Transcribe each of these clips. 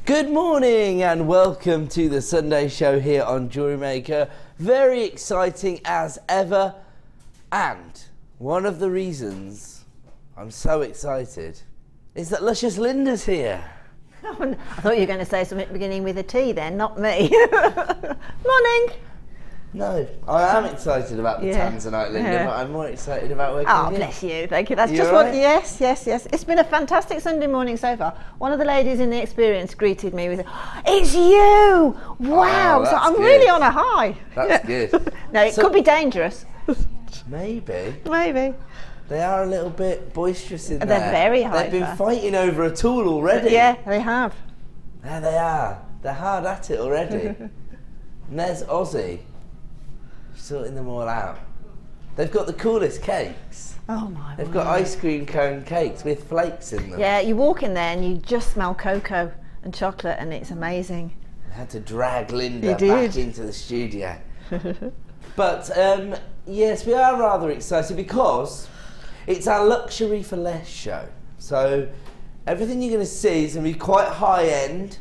Good morning and welcome to the Sunday show here on Jewellery Maker. Very exciting as ever, and one of the reasons I'm so excited is that Luscious Linda's here. I thought you were going to say something beginning with a T then, not me. Morning. No, I am excited about the Tanzanite, Linda, but I'm more excited about working with you. Oh, bless you, thank you. That's You just all what, right? yes. It's been a fantastic Sunday morning so far. One of the ladies in the experience greeted me with, "It's you! Wow!" Oh, so that's I'm good. really on a high. That's good. No, it could be dangerous. Maybe. Maybe. They are a little bit boisterous in there. They're very hyper. They've been fighting over a tool already. Yeah, they have. There they are. They're hard at it already. And there's Ozzy, sorting them all out. They've got the coolest cakes. Oh my They've word. got ice cream cone cakes with flakes in them. Yeah, you walk in there and you just smell cocoa and chocolate and it's amazing. I had to drag Linda You back did. into the studio. But yes, we are rather excited because it's our Luxury for Less show. So everything you're going to see is going to be quite high end,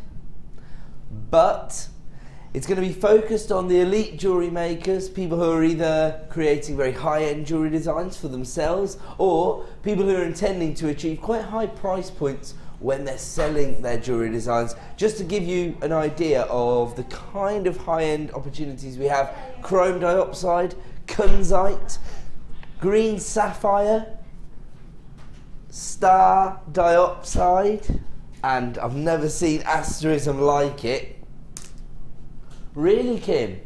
but it's going to be focused on the elite jewellery makers, people who are either creating very high-end jewellery designs for themselves or people who are intending to achieve quite high price points when they're selling their jewellery designs. Just to give you an idea of the kind of high-end opportunities we have: chrome diopside, kunzite, green sapphire, star diopside, and I've never seen asterism like it. Really, Kim?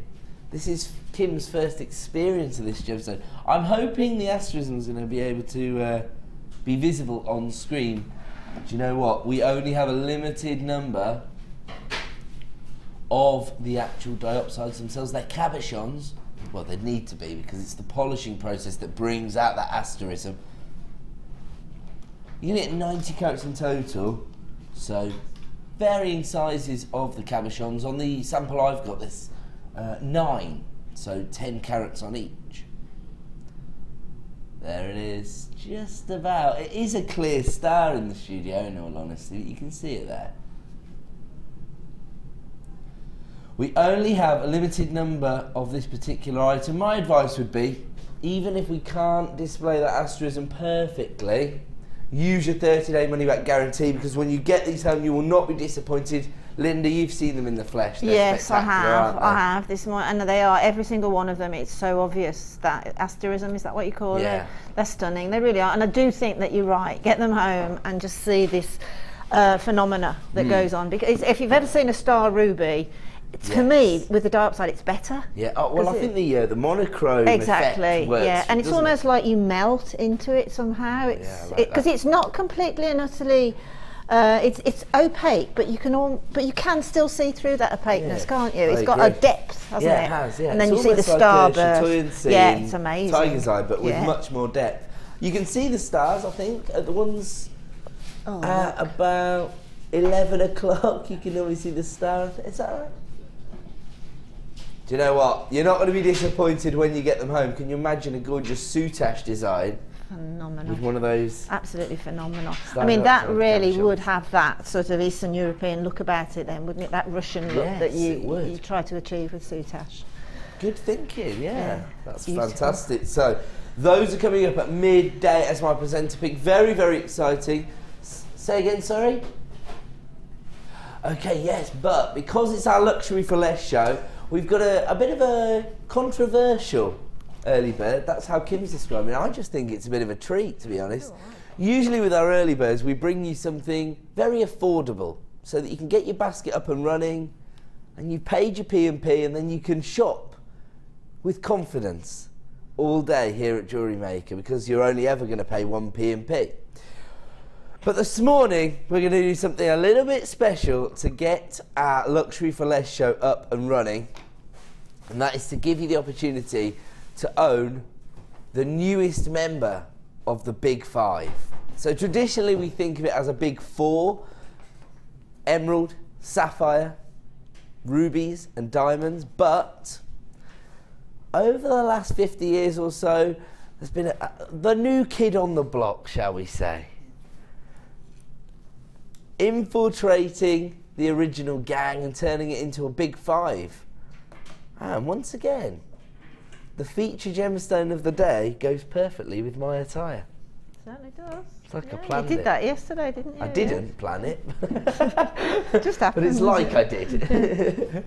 This is Kim's first experience of this gemstone. I'm hoping the asterism is going to be able to be visible on screen. Do you know what? We only have a limited number of the actual diopsides themselves. They're cabochons. Well, they need to be because it's the polishing process that brings out that asterism. You're going to get 90 carats in total. So varying sizes of the cabochons. On the sample I've got, this 9, so 10 carats on each. There it is, just about. It is a clear star in the studio, in all honesty, you can see it there. We only have a limited number of this particular item. My advice would be, even if we can't display that asterism perfectly, use your 30-day money-back guarantee, because when you get these home, you will not be disappointed. Linda, you've seen them in the flesh. They're Yes, I spectacular, have. aren't they? I have this morning, and they are, every single one of them. It's so obvious, that asterism, is that what you call Yeah. it? They're stunning. They really are, and I do think that you're right. Get them home and just see this phenomena that goes on. Because if you've ever seen a star ruby, to me, with the diopside, it's better. Yeah. Oh, well, I think the monochrome Exactly. effect works, Yeah, and it's doesn't almost it? like you melt into it somehow. It's Yeah, I like because that. it's not completely and utterly. It's opaque, but you can still see through that opaqueness, Yeah, can't you? I It's got a agree. depth, hasn't Yeah, it? it has. Yeah. And then It's you see the almost like star a burst. Chatoyancy Yeah, in it's amazing. Tiger's Eye, but with Yeah. much more depth. You can see the stars, I think, at the ones Oh, at about 11 o'clock. You can only see the star. Is that right? Do you know what? You're not going to be disappointed when you get them home. Can you imagine a gorgeous soutache design phenomenal. with one of those? Absolutely phenomenal. Star I mean, that diopside really cabochons. would have that sort of Eastern European look about it then, wouldn't it? That Russian look that Yes, it would. you try to achieve with soutache. Good thinking, yeah. Yeah, That's beautiful. fantastic. So, those are coming up at midday as my presenter pick. Very, very exciting. Say again, sorry? Okay, yes, but because it's our Luxury for Less show, we've got a bit of a controversial early bird. That's how Kim's describing it. I just think it's a bit of a treat, to be honest. Usually with our early birds, we bring you something very affordable so that you can get your basket up and running and you've paid your P&P and then you can shop with confidence all day here at Jewellery Maker, because you're only ever going to pay one P&P. But this morning, we're going to do something a little bit special to get our Luxury for Less show up and running. And that is to give you the opportunity to own the newest member of the Big Five. So traditionally, we think of it as a Big Four: emerald, sapphire, rubies and diamonds. But over the last 50 years or so, there's been the new kid on the block, shall we say. infiltrating the original gang and turning it into a big five. And once again, the feature gemstone of the day goes perfectly with my attire. Certainly does. It's like I planned it. You did that yesterday, didn't you? I didn't plan it. It just happened. But it's like I did.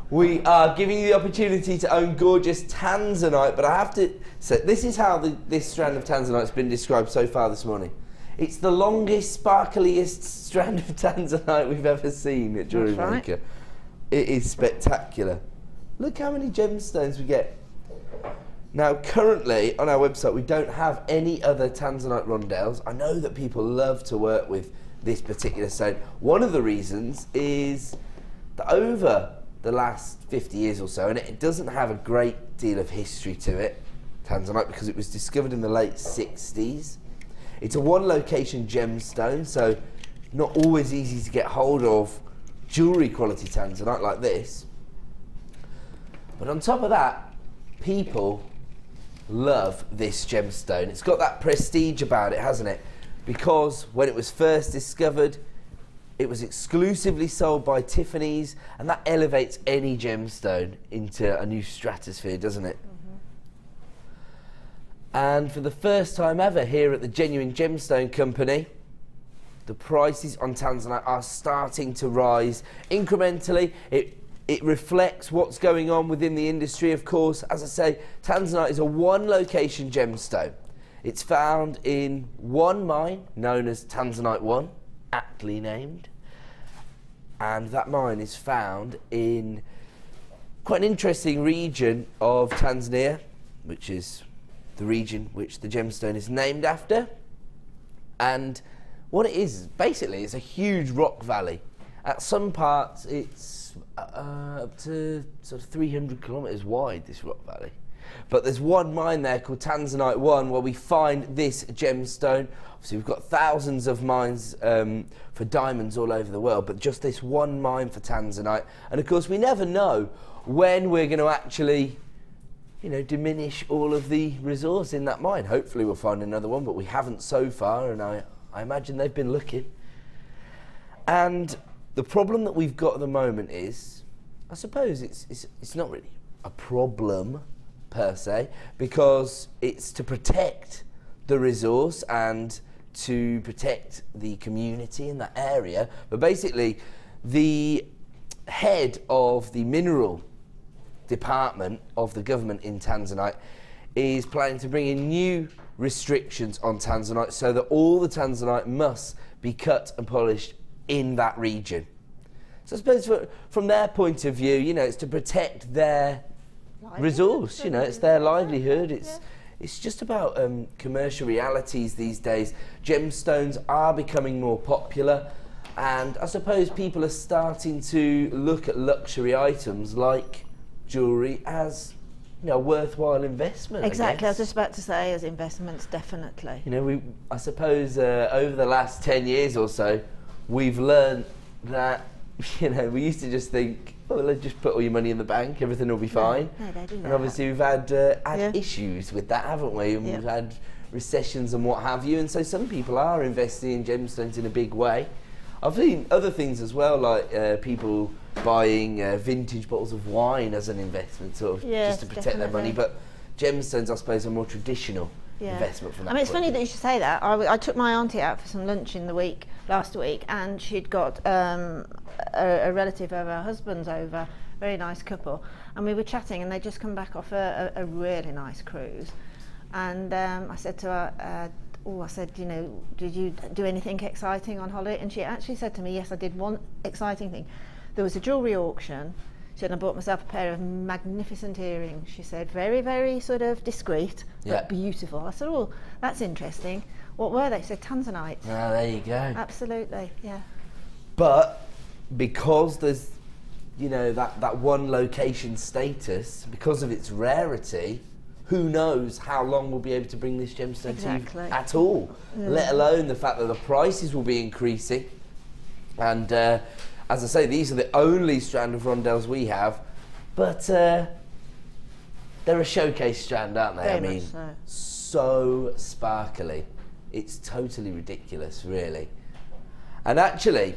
We are giving you the opportunity to own gorgeous Tanzanite, but I have to say, this is how this strand of Tanzanite's been described so far this morning. It's the longest, sparkliest strand of Tanzanite we've ever seen at Jewellery Maker. Right. It is spectacular. Look how many gemstones we get. Now, currently, on our website, we don't have any other Tanzanite rondelles. I know that people love to work with this particular stone. One of the reasons is that over the last 50 years or so, and it doesn't have a great deal of history to it, Tanzanite, because it was discovered in the late 60s. It's a one-location gemstone, so not always easy to get hold of jewellery quality Tanzanite like this. But on top of that, people love this gemstone. It's got that prestige about it, hasn't it? Because when it was first discovered, it was exclusively sold by Tiffany's, and that elevates any gemstone into a new stratosphere, doesn't it? Mm-hmm. And for the first time ever here at the Genuine Gemstone Company, the prices on Tanzanite are starting to rise incrementally. It reflects what's going on within the industry, of course. As I say, Tanzanite is a one-location gemstone. It's found in one mine known as Tanzanite 1, aptly named. And that mine is found in quite an interesting region of Tanzania, which is the region which the gemstone is named after. And what it is, basically, it's a huge rock valley. At some parts, it's up to sort of 300 kilometres wide, this rock valley. But there's one mine there called Tanzanite 1 where we find this gemstone. Obviously, we've got thousands of mines for diamonds all over the world, but just this one mine for Tanzanite. And of course, we never know when we're going to actually, you know, diminish all of the resource in that mine. Hopefully, we'll find another one, but we haven't so far, and I imagine they've been looking. And the problem that we've got at the moment is, I suppose it's not really a problem per se, because it's to protect the resource and to protect the community in that area. But basically, the head of the mineral department of the government in Tanzanite is planning to bring in new restrictions on Tanzanite so that all the Tanzanite must be cut and polished in that region. So I suppose from their point of view, you know, it's to protect their resource, you know, it's their livelihood. It's just about commercial realities these days. Gemstones are becoming more popular, and I suppose people are starting to look at luxury items like jewellery as, you know, a worthwhile investment. Exactly, I was just about to say, as investments, definitely. You know, I suppose over the last 10 years or so, we've learned that, you know, we used to just think, oh, let's just put all your money in the bank, everything will be fine. No, they do that. And obviously we've had issues with that, haven't we? And we've had recessions and what have you. And so some people are investing in gemstones in a big way. I've seen other things as well, like people buying vintage bottles of wine as an investment, sort of, just to protect their money. But gemstones, I suppose, are more traditional investment from that. I mean, it's funny that you should say that. I took my auntie out for some lunch in the week last week, and she'd got a relative of her husband's over, very nice couple, and we were chatting, and they'd just come back off a really nice cruise. And I said to her, I said, you know, did you do anything exciting on holiday? And she actually said to me, yes, I did one exciting thing. There was a jewellery auction. She said, I bought myself a pair of magnificent earrings. She said, very, very sort of discreet, but beautiful. I said, oh, that's interesting. What were they? She said, Tanzanite. Ah, there you go. Absolutely, yeah. But because there's, you know, that one location status, because of its rarity, who knows how long we'll be able to bring this gemstone to you at all, let alone the fact that the prices will be increasing. And as I say, these are the only strand of rondelles we have, but they're a showcase strand, aren't they? Very I mean, so sparkly. It's totally ridiculous, really. And actually,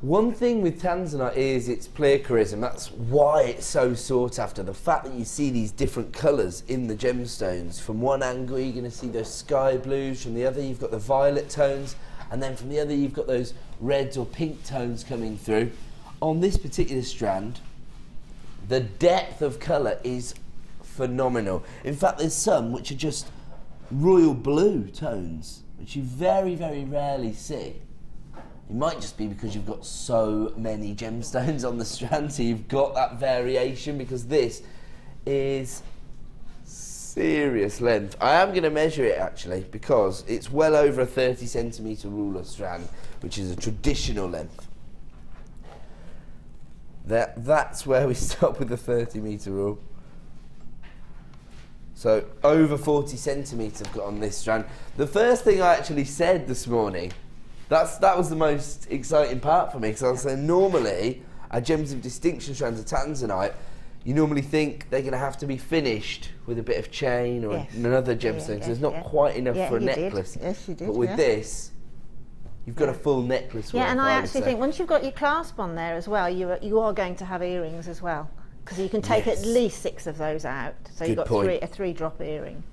one thing with Tanzanite is its pleocharism. That's why it's so sought after. The fact that you see these different colours in the gemstones. From one angle you're going to see those sky blues, from the other you've got the violet tones, and then from the other you've got those reds or pink tones coming through. On this particular strand, the depth of colour is phenomenal. In fact, there's some which are just royal blue tones, which you very, very rarely see. It might just be because you've got so many gemstones on the strand, so you've got that variation, because this is serious length. I am going to measure it actually, because it's well over a 30 centimetre ruler strand, which is a traditional length. That's where we stop with the 30-metre rule. So over 40 centimetres I've got on this strand. The first thing I actually said this morning, that was the most exciting part for me, because I was saying normally our gems of distinction strands of Tanzanite, you normally think they're going to have to be finished with a bit of chain or another gemstone, because there's not quite enough for a necklace. Yes, you did. But with this, you've got a full necklace. Yeah, and I actually think once you've got your clasp on there as well, you are going to have earrings as well, because you can take at least 6 of those out. So you've got a 3-drop earring.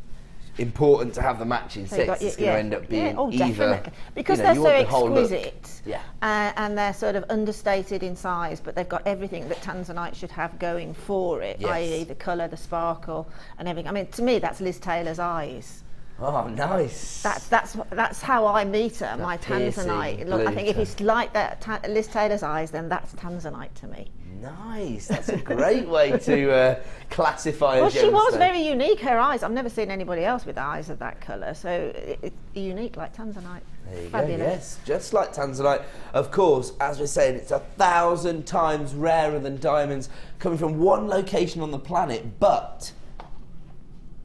Important to have the matching 6. It's going to end up being either, because they're so exquisite, and they're sort of understated in size, but they've got everything that Tanzanite should have going for it, i.e. the colour, the sparkle, and everything. I mean, to me, that's Liz Taylor's eyes. Oh, nice. That's how I meet her, my Tanzanite. Look, I think if it's like that, Liz Taylor's eyes, then that's Tanzanite to me. Nice. That's a great way to classify a gemstone. Well, she was very unique, her eyes. I've never seen anybody else with eyes of that colour, so it's unique like Tanzanite. There you Fabulous. go, yes, just like Tanzanite. Of course, as we're saying, it's 1,000 times rarer than diamonds, coming from one location on the planet, but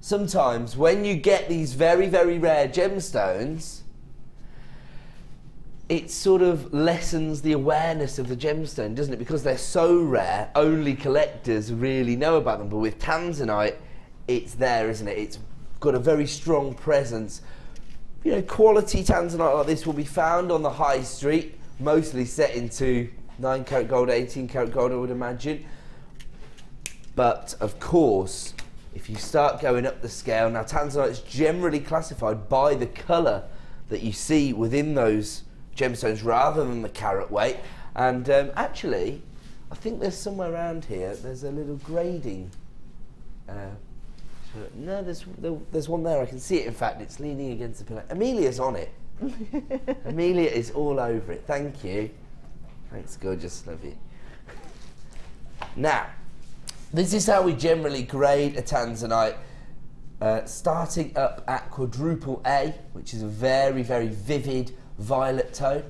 sometimes when you get these very, very rare gemstones, it sort of lessens the awareness of the gemstone, doesn't it? Because they're so rare, only collectors really know about them. But with Tanzanite, it's there, isn't it? It's got a very strong presence. You know, quality Tanzanite like this will be found on the high street, mostly set into 9 karat gold, 18 karat gold, I would imagine. But of course, if you start going up the scale, now Tanzanite is generally classified by the colour that you see within those gemstones rather than the carat weight. And actually, I think there's somewhere around here, there's a little grading. No, there's one there, I can see it. In fact, it's leaning against the pillar. Amelia's on it. Amelia is all over it. Thank you. Thanks, gorgeous, love you. Now, this is how we generally grade a Tanzanite, starting up at quadruple A, which is a very, very vivid violet tone.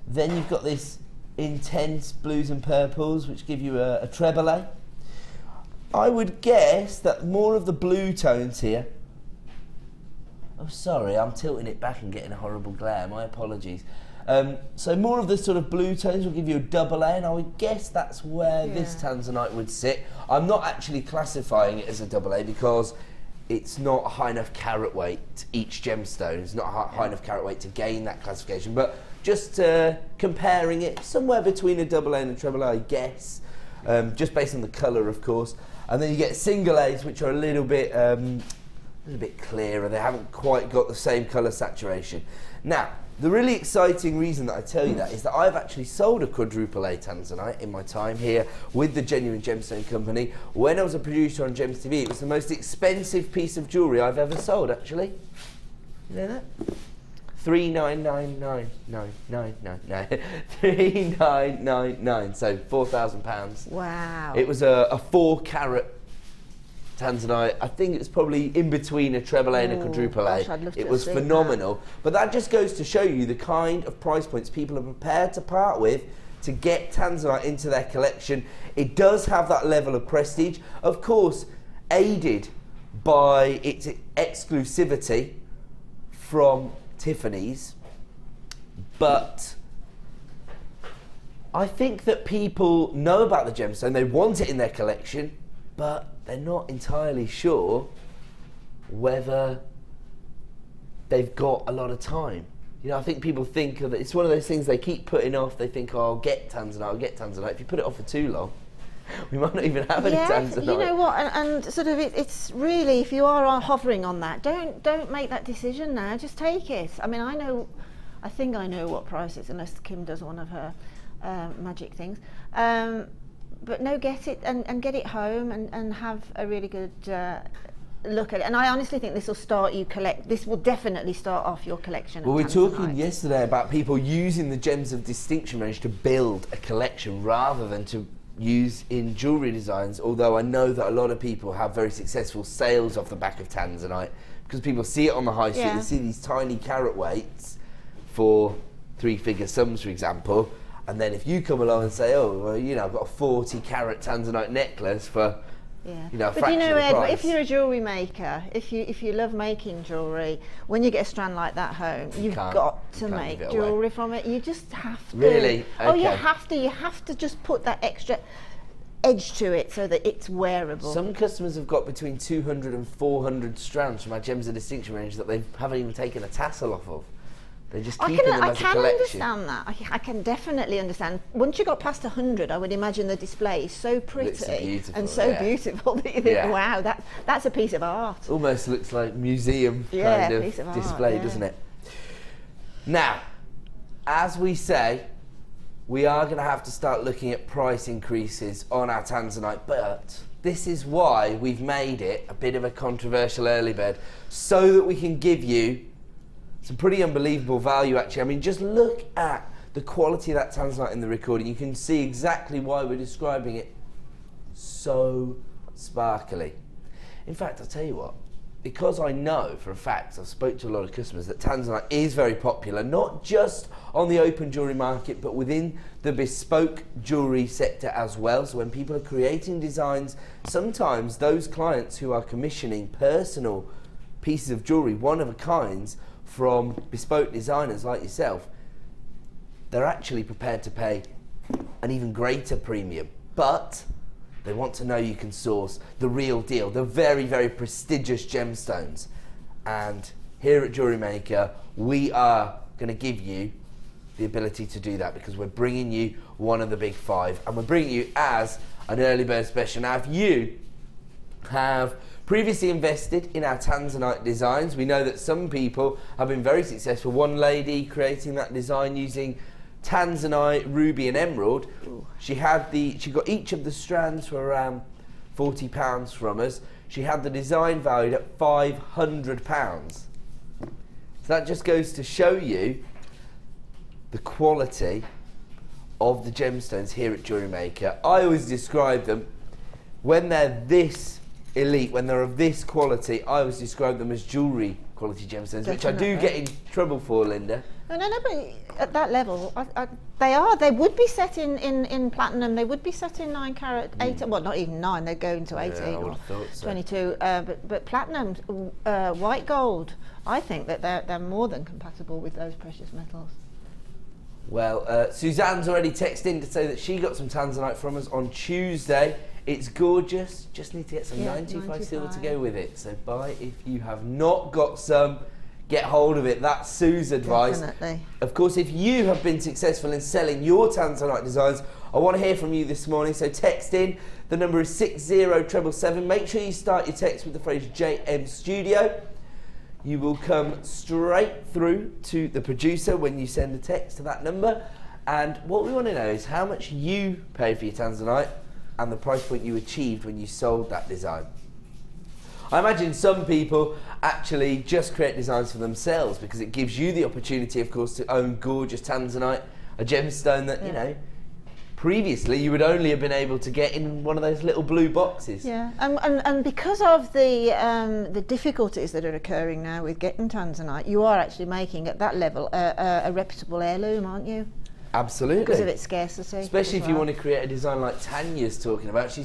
Then you've got this intense blues and purples, which give you a treble A. I would guess that more of the blue tones here. Oh, sorry, I'm tilting it back and getting a horrible glare. My apologies. So more of the sort of blue tones will give you a double A, and I would guess that's where this Tanzanite would sit. I'm not actually classifying it as a double A because it's not a high enough carat weight, each gemstone. It's not a high enough carat weight to gain that classification. But just comparing it, somewhere between a double A and a treble A, I guess, just based on the colour, of course. And then you get single A's, which are a little bit clearer. They haven't quite got the same colour saturation. Now, the really exciting reason that I tell you that is that I've actually sold a quadruple A Tanzanite in my time here with the Genuine Gemstone Company. When I was a producer on Gems TV, it was the most expensive piece of jewellery I've ever sold, actually. You know that? 3,999,999. 3,999. So £4,000. Wow. It was a 4-carat Tanzanite. I think it was probably in between a treble A and a quadruple A. It was phenomenal. But that just goes to show you the kind of price points people are prepared to part with to get Tanzanite into their collection. It does have that level of prestige, of course, aided by its exclusivity from Tiffany's. But I think that people know about the gemstone, they want it in their collection, but they're not entirely sure whether they've got a lot of time You know, I think people think of it, it's one of those things they keep putting off. They think, oh, I'll get Tanzanite, I'll get Tanzanite. If you put it off for too long, we might not even have any Tanzanite. You know what, and sort of it's really, if you are hovering on that, don't make that decision now, just take it. I mean, I think I know what price it's, unless Kim does one of her magic things. But no, get it and get it home and have a really good look at it. And I honestly think this will start you this will definitely start off your collection. Well, we were talking yesterday about people using the Gems of Distinction range to build a collection rather than to use in jewellery designs, although I know that a lot of people have very successful sales off the back of Tanzanite because people see it on the high street, they see these tiny carat weights for 3-figure sums, for example, and then if you come along and say, oh, well, you know, I've got a 40 carat Tanzanite necklace for you know, a fraction of the price. If you're a jewellery maker, if you love making jewellery, when you get a strand like that home, you've got to make jewellery from it. You just have to. Really? Okay. Oh, you have to. You have to just put that extra edge to it so that it's wearable. Some customers have got between 200 and 400 strands from our Gems of Distinction range that they haven't even taken a tassel off of. They're just keeping them as a collection. I can understand that. I can definitely understand. Once you got past 100, I would imagine the display is so pretty and so beautiful that you think, wow, that's a piece of art. Almost looks like museum kind of display, doesn't it? Now, as we say, we are going to have to start looking at price increases on our Tanzanite, but this is why we've made it a bit of a controversial early bird, so that we can give you some pretty unbelievable value, actually. I mean, just look at the quality of that Tanzanite in the recording. You can see exactly why we're describing it so sparkly. In fact, I'll tell you what, because I know for a fact, I've spoke to a lot of customers, that Tanzanite is very popular, not just on the open jewellery market, but within the bespoke jewellery sector as well. So when people are creating designs, sometimes those clients who are commissioning personal pieces of jewellery, one-of-a-kinds, from bespoke designers like yourself, they're actually prepared to pay an even greater premium, but they want to know you can source the real deal, the very, very prestigious gemstones. And here at Jewellery Maker, we are going to give you the ability to do that, because we're bringing you one of the big 5, and we're bringing you as an early bird special. Now, if you have previously invested in our Tanzanite designs, we know that some people have been very successful. One lady creating that design using Tanzanite, ruby and emerald. She got each of the strands for around £40 from us. She had the design valued at £500. So that just goes to show you the quality of the gemstones here at Jewellery Maker. I always describe them, when they're this elite, when they're of this quality, I always describe them as jewellery quality gemstones, which I do get in trouble for, Linda. No, but at that level, they would be set in platinum, they would be set in 9 carat, 8, well, not even 9, they'd go into 18 or 22, but platinum, white gold, I think that they're more than compatible with those precious metals. Well, Suzanne's already texted in to say that she got some Tanzanite from us on Tuesday. It's gorgeous, just need to get some 925 silver to go with it. So buy if you have not got some, get hold of it. That's Sue's advice. Definitely. Of course, if you have been successful in selling your Tanzanite designs, I want to hear from you this morning. So text in, the number is 60777. Make sure you start your text with the phrase JM Studio. You will come straight through to the producer when you send a text to that number. And what we want to know is how much you paid for your Tanzanite and the price point you achieved when you sold that design. I imagine some people actually just create designs for themselves because it gives you the opportunity, of course, to own gorgeous Tanzanite, a gemstone that, you know, previously you would only have been able to get in one of those little blue boxes. Yeah, and because of the difficulties that are occurring now with getting Tanzanite, you are actually making at that level a reputable heirloom, aren't you? Absolutely. Because of its scarcity. Especially if you want to create a design like Tanya's talking about. She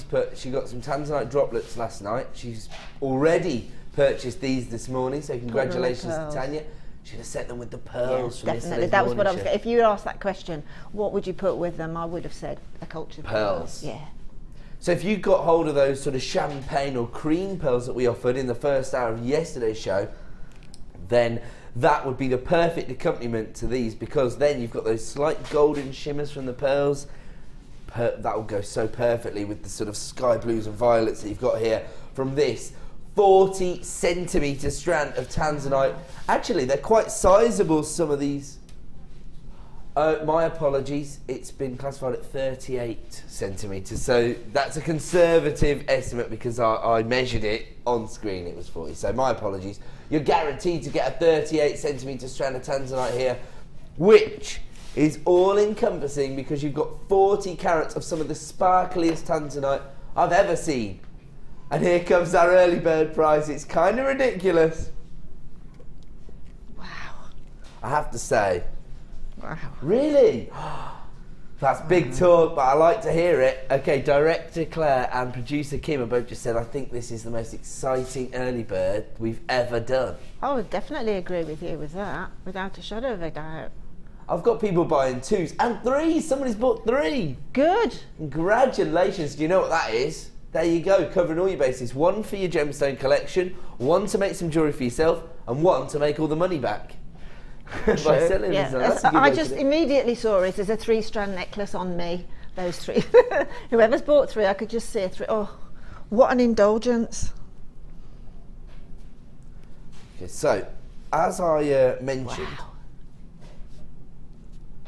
got some Tanzanite droplets last night. She's already purchased these this morning, so congratulations to Tanya. Should have set them with the pearls from definitely. That was what I was. If you asked that question, what would you put with them? I would have said a cultured pearls. Yeah. So if you got hold of those sort of champagne or cream pearls that we offered in the first hour of yesterday's show, then that would be the perfect accompaniment to these, because then you've got those slight golden shimmers from the pearls. That will go so perfectly with the sort of sky blues and violets that you've got here from this 40 centimetre strand of Tanzanite. Actually, they're quite sizable, some of these. My apologies, it's been classified at 38 centimetres, so that's a conservative estimate because I measured it on screen, it was 40, so my apologies. You're guaranteed to get a 38 centimetre strand of Tanzanite here, which is all encompassing because you've got 40 carats of some of the sparkliest Tanzanite I've ever seen. And here comes our early bird price. It's kind of ridiculous. Wow. I have to say. Wow. Really? That's big talk, but I like to hear it. Okay, director Claire and producer Kim have both just said, I think this is the most exciting early bird we've ever done. I would definitely agree with you with that, without a shadow of a doubt. I've got people buying 2s and 3s. Somebody's bought 3. Good. Congratulations. Do you know what that is? There you go, covering all your bases. 1 for your gemstone collection, 1 to make some jewellery for yourself, and 1 to make all the money back. By selling yeah. this. I just immediately saw it as a 3-strand necklace on me, those 3. Whoever's bought 3, I could just see 3. Oh, what an indulgence. Okay, so, as I mentioned, Wow.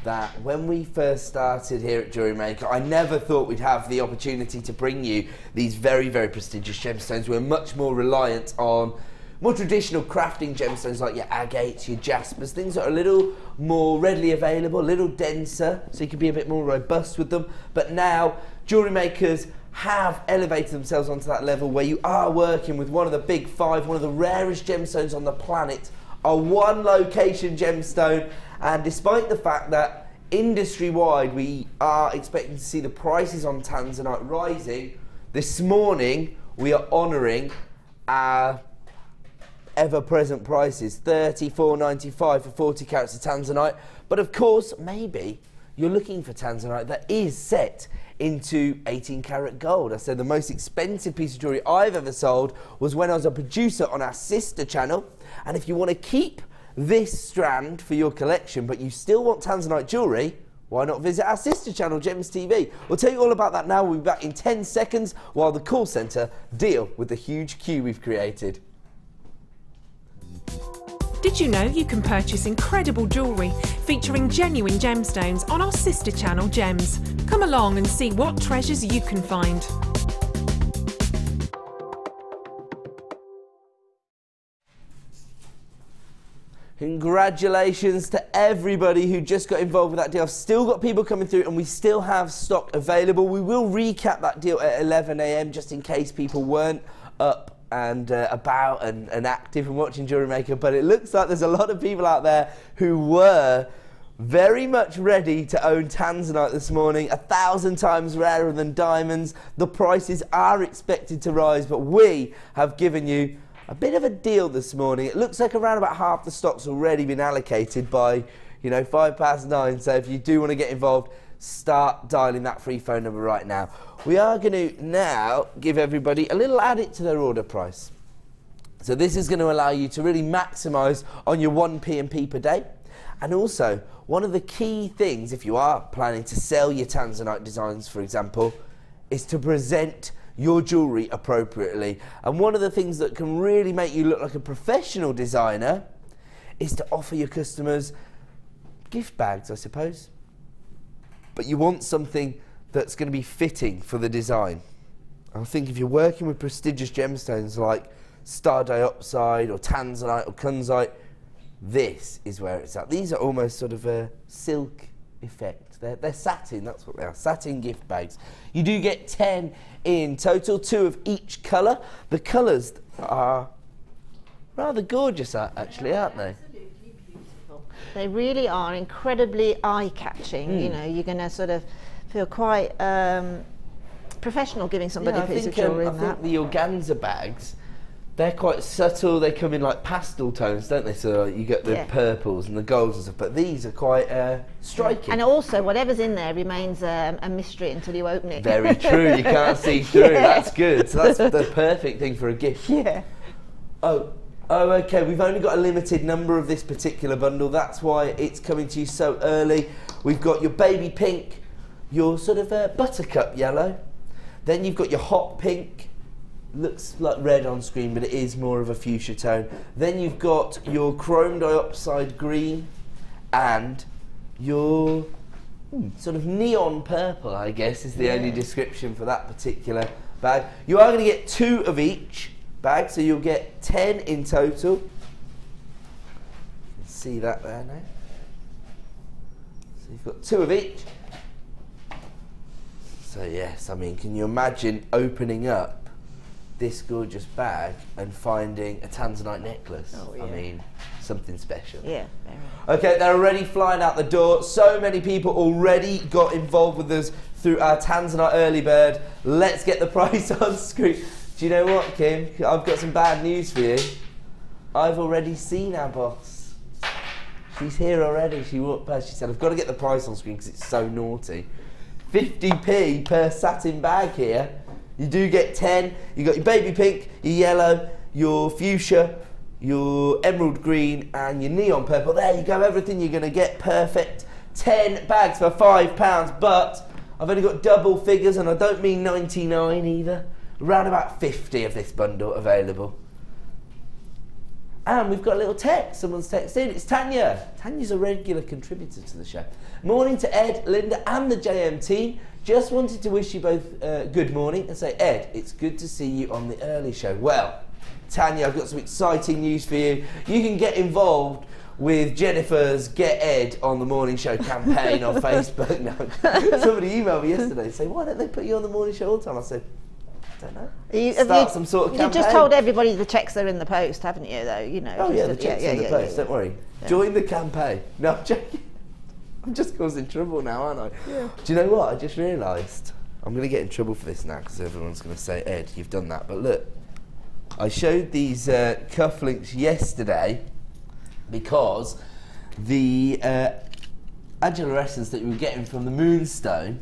that when we first started here at Jewellery Maker, I never thought we'd have the opportunity to bring you these very, very prestigious gemstones. We're much more reliant on more traditional crafting gemstones like your agates, your jaspers, things that are a little more readily available, a little denser, so you can be a bit more robust with them. But now, jewellery makers have elevated themselves onto that level where you are working with one of the big 5, one of the rarest gemstones on the planet, a one-location gemstone. And despite the fact that industry-wide we are expecting to see the prices on Tanzanite rising, this morning we are honouring our ever-present prices, $34.95 for 40 carats of Tanzanite. But of course, maybe you're looking for Tanzanite that is set into 18 karat gold. I said the most expensive piece of jewellery I've ever sold was when I was a producer on our sister channel. And if you want to keep this strand for your collection, but you still want Tanzanite jewellery, why not visit our sister channel, Gems TV? We'll tell you all about that now. We'll be back in 10 seconds while the call centre deal with the huge queue we've created. Did you know you can purchase incredible jewellery featuring genuine gemstones on our sister channel, Gems? Come along and see what treasures you can find. Congratulations to everybody who just got involved with that deal. I've still got people coming through and we still have stock available. We will recap that deal at 11 AM just in case people weren't up and about and active and watching Jewellery Maker, but it looks like there's a lot of people out there who were very much ready to own Tanzanite this morning, 1,000 times rarer than diamonds. The prices are expected to rise, but we have given you a bit of a deal this morning. It looks like around about half the stock's already been allocated by, you know, 9:05. So if you do want to get involved, start dialing that free phone number right now. We are going to now give everybody a little added to their order price. So this is going to allow you to really maximise on your 1 P&P per day. And also, one of the key things, if you are planning to sell your Tanzanite designs, for example, is to present your jewellery appropriately. And one of the things that can really make you look like a professional designer is to offer your customers gift bags, I suppose. But you want something that's going to be fitting for the design. I think if you're working with prestigious gemstones like Star Diopside or Tanzanite or Kunzite, this is where it's at. These are almost sort of a silk effect. They're satin, that's what they are, satin gift bags. You do get 10 in total, 2 of each colour. The colours are rather gorgeous actually, aren't they? Absolutely beautiful. They really are incredibly eye-catching. You know, you're going to sort of feel quite professional giving somebody a piece of jewellery. I think the organza bags, they're quite subtle. They come in like pastel tones, don't they? So you get the purples and the golds and stuff. But these are quite striking. And also, whatever's in there remains a mystery until you open it. Very true. You can't see through. That's good. So that's the perfect thing for a gift. Yeah. Oh, Oh, okay, we've only got a limited number of this particular bundle. That's why it's coming to you so early. We've got your baby pink, your sort of buttercup yellow. Then you've got your hot pink. Looks like red on screen, but it is more of a fuchsia tone. Then you've got your chrome diopside green and your sort of neon purple, I guess, is the only description for that particular bag. You are going to get 2 of each bag, so you'll get 10 in total. See that there now? So you've got 2 of each. So yes, I mean, can you imagine opening up this gorgeous bag and finding a Tanzanite necklace? Oh, yeah. I mean, something special. Yeah. Okay, they're already flying out the door. So many people already got involved with us through our Tanzanite early bird. Let's get the price on screen. Do you know what, Kim? I've got some bad news for you. I've already seen our boss. She's here already. She walked past. She said, I've got to get the price on screen because it's so naughty. 50p per satin bag here. You do get 10. You got your baby pink, your yellow, your fuchsia, your emerald green, and your neon purple. There you go, everything you're going to get. Perfect. 10 bags for £5, but I've only got double figures, and I don't mean 99 either. Around about 50 of this bundle available. And we've got a little text. Someone's texted in. It's Tanya. Tanya's a regular contributor to the show. Morning to Ed, Linda, and the JM team. Just wanted to wish you both good morning and say, Ed, it's good to see you on the early show. Well, Tanya, I've got some exciting news for you. You can get involved with Jennifer's Get Ed on the Morning Show campaign on Facebook now. Somebody emailed me yesterday and said, why don't they put you on the morning show all the time? I said, I don't know. Start some sort of campaign. You've just told everybody the checks are in the post, haven't you, though? You know. Oh, yeah, the checks in the post, don't worry. Yeah. Join the campaign. No, I'm joking. I'm just causing trouble now, aren't I? Yeah. Do you know what? I just realised I'm going to get in trouble for this now because everyone's going to say, Ed, you've done that. But look, I showed these cufflinks yesterday because the angular essence that you were getting from the moonstone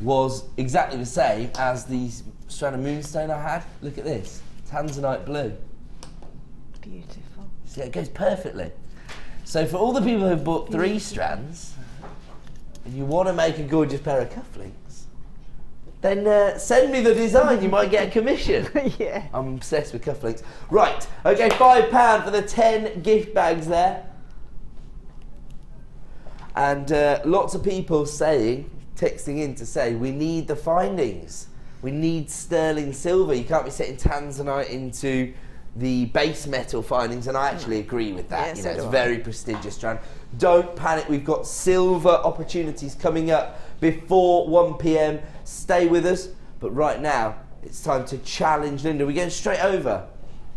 was exactly the same as the strand of moonstone I had. Look at this, Tanzanite blue. Beautiful. See, it goes perfectly. So for all the people who've bought 3 strands, if you want to make a gorgeous pair of cufflinks, then send me the design, you might get a commission. Yeah. I'm obsessed with cufflinks. Right, okay, £5 for the 10 gift bags there. And lots of people texting in to say, we need the findings. We need sterling silver. You can't be setting Tanzanite into the base metal findings, and I actually agree with that. Yes, it's a very prestigious strand. Don't panic, we've got silver opportunities coming up before 1 PM. Stay with us, but right now it's time to challenge Linda. We're going straight over.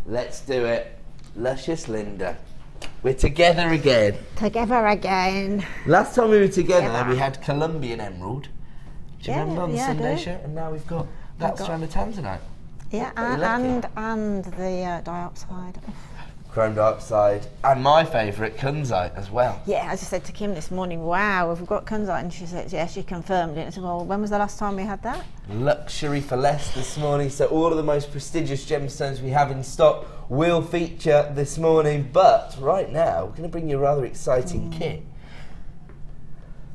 Let's do it. Luscious Linda. We're together again. Together again. Last time we were together, we had Colombian emerald. Do you remember on the I Sunday do. show? And now we've got that strand of Tanzanite. Yeah, and the diopside. Chrome diopside, and my favourite, Kunzite as well. Yeah, I just said to Kim this morning, wow, we've got Kunzite, and she said, yeah, she confirmed it. I said, well, when was the last time we had that? Luxury for less this morning, so all of the most prestigious gemstones we have in stock will feature this morning, but right now, we're going to bring you a rather exciting kit.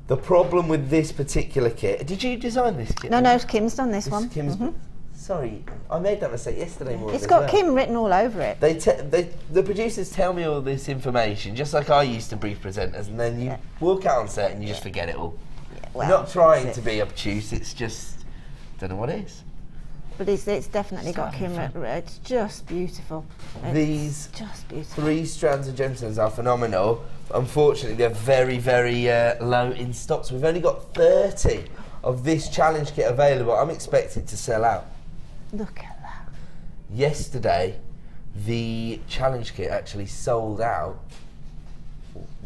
The problem with this particular kit, did you design this kit? No, Kim's done this one. Kim's Sorry, I made that mistake yesterday morning. It's got Kim written all over it. The producers tell me all this information, just like I used to brief presenters, and then you walk out on set and you just forget it all. Yeah, well, not trying to be obtuse, it's just, don't know what it is. But it's definitely got Kim written. It's just beautiful. These 3 strands of gemstones are phenomenal. Unfortunately, they're very, very low in stock, so we've only got 30 of this challenge kit available. I'm expected to sell out. Look at that. Yesterday, the challenge kit actually sold out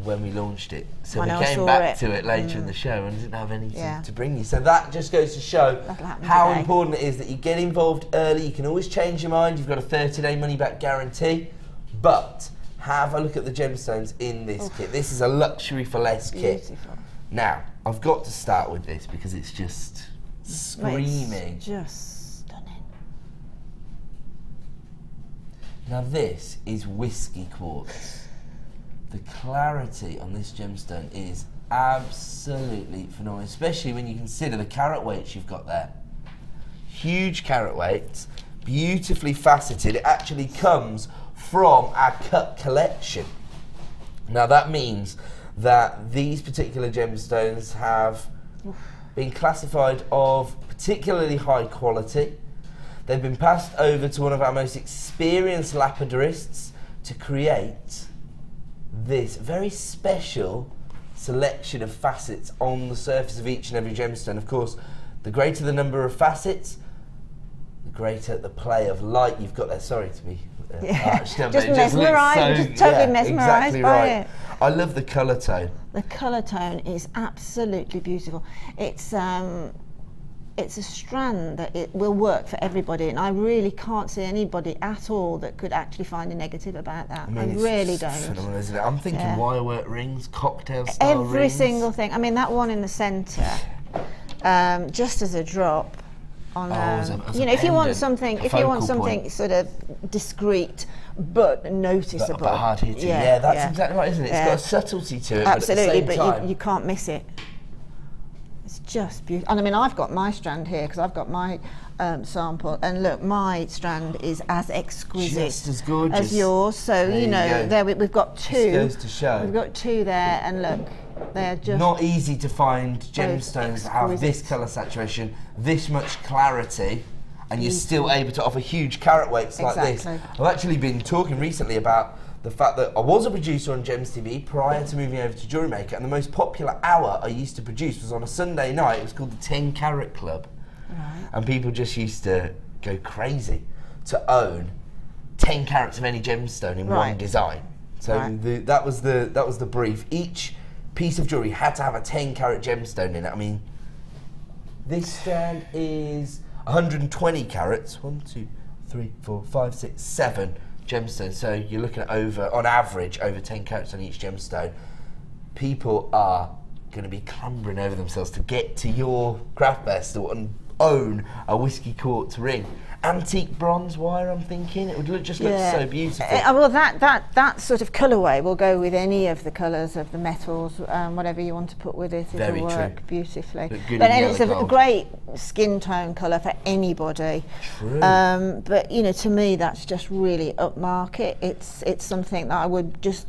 when we launched it. So we came back to it later in the show and didn't have anything to bring you. So that just goes to show how important it is that you get involved early. You can always change your mind. You've got a 30-day money-back guarantee. But have a look at the gemstones in this kit. This is a luxury for less kit. Now, I've got to start with this because it's just screaming. It's just stunning. Now this is whiskey quartz. The clarity on this gemstone is absolutely phenomenal, especially when you consider the carat weights you've got there. Huge carat weights, beautifully faceted. It actually comes from our cut collection. Now that means that these particular gemstones have been classified of particularly high quality. They've been passed over to one of our most experienced lapidarists to create this very special selection of facets on the surface of each and every gemstone. Of course, the greater the number of facets, the greater the play of light you've got there. Sorry to be arched up, just but it just looks mesmerised, just totally mesmerised exactly by right. it. I love the colour tone. The colour tone is absolutely beautiful. It's a strand that it will work for everybody, and I really can't see anybody at all that could actually find a negative about that. I really don't. Phenomenal, isn't it? I'm thinking wirework rings, cocktail style rings. Every single thing. I mean, that one in the centre, just as a drop on you know, if you want something, sort of discreet but noticeable, but hard hitting. Yeah, that's exactly right, isn't it? It's got a subtlety to it. Absolutely, but at the same time, you can't miss it. It's just beautiful. And I mean, I've got my strand here because I've got my sample, and look, my strand is as exquisite, just as gorgeous as yours. So you know, there we've got two. This goes to show. We've got two there, and look, they're just not easy to find gemstones that have this colour saturation, this much clarity, and you're still able to offer huge carat weights like this. I've actually been talking recently about the fact that I was a producer on Gems TV prior to moving over to Jewellery Maker, and the most popular hour I used to produce was on a Sunday night. It was called the 10 Carat Club. Right. And people just used to go crazy to own 10 carats of any gemstone in one design. So that was the brief. Each piece of jewellery had to have a 10 carat gemstone in it. I mean, this strand is 120 carats. 1, 2, 3, 4, 5, 6, 7 gemstones. So you're looking at on average, over 10 carats on each gemstone. People are going to be clambering over themselves to get to your craft fair store and own a whiskey quartz ring. Antique bronze wire, I'm thinking. It would just look so beautiful. Well, that sort of colourway will go with any of the colours of the metals, whatever you want to put with it. It'll work beautifully. And it's a great skin tone colour for anybody. True. But you know, to me, that's just really upmarket. It's something that I would just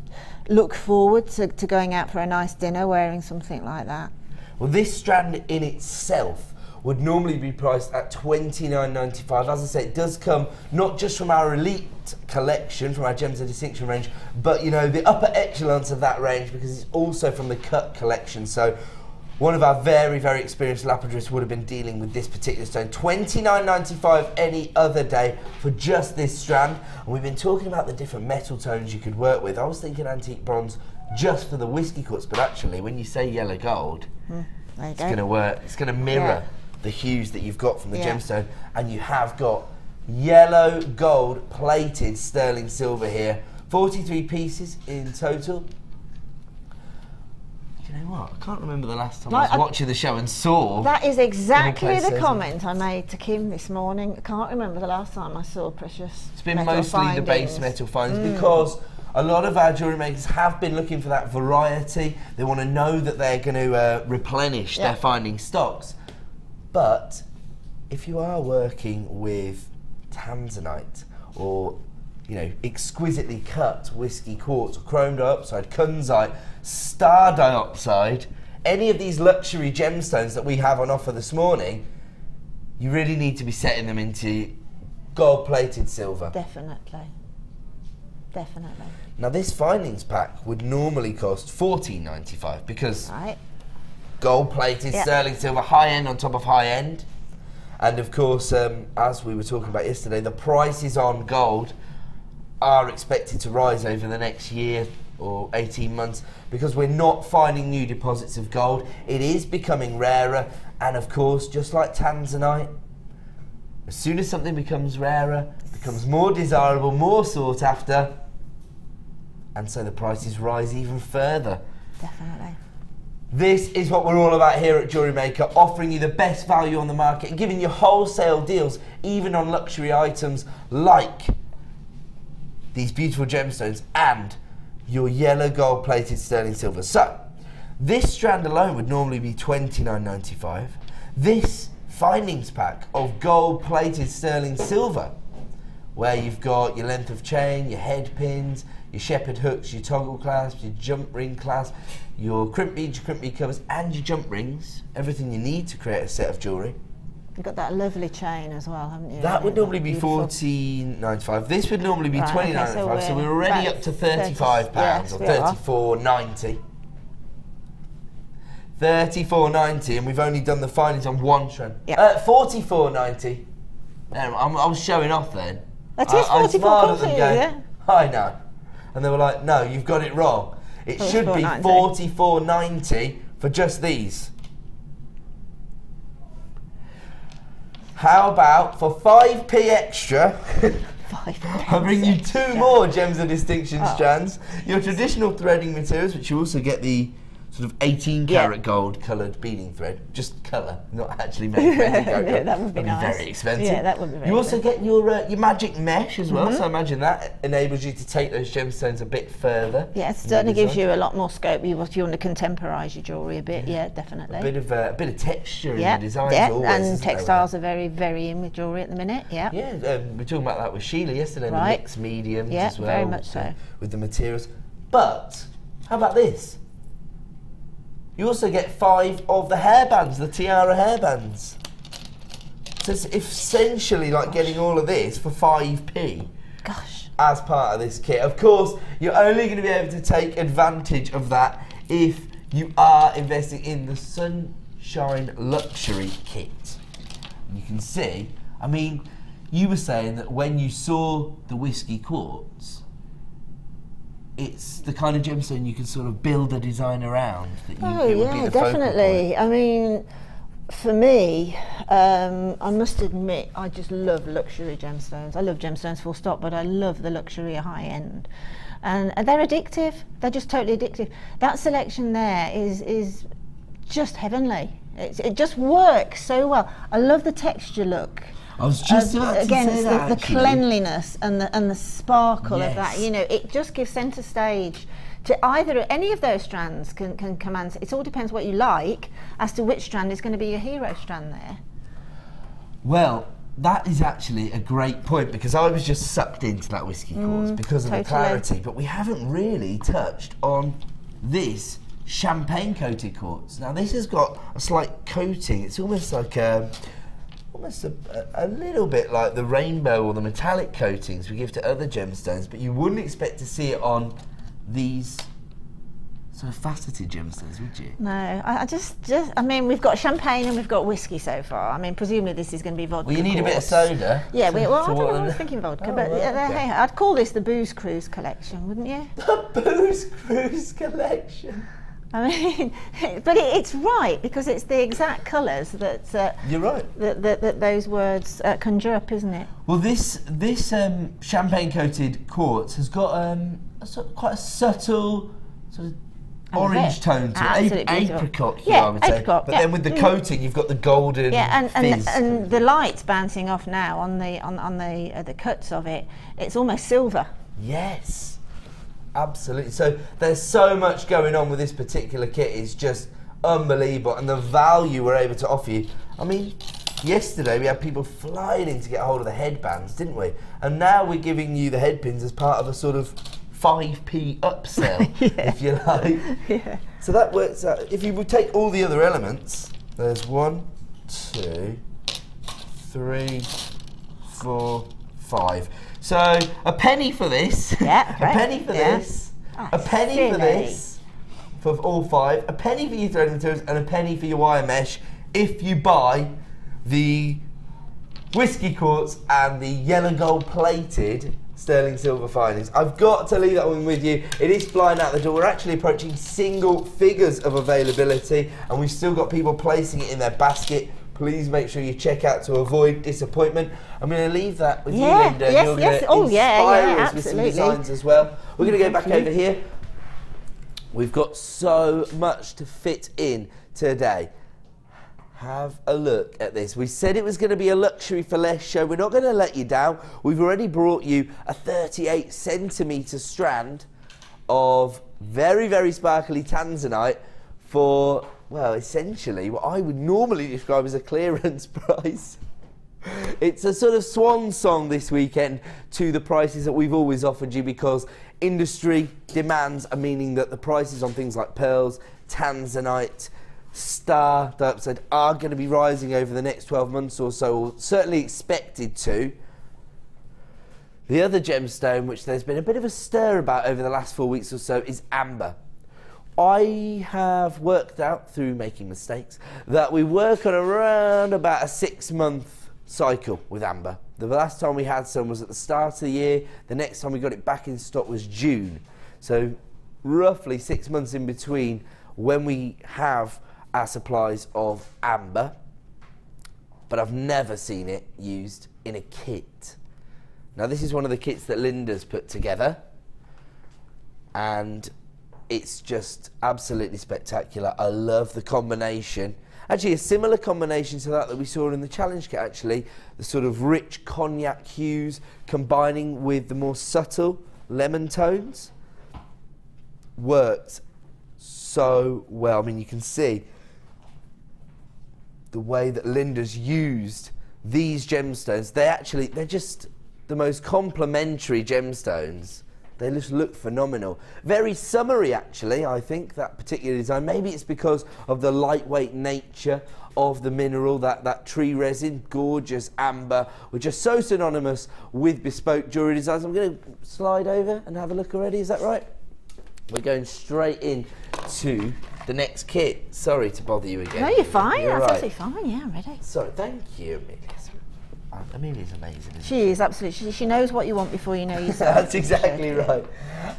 look forward to going out for a nice dinner wearing something like that. Well, this strand in itself would normally be priced at $29.95. As I say, it does come not just from our elite collection, from our Gems of Distinction range, but you know, the upper echelons of that range, because it's also from the cut collection. So one of our very, very experienced lapidarists would have been dealing with this particular stone. $29.95 any other day for just this strand. And we've been talking about the different metal tones you could work with. I was thinking antique bronze just for the whiskey quartz, but actually when you say yellow gold, it's going to work. It's going to mirror the hues that you've got from the gemstone, and you have got yellow gold plated sterling silver here. 43 pieces in total. You know what? I can't remember the last time I was watching the show and saw. That is exactly the comment I made to Kim this morning. I can't remember the last time I saw precious. It's been mostly the base metal finds because a lot of our jewellery makers have been looking for that variety. They want to know that they're going to replenish their finding stocks. But if you are working with Tanzanite or, you know, exquisitely cut whiskey quartz, or chrome diopside, Kunzite, star diopside, any of these luxury gemstones that we have on offer this morning, you really need to be setting them into gold-plated silver. Definitely. Definitely. Now this findings pack would normally cost $14.95 because gold-plated sterling silver, high-end on top of high-end. And of course, as we were talking about yesterday, the prices on gold are expected to rise over the next year or 18 months because we're not finding new deposits of gold. It is becoming rarer, and of course, just like Tanzanite, as soon as something becomes rarer, it becomes more desirable, more sought after, and so the prices rise even further. Definitely. This is what we're all about here at Jewellery Maker, offering you the best value on the market and giving you wholesale deals, even on luxury items like these beautiful gemstones and your yellow gold plated sterling silver. So this strand alone would normally be $29.95. This findings pack of gold plated sterling silver, where you've got your length of chain, your head pins, your shepherd hooks, your toggle clasps, your jump ring clasp, your crimp beads, your crimp bead covers, and your jump rings, everything you need to create a set of jewellery. You've got that lovely chain as well, haven't you? That would normally be $14.95. This would normally be $29.95, okay, so we're already up to £35 yes, or $34.90. $34.90, and we've only done the findings on one strand. Yep. $44.90. I was showing off then. That is 44, yeah. I know. And they were like, no, you've got it wrong. It should be $44.90 for just these. How about for 5p extra, I'll bring you 2 more Gems of Distinction strands. Your traditional threading materials, which you also get the sort of 18 karat gold coloured beading thread, just colour, not actually made. Yeah, that would be nice. Very expensive. Yeah, that would be very You also expensive. get your magic mesh as well, so imagine that enables you to take those gemstones a bit further. Yeah, it certainly gives you a lot more scope if you want to contemporise your jewellery a bit. Yeah, definitely. A bit of texture in the designs. Yeah, always, and textiles are very, very in with jewellery at the minute. Yeah. Yeah, we were talking about that with Sheila yesterday. The mixed mediums as well. Very much so. With the materials, but how about this? You also get 5 of the hairbands, the tiara hairbands. So it's essentially like getting all of this for 5p. Gosh. As part of this kit. Of course, you're only going to be able to take advantage of that if you are investing in the Sunshine Luxury Kit. You can see, I mean, you were saying that when you saw the whiskey quartz, it's the kind of gemstone you can sort of build a design around. It would be the definitely. I mean, for me, I must admit, I just love luxury gemstones. I love gemstones full stop, but I love the luxury high end. And they're addictive. They're just totally addictive. That selection there is just heavenly. It just works so well. I love the texture look. I was just about to say that, the cleanliness and the sparkle of that, you know, it just gives centre stage to either any of those strands can command. It all depends what you like as to which strand is going to be your hero strand there. Well, that is actually a great point, because I was just sucked into that whiskey quartz because of the clarity, but we haven't really touched on this champagne coated quartz. Now this has got a slight coating. It's almost like almost a little bit like the rainbow or the metallic coatings we give to other gemstones, but you wouldn't expect to see it on these sort of faceted gemstones, would you? No, I mean, we've got champagne and we've got whiskey so far. I mean, presumably this is going to be vodka. Well, you need quartz. a bit of soda. Yeah, I was thinking vodka, but okay. I'd call this the Booze Cruise collection, wouldn't you? The Booze Cruise collection. I mean, but it's right, because it's the exact colours that you're right. That those words conjure up, isn't it? Well, this champagne coated quartz has got quite a subtle sort of orange tone to it, apricot. Yeah, I would say. apricot. But then with the coating, you've got the golden. Yeah, fizz. and the light's bouncing off now on the cuts of it. It's almost silver. Yes. Absolutely. So there's so much going on with this particular kit. It's just unbelievable, and the value we're able to offer you. I mean, yesterday we had people flying in to get hold of the headbands, didn't we? And now we're giving you the headpins as part of a sort of 5p upsell, if you like. Yeah. So that works out. If you would take all the other elements, there's 1, 2, 3, 4, 5. So a penny for this, yeah, a penny for this, a penny for this, for all 5, a penny for your threading materials, and a penny for your wire mesh if you buy the whiskey quartz and the yellow gold plated sterling silver findings. I've got to leave that one with you. It is flying out the door. We're actually approaching single figures of availability, and we've still got people placing it in their basket. Please make sure you check out to avoid disappointment. I'm going to leave that with you, Linda. Yes, You're going to inspire us with some designs as well. We're going to go back over here. We've got so much to fit in today. Have a look at this. We said it was going to be a luxury for less show. We're not going to let you down. We've already brought you a 38 centimetre strand of very, very sparkly Tanzanite for, well, essentially what I would normally describe as a clearance price. It's a sort of swan song this weekend to the prices that we've always offered you, because industry demands are meaning that the prices on things like pearls, Tanzanite, Star Diopside are going to be rising over the next 12 months or so, or certainly expected to. The other gemstone, which there's been a bit of a stir about over the last 4 weeks or so, is amber. I have worked out through making mistakes that we work on around about a 6-month cycle with amber. The last time we had some was at the start of the year. The next time we got it back in stock was June. So roughly 6 months in between when we have our supplies of amber, but I've never seen it used in a kit. Now this is one of the kits that Linda's put together, and it's just absolutely spectacular. I love the combination. Actually, a similar combination to that we saw in the challenge kit, actually. The sort of rich cognac hues combining with the more subtle lemon tones worked so well. I mean, you can see the way that Linda's used these gemstones. They're just the most complementary gemstones. They just look phenomenal. Very summery, actually, I think, that particular design. Maybe it's because of the lightweight nature of the mineral, that tree resin, gorgeous amber, which are so synonymous with bespoke jewellery designs. I'm going to slide over and have a look already, is that right? We're going straight in to the next kit. Sorry to bother you again. No, you're fine. You're That's right. absolutely fine. Yeah, I'm ready. Sorry, thank you, Amelia. Amelia's amazing, isn't She is, absolutely. She knows what you want before you know yourself. That's exactly right.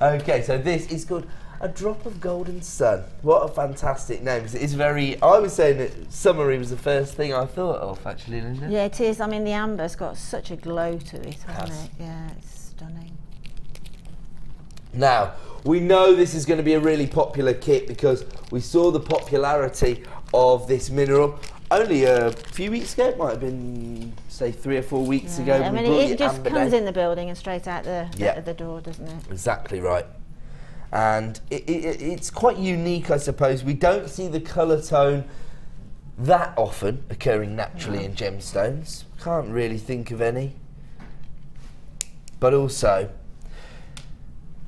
Okay, so this is called A Drop of Golden Sun. What a fantastic name. It's very, I was saying that summery was the first thing I thought of, actually, Linda. Yeah, it is. I mean, the amber's got such a glow to it, hasn't it? Yeah, it's stunning. Now, we know this is going to be a really popular kit because we saw the popularity of this mineral only a few weeks ago. It might have been, say, 3 or 4 weeks ago. I mean, it just comes in the building and straight out the door, doesn't it? Exactly right. And it's quite unique, I suppose. We don't see the colour tone that often occurring naturally in gemstones. Can't really think of any. But also,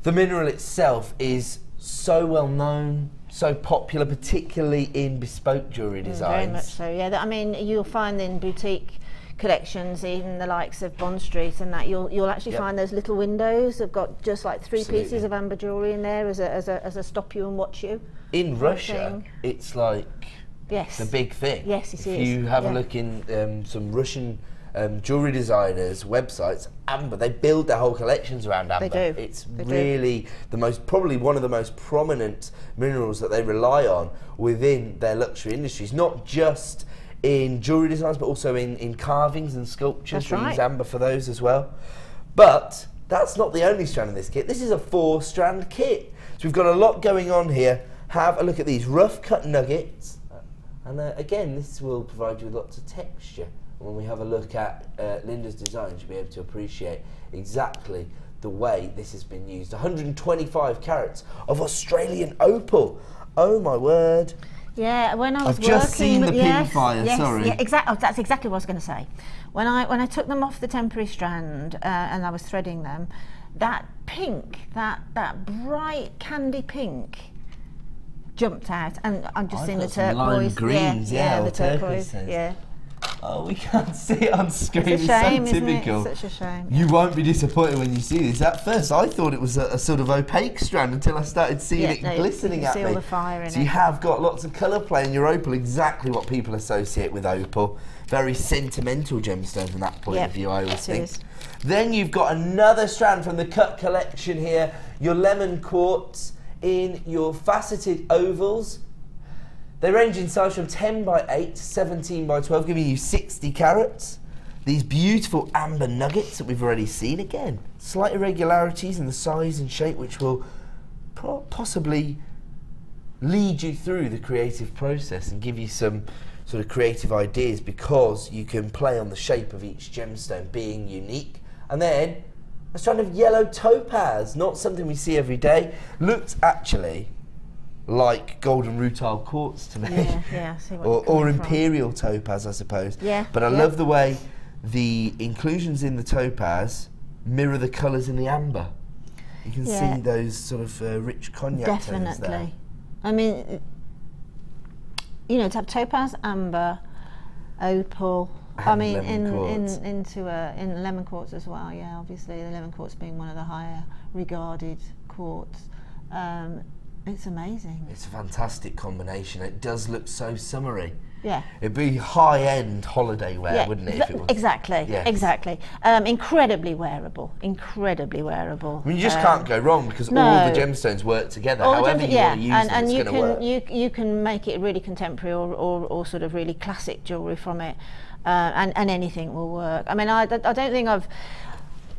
the mineral itself is so well known, so popular, particularly in bespoke jewellery designs. Very much so, yeah. I mean, you'll find in boutique collections, even the likes of Bond Street and that, you'll actually find those little windows have got just like 3 pieces of amber jewellery in there as a stop you and watch you. In Russia, it's like the big thing. Yes, it is. If you have a look in some Russian jewellery designers' websites, amber, they build their whole collections around amber. They do. It's really probably one of the most prominent minerals that they rely on within their luxury industries, not just in jewellery designs, but also in carvings and sculptures. They use amber for those as well. But that's not the only strand in this kit. This is a 4-strand kit. So we've got a lot going on here. Have a look at these rough cut nuggets. And again, this will provide you with lots of texture. When we have a look at Linda's design, you'll be able to appreciate exactly the way this has been used. 125 carats of Australian opal. Oh my word. Yeah, when I was I've just seen the pin fire, yes, sorry. Yeah, exactly. Oh, that's exactly what I was going to say. When I took them off the temporary strand and I was threading them, that pink, that bright candy pink, jumped out, and I'm just seeing the turquoise. Lime greens, the turquoise. Yeah. Oh, we can't see it on screen. It's a shame, so typical. isn't it? It's such a shame. You won't be disappointed when you see this. At first, I thought it was a sort of opaque strand until I started seeing it glistening at me. You can see all the fire in it. So you have got lots of colour play in your opal, exactly what people associate with opal. Very sentimental gemstone from that point of view, I always think. Then you've got another strand from the cut collection here, your lemon quartz in your faceted ovals. They range in size from 10 by 8 to 17 by 12, giving you 60 carats. These beautiful amber nuggets that we've already seen. Again, slight irregularities in the size and shape, which will possibly lead you through the creative process and give you some sort of creative ideas, because you can play on the shape of each gemstone being unique. And then a strand of yellow topaz, not something we see every day. Looks actually like golden rutile quartz to me. Yeah, I see what or imperial topaz, I suppose. Yeah. But I love the way the inclusions in the topaz mirror the colours in the amber. You can see those sort of rich cognac tones there. I mean, you know, to have topaz, amber, opal. I mean, in lemon quartz as well. Yeah, obviously the lemon quartz being one of the higher regarded quartz. It's amazing. It's a fantastic combination. It does look so summery. Yeah. It'd be high-end holiday wear, wouldn't it? If it was? Exactly. Yeah. Exactly. Incredibly wearable. Incredibly wearable. I mean, you just can't go wrong, because all the gemstones work together. However you want to use them, it's going to work. You can make it really contemporary or sort of really classic jewellery from it, and anything will work. I mean, I don't think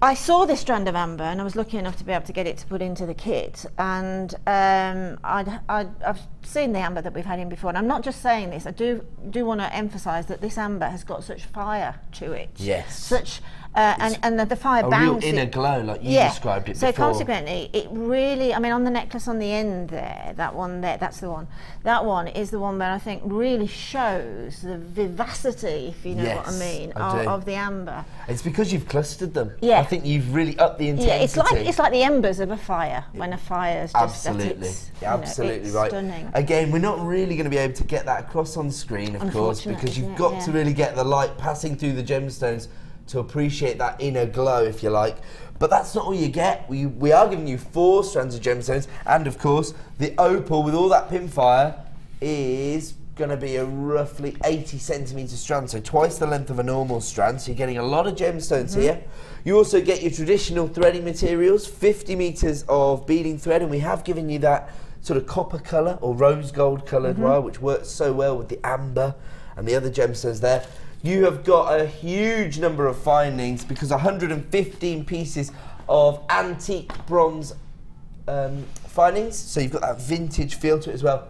I saw this strand of amber, and I was lucky enough to be able to get it to put into the kit, and I've seen the amber that we've had in before, and I'm not just saying this, I do want to emphasise that this amber has got such fire to it. Yes. Such and the fire bounces. A real inner glow, like you described it before. So consequently, it really, I mean, on the necklace on the end there, that one there, that's the one. That one is the one that I think really shows the vivacity, if you know what I mean, of the amber. It's because you've clustered them. Yeah. I think you've really upped the intensity. Yeah, it's like the embers of a fire, when a fire's just absolutely, absolutely it's right. Stunning. Again, we're not really going to be able to get that across on screen, of course, because you've got to really get the light passing through the gemstones to appreciate that inner glow, if you like. But that's not all you get. We are giving you 4 strands of gemstones, and of course the opal with all that pinfire is going to be a roughly 80 centimetre strand, so twice the length of a normal strand, so you're getting a lot of gemstones here. You also get your traditional threading materials, 50 metres of beading thread, and we have given you that sort of copper colour or rose gold coloured wire, which works so well with the amber and the other gemstones there. You have got a huge number of findings, because 115 pieces of antique bronze findings, so you've got that vintage feel to it as well.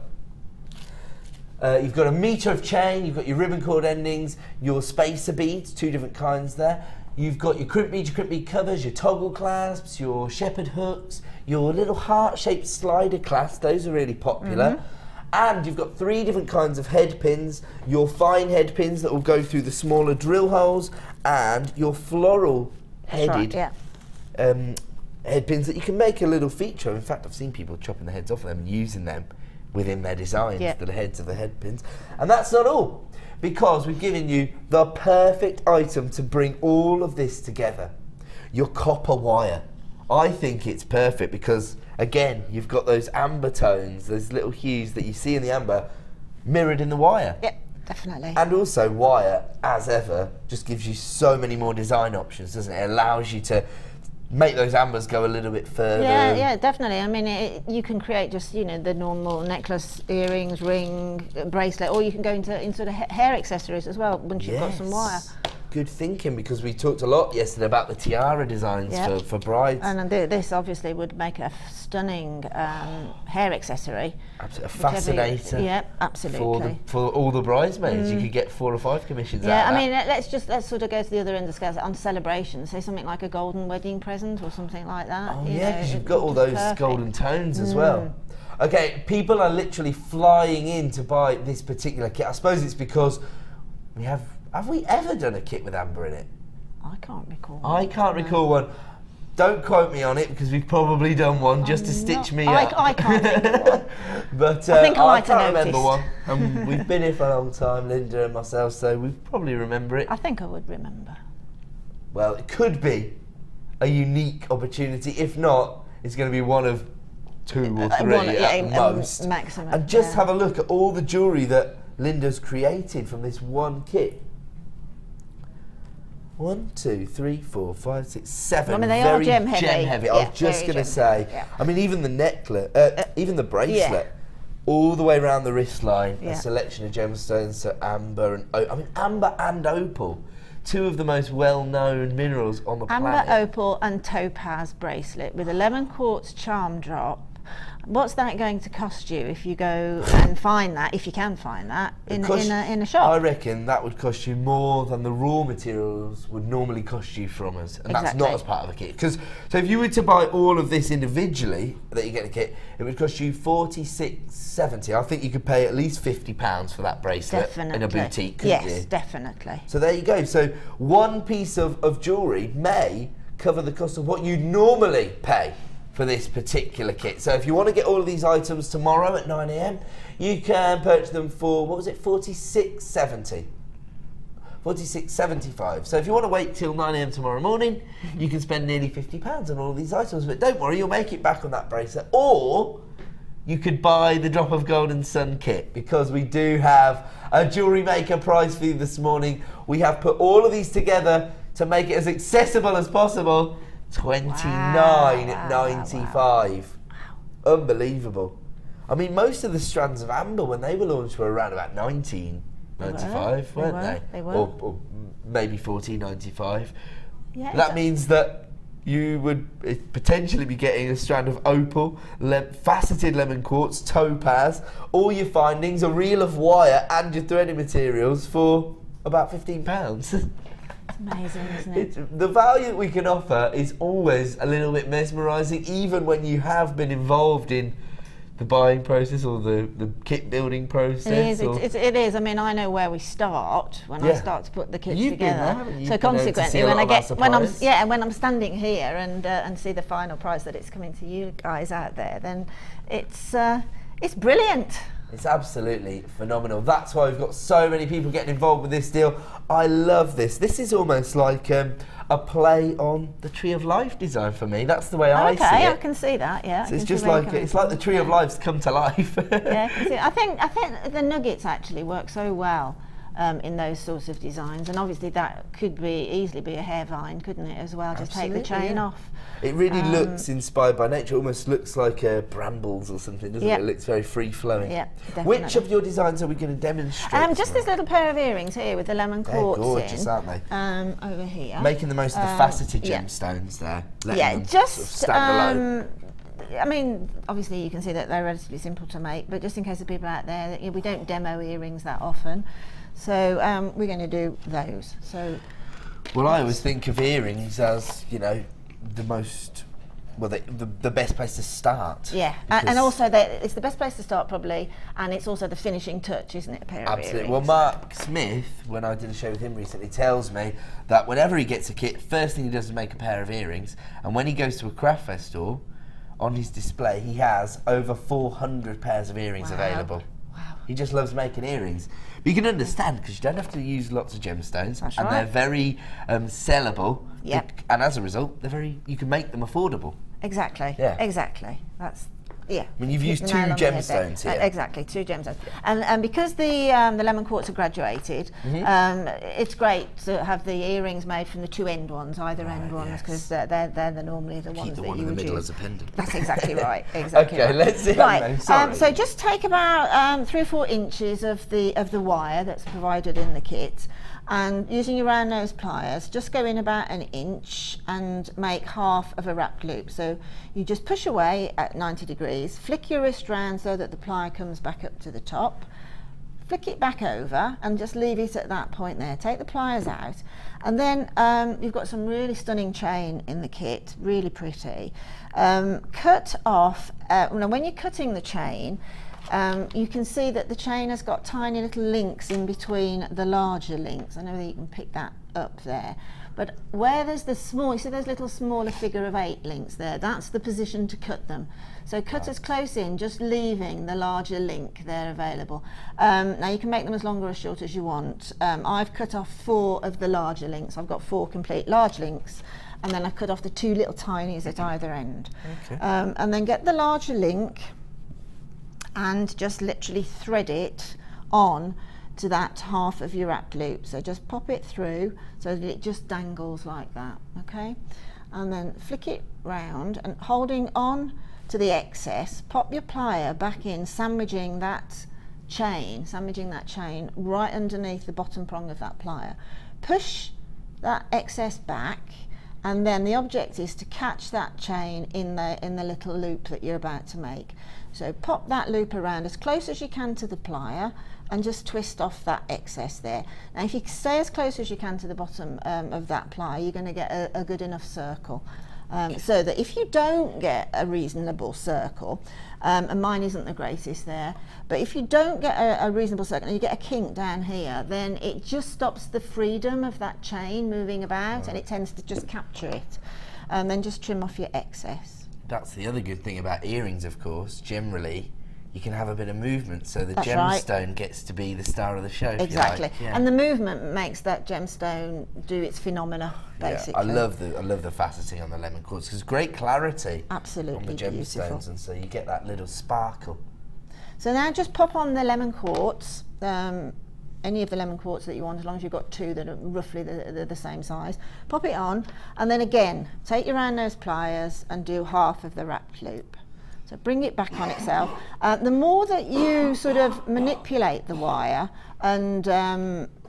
You've got a metre of chain, you've got your ribbon cord endings, your spacer beads, 2 different kinds there. You've got your crimp bead covers, your toggle clasps, your shepherd hooks, your little heart-shaped slider clasps, those are really popular. And you've got 3 different kinds of head pins, your fine head pins that will go through the smaller drill holes, and your floral headed head pins that you can make a little feature of. In fact, I've seen people chopping the heads off of them and using them within their designs, the heads of the head pins. And that's not all, because we've given you the perfect item to bring all of this together, your copper wire. I think it's perfect because, again, you've got those amber tones, those little hues that you see in the amber mirrored in the wire. Yep, definitely. And also, wire, as ever, just gives you so many more design options, doesn't it? It allows you to make those ambers go a little bit further. Yeah, definitely. I mean, you can create just, you know, the normal necklace, earrings, ring, bracelet, or you can go into sort of hair accessories as well once you've got some wire. Good thinking, because we talked a lot yesterday about the tiara designs for brides. And this obviously would make a stunning hair accessory. Absolutely. A fascinator. Yeah, absolutely. For all the bridesmaids, you could get 4 or 5 commissions out of that. I mean, let's sort of go to the other end of the scale, on celebrations, say something like a golden wedding present or something like that. Oh yeah, because you've got all those golden tones as well. Okay, people are literally flying in to buy this particular kit. I suppose it's because we have we ever done a kit with amber in it? I can't recall. I can't recall one. Don't quote me on it, because we've probably done one just to stitch me up. I can't think of one. But I think I can't remember one. And we've been here for a long time, Linda and myself, so we probably remember it. I think I would remember. Well, it could be a unique opportunity. If not, it's going to be one of 2 or 3 at most. Maximum. And just have a look at all the jewellery that Linda's created from this one kit. 1, 2, 3, 4, 5, 6, 7. I mean, they very are gem heavy. I was just going to say. I mean, even the necklace, even the bracelet, all the way around the wrist line, a selection of gemstones, so amber and amber and opal, 2 of the most well-known minerals on the planet. Amber, opal, and topaz bracelet with a lemon quartz charm drop What's that going to cost you if you go and find that, if you can find that, in a shop? I reckon that would cost you more than the raw materials would normally cost you from us, and that's not as part of the kit. So if you were to buy all of this individually, that you get the kit, it would cost you $46.70. I think you could pay at least £50 for that bracelet in a boutique, couldn't you? Yes, definitely. So there you go. So one piece of jewellery may cover the cost of what you normally pay for this particular kit. So if you want to get all of these items tomorrow at 9 AM, you can purchase them for, what was it, $46.70. $46.75. So if you want to wait till 9 AM tomorrow morning, you can spend nearly £50 on all of these items. But don't worry, you'll make it back on that bracelet. Or you could buy the Drop of Golden Sun kit, because we do have a Jewellery Maker prize for you this morning. We have put all of these together to make it as accessible as possible. $29.95. Wow. Unbelievable. I mean, most of the strands of amber, when they were launched, were around about $19.95, weren't they? They were. Or maybe $14.95. Yeah, that means that you would potentially be getting a strand of opal, faceted lemon quartz, topaz, all your findings, a reel of wire, and your threading materials for about £15. It's amazing, isn't it? The value that we can offer is always a little bit mesmerising, even when you have been involved in the buying process or the kit building process. It is. I mean, I know where we start when I start to put the kits together. So consequently, when I'm standing here and see the final prize that it's coming to you guys out there, then it's brilliant. It's absolutely phenomenal. That's why we've got so many people getting involved with this deal. I love this. This is almost like a play on the Tree of Life design for me. That's the way I see it. Okay, I can see that. Yeah. So it's just like the Tree of Life's come to life. Yeah, I think the nuggets actually work so well in those sorts of designs, and obviously that could easily be a hair vine, couldn't it, as well? Just take the chain off. It really looks inspired by nature. It almost looks like brambles or something, doesn't it? It looks very free-flowing. Yeah, definitely. Which of your designs are we going to demonstrate? Just this little pair of earrings here with the lemon quartz gorgeous, aren't they? Over here. Making the most of the faceted gemstones there. Just sort of stand alone. I mean, obviously you can see that they're relatively simple to make, but just in case of people out there, we don't demo earrings that often. So we're going to do those. So, well, I always think of earrings as, you know, the most, well, the best place to start. Yeah, and also it's the best place to start probably, and it's also the finishing touch, isn't it, a pair of earrings? Well, Mark Smith, when I did a show with him recently, tells me that whenever he gets a kit, first thing he does is make a pair of earrings, and when he goes to a craft fair store, on his display, he has over 400 pairs of earrings available. Wow. He just loves making earrings. But you can understand, because you don't have to use lots of gemstones, and they're very sellable. Yep. And as a result, you can make them affordable. Exactly. Yeah. Exactly. I mean, you've used 2 gemstones here. Exactly, 2 gemstones. And because the lemon quartz are graduated, it's great to have the earrings made from the 2 end ones, either end ones, because they're normally the ones that you would use. Keep the one in the middle as a pendant. That's exactly right. Exactly. Okay, let's see. Right. So just take about 3 or 4 inches of the wire that's provided in the kit, and using your round nose pliers, just go in about 1 inch and make half of a wrapped loop. So you just push away at 90 degrees, flick your wrist round so that the plier comes back up to the top, flick it back over and just leave it at that point there. Take the pliers out, and then you've got some really stunning chain in the kit, really pretty. Cut off, now when you're cutting the chain, you can see that the chain has got tiny little links in between the larger links. I know that you can pick that up there, but where there's the small, you see those little smaller figure of 8 links there, that's the position to cut them. So cut as close in, just leaving the larger link there available. Now you can make them as long or as short as you want. I've cut off 4 of the larger links. I've got 4 complete large links, and then I cut off the 2 little tinies at either end. Okay. And then get the larger link and just literally thread it on to that half of your wrapped loop. So just pop it through so that it just dangles like that, okay? And then flick it round, and holding on to the excess, pop your plier back in, sandwiching that chain right underneath the bottom prong of that plier. Push that excess back and then the object is to catch that chain in the little loop that you're about to make. So pop that loop around as close as you can to the plier and just twist off that excess there. Now if you stay as close as you can to the bottom of that plier, you're going to get a good enough circle. So that if you don't get a reasonable circle, and mine isn't the greatest there, but if you don't get a reasonable circle and you get a kink down here, then it just stops the freedom of that chain moving about, and it tends to just capture it. And then just trim off your excess. That's the other good thing about earrings, of course. Generally, you can have a bit of movement, so the That's gemstone right. gets to be the star of the show. Exactly, if you like. Yeah. and the movement makes that gemstone do its phenomena, basically. Yeah, I love the faceting on the lemon quartz because great clarity. Absolutely on the gemstones, beautiful. and so you get that little sparkle. So now just pop on the lemon quartz, any of the lemon quartz that you want, as long as you've got two that are roughly the same size. Pop it on, and then again, take your round nose pliers and do half of the wrapped loop. So bring it back on itself. The more that you sort of manipulate the wire, and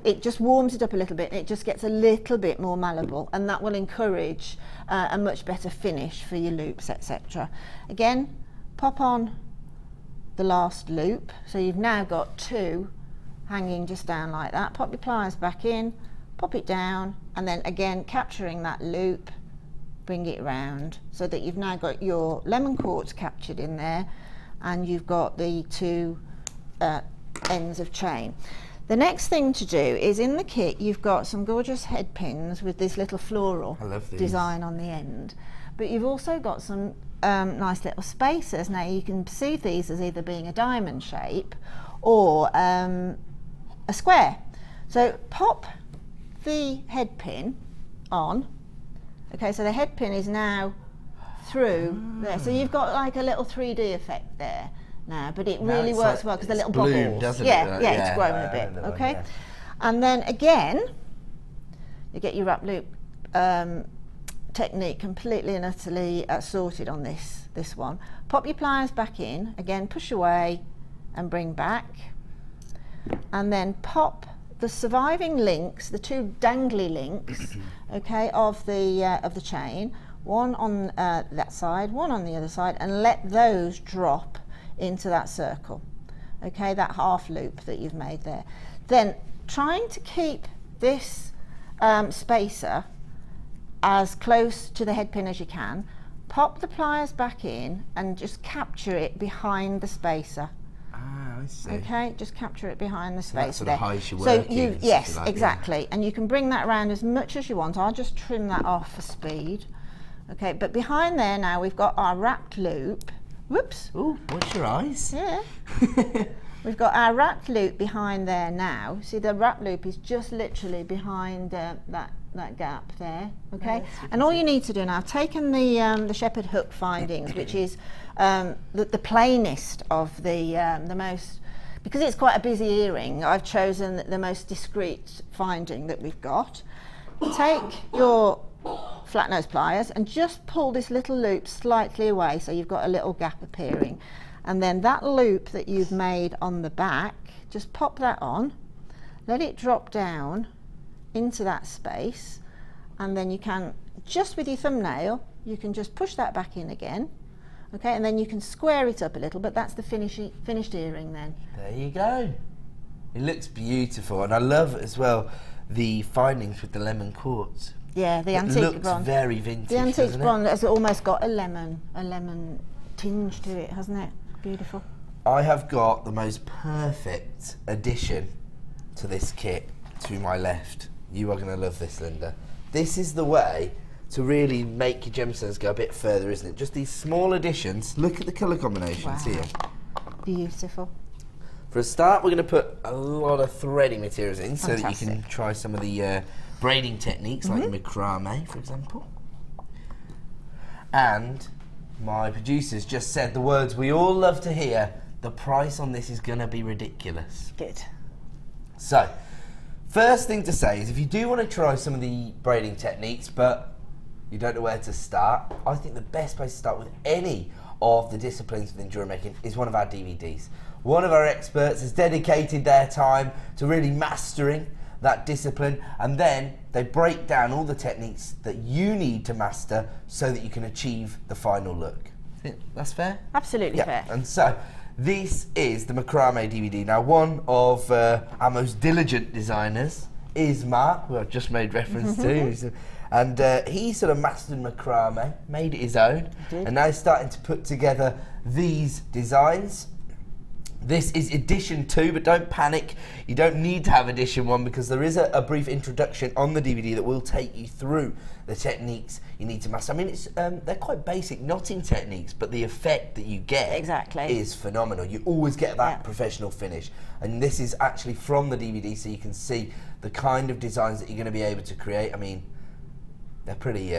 it just warms it up a little bit, it just gets a little bit more malleable, and that will encourage a much better finish for your loops, etc. Again, pop on the last loop, so you've now got two hanging just down like that. Pop your pliers back in, pop it down, and then again capturing that loop, bring it round so that you've now got your lemon quartz captured in there, and you've got the two ends of chain. The next thing to do is, in the kit you've got some gorgeous head pins with this little floral design on the end, but you've also got some nice little spacers. Now you can perceive these as either being a diamond shape or a square. So pop the head pin on. Okay, so the head pin is now through there. So you've got like a little 3D effect there now, but it really works well because the little bubbles. Doesn't yeah, it? yeah, it's grown a bit. Okay, and then again, you get your wrap loop technique completely and utterly sorted on this one. Pop your pliers back in, again push away and bring back, and then pop the surviving links, the two dangly links, okay, of the chain, one on that side, one on the other side, and let those drop into that circle, okay, that half loop that you've made there. Then trying to keep this spacer as close to the head pin as you can, pop the pliers back in and just capture it behind the spacer. Ah, I see. Okay, just capture it behind the spacer. That sort of hides your So workings, yes, like, exactly, yeah. and you can bring that around as much as you want. I'll just trim that off for speed. Okay, but behind there now we've got our wrapped loop. Whoops. Ooh, watch your eyes. Yeah. We've got our wrapped loop behind there now. See, the wrap loop is just literally behind that gap there. Okay, and all you need to do now, I've taken the shepherd hook findings, which is the plainest of the most, because it's quite a busy earring, I've chosen the most discreet finding that we've got. Take your flat nose pliers and just pull this little loop slightly away so you've got a little gap appearing, and then that loop that you've made on the back, just pop that on, let it drop down into that space, and then you can, just with your thumbnail, you can just push that back in again. Okay, and then you can square it up a little, but that's the finished earring then. There you go. It looks beautiful, and I love as well the findings with the lemon quartz. Yeah, the antique looks bronze. Very vintage. The antique bronze has almost got a lemon tinge to it, hasn't it? Beautiful. I have got the most perfect addition to this kit to my left. You are going to love this, Linda. This is the way to really make your gemstones go a bit further, isn't it? Just these small additions. Look at the colour combinations here. Beautiful. For a start, we're going to put a lot of threading materials in. Fantastic. So that you can try some of the braiding techniques, like macrame, for example. And my producers just said the words we all love to hear. The price on this is going to be ridiculous. Good. So, first thing to say is if you do want to try some of the braiding techniques, but you don't know where to start, I think the best place to start with any of the disciplines within jewellery making is one of our DVDs. One of our experts has dedicated their time to really mastering that discipline, and then they break down all the techniques that you need to master so that you can achieve the final look. Think that's fair? Absolutely fair. And so this is the macrame DVD. Now, one of our most diligent designers is Mark, who I've just made reference to. And he sort of mastered macrame, made it his own, and now he's starting to put together these designs. This is edition 2, but don't panic. You don't need to have edition 1 because there is a brief introduction on the DVD that will take you through the techniques you need to master. I mean, it's they're quite basic knotting techniques, but the effect that you get is phenomenal. You always get that professional finish. And this is actually from the DVD, so you can see the kind of designs that you're going to be able to create. I mean, they're pretty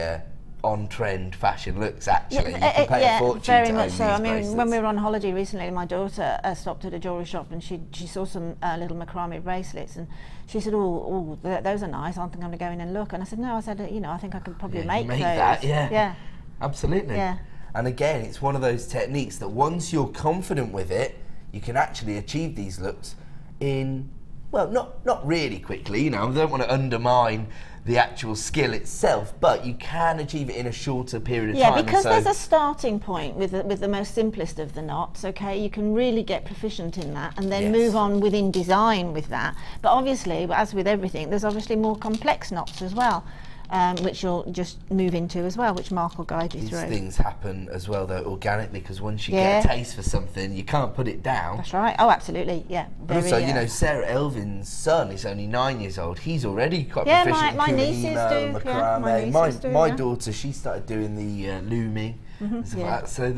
on-trend fashion looks, actually. You can pay a fortune very to much own so. these I mean, bracelets. when we were on holiday recently, my daughter stopped at a jewellery shop and she saw some little macrame bracelets, and she said, "Oh, those are nice. I think I'm going to go in and look." And I said, "No," I said, "You know, I think I could probably make those." That, yeah, absolutely. Yeah. And again, it's one of those techniques that once you're confident with it, you can actually achieve these looks in, well, not really quickly. You know, I don't want to undermine the actual skill itself, but you can achieve it in a shorter period of time. Yeah, because there's a starting point with the most simplest of the knots, okay? You can really get proficient in that and then move on within design with that. But obviously, as with everything, there's obviously more complex knots as well, which you'll just move into as well, which Mark will guide you through. These things happen as well, though, organically, because once you get a taste for something, you can't put it down. That's right. Oh, absolutely. Yeah. But also, you know, Sarah Elvin's son is only 9 years old. He's already quite proficient my in nieces macrame. do. My daughter, she started doing the looming and stuff like that. So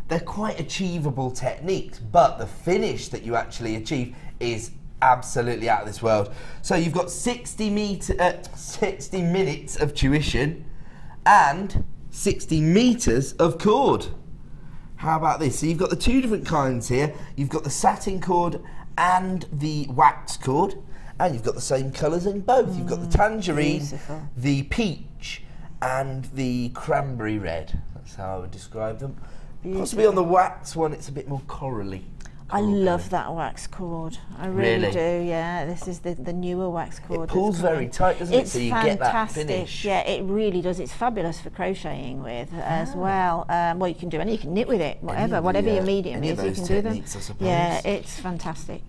they're quite achievable techniques, but the finish that you actually achieve is absolutely out of this world. So you've got 60 minutes of tuition and 60 meters of cord. How about this? So you've got the two different kinds here. You've got the satin cord and the wax cord, and you've got the same colours in both. You've got the tangerine, the peach, and the cranberry red. That's how I would describe them. Beautiful. Possibly on the wax one, it's a bit more corally. I love that wax cord. I really do. Yeah, this is the newer wax cord. It pulls very tight, doesn't it? So you get that finish. Yeah, it really does. It's fabulous for crocheting with as well. Well, you can do any. You can knit with it, whatever your medium is. You can do them. Yeah, it's fantastic.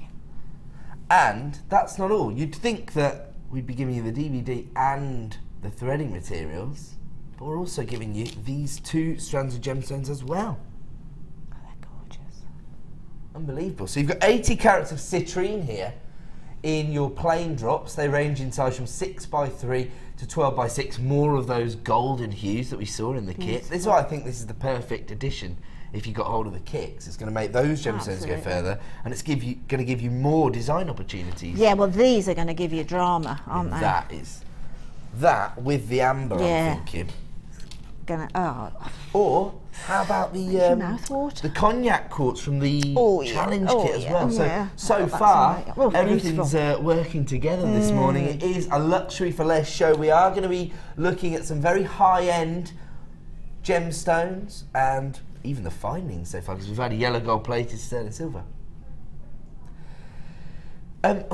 And that's not all. You'd think that we'd be giving you the DVD and the threading materials, but we're also giving you these 2 strands of gemstones as well. Unbelievable. So you've got 80 carats of citrine here in your plain drops. They range in size from 6x3 to 12x6, more of those golden hues that we saw in the kit. This is why I think this is the perfect addition if you got hold of the kits. It's going to make those gemstones go further, and it's going to give you more design opportunities. Yeah, well, these are going to give you drama, aren't they? That is. That with the amber, I'm thinking. Or how about the cognac quartz from the challenge kit as well? So far, everything's working together this morning. It is a luxury for less show. We are going to be looking at some very high-end gemstones and even the findings so far, because we've had a yellow gold plated sterling silver.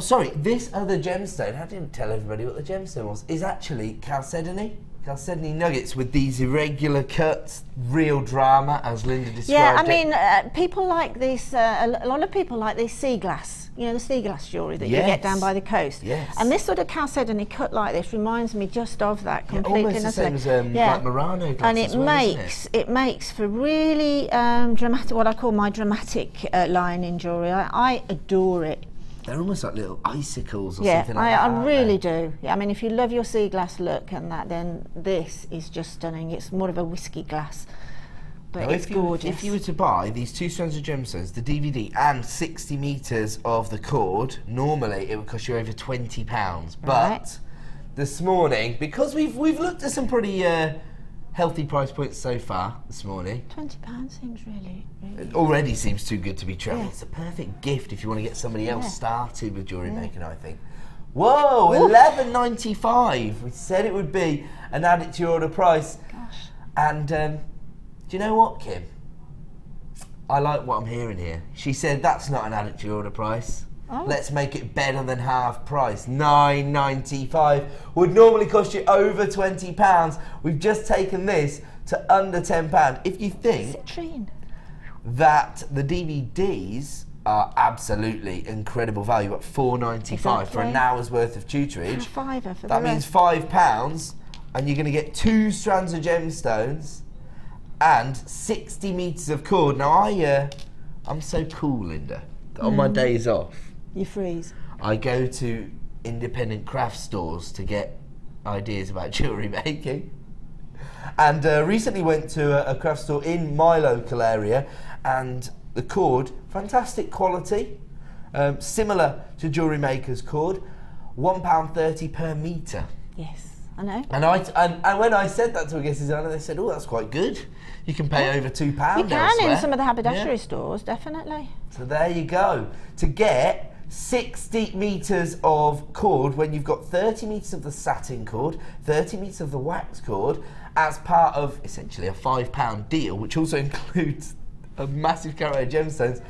Sorry, this other gemstone, I didn't tell everybody what the gemstone was, is actually chalcedony nuggets with these irregular cuts, real drama, as Linda described it. Yeah, I mean, people like this, a lot of people like this sea glass, you know, the sea glass jewellery that you get down by the coast. Yes. And this sort of chalcedony cut like this reminds me just of that completely. Almost the same as like Murano glass. And it makes for really dramatic, what I call my dramatic line in jewellery. I adore it. They're almost like little icicles or something like that. I really do. Yeah, I mean, if you love your sea glass look and that, then this is just stunning. It's more of a whiskey glass, but it's gorgeous. If you were to buy these 2 strands of gemstones, the DVD, and 60 meters of the cord, normally it would cost you over £20. But this morning, because we've looked at some pretty healthy price points so far this morning. £20 seems really. It already seems too good to be true. It's a perfect gift if you want to get somebody else started with jewellery making, I think. Whoa, £11.95. We said it would be an add it to your order price. Gosh. And do you know what, Kim? I like what I'm hearing here. She said that's not an add it to your order price. Let's make it better than half price. £9.95 would normally cost you over £20. We've just taken this to under £10. If you think that the DVDs are absolutely incredible value at £4.95 for an hour's worth of tutorage, that means £5, and you're going to get 2 strands of gemstones and 60 metres of cord. Now I'm so cool, Linda, that on my days off, you freeze. I go to independent craft stores to get ideas about jewellery making. And recently went to a craft store in my local area, and the cord, fantastic quality, similar to Jewellery Maker's cord, £1.30 per metre. Yes, I know. And when I said that to a guest designer, they said, "Oh, that's quite good. You can pay over £2 You can elsewhere." in some of the haberdashery stores, definitely. So there you go. To get 60 metres of cord when you've got 30 metres of the satin cord, 30 metres of the wax cord, as part of essentially a £5 deal, which also includes a massive carrot of gemstones.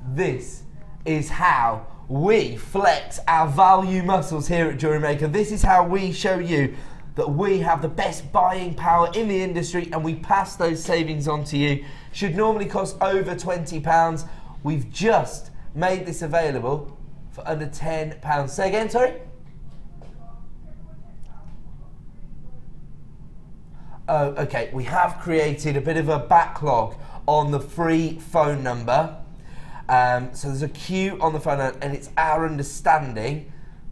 This is how we flex our value muscles here at Jewellery Maker. This is how we show you that we have the best buying power in the industry, and we pass those savings on to you. Should normally cost over £20. We've just made this available for under £10. Say again, sorry? Oh, okay, we have created a bit of a backlog on the free phone number. So there's a queue on the phone, and it's our understanding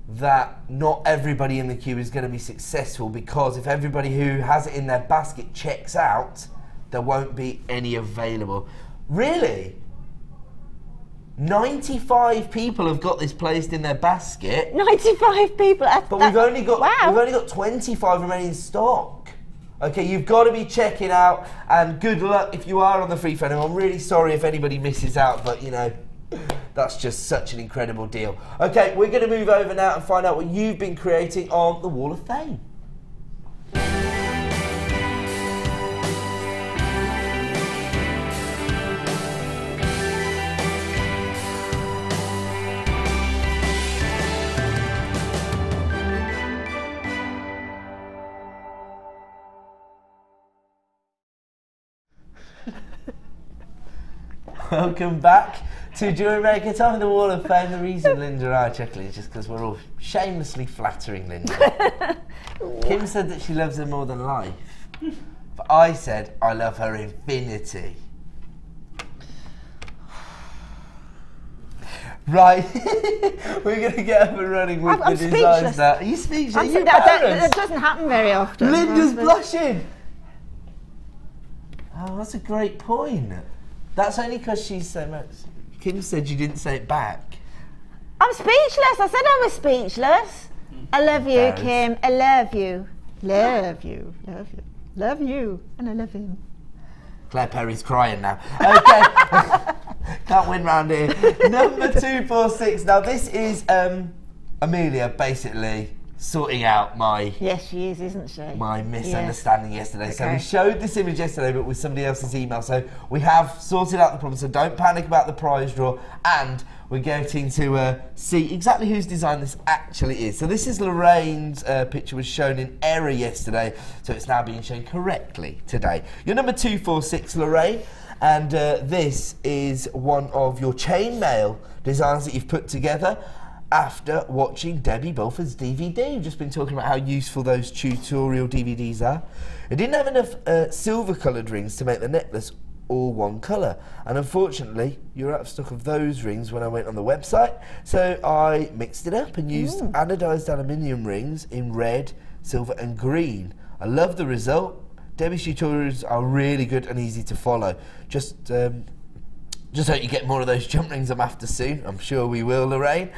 that not everybody in the queue is going to be successful, because if everybody who has it in their basket checks out, there won't be any available. Really? 95 people have got this placed in their basket. 95 people? But we've only got 25 remaining in stock. Okay, you've got to be checking out, and good luck if you are on the free phone. I'm really sorry if anybody misses out, but you know, that's just such an incredible deal. Okay, we're going to move over now and find out what you've been creating on the Wall of Fame. Welcome back to Jewellery Maker, time of the Wall of Fame. The reason Linda and I are chuckling is just because we're all shamelessly flattering Linda. Kim said that she loves her more than life, but I said I love her infinity. Right, we're going to get up and running with the designs now. Are you speechless? Are you embarrassed? That doesn't happen very often. Linda's blushing. Oh, that's a great point. That's only because she's so much. Kim said you didn't say it back. I'm speechless. I said I was speechless. I love you, Kim. I love you. Love you. Love you. Love you. And I love him. Claire Perry's crying now. Okay. Can't win round here. Number 246. Now this is Amelia basically sorting out my... Yes, she is, isn't she? My misunderstanding yesterday. Okay. So we showed this image yesterday, but with somebody else's email. So we have sorted out the problem. So don't panic about the prize draw. And we're getting to see exactly whose design this actually is. So this is Lorraine's picture, was shown in error yesterday. So it's now being shown correctly today. You're number 246, Lorraine. And this is one of your chainmail designs that you've put together after watching Debbie Bulford's DVD. We've just been talking about how useful those tutorial DVDs are. It didn't have enough silver coloured rings to make the necklace all one colour, and unfortunately you're out of stock of those rings when I went on the website, so I mixed it up and used anodised aluminium rings in red, silver and green. I love the result. Debbie's tutorials are really good and easy to follow. Just hope you get more of those jump rings I'm after soon. I'm sure we will, Lorraine.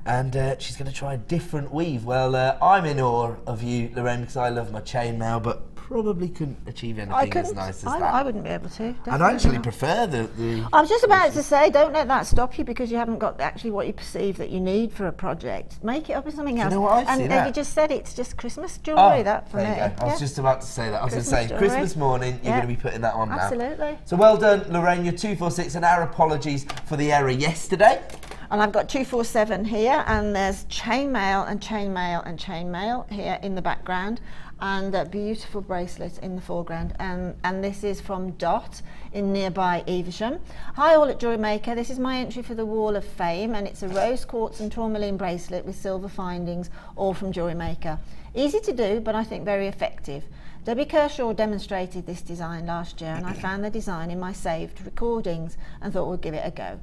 And she's going to try a different weave. Well, I'm in awe of you, Lorraine, because I love my chainmail, but probably couldn't achieve anything as nice as that. I wouldn't be able to. And I actually prefer the... I was just about to say, don't let that stop you because you haven't got actually what you perceive that you need for a project. Make it up with something else. You know what, I see that. You just said it's just Christmas jewellery, that for me. There you go. I was just about to say that. I was going to say, Christmas morning, you're going to be putting that on now. Absolutely. So well done, Lorraine, you're 246, and our apologies for the error yesterday. And I've got 247 here, and there's chainmail and chainmail and chainmail here in the background, and a beautiful bracelet in the foreground. And this is from Dot in nearby Evesham. Hi all at Jewellery Maker. This is my entry for the Wall of Fame, and it's a rose quartz and tourmaline bracelet with silver findings, all from Jewellery Maker. Easy to do, but I think very effective. Debbie Kershaw demonstrated this design last year, and I found the design in my saved recordings and thought we'd give it a go.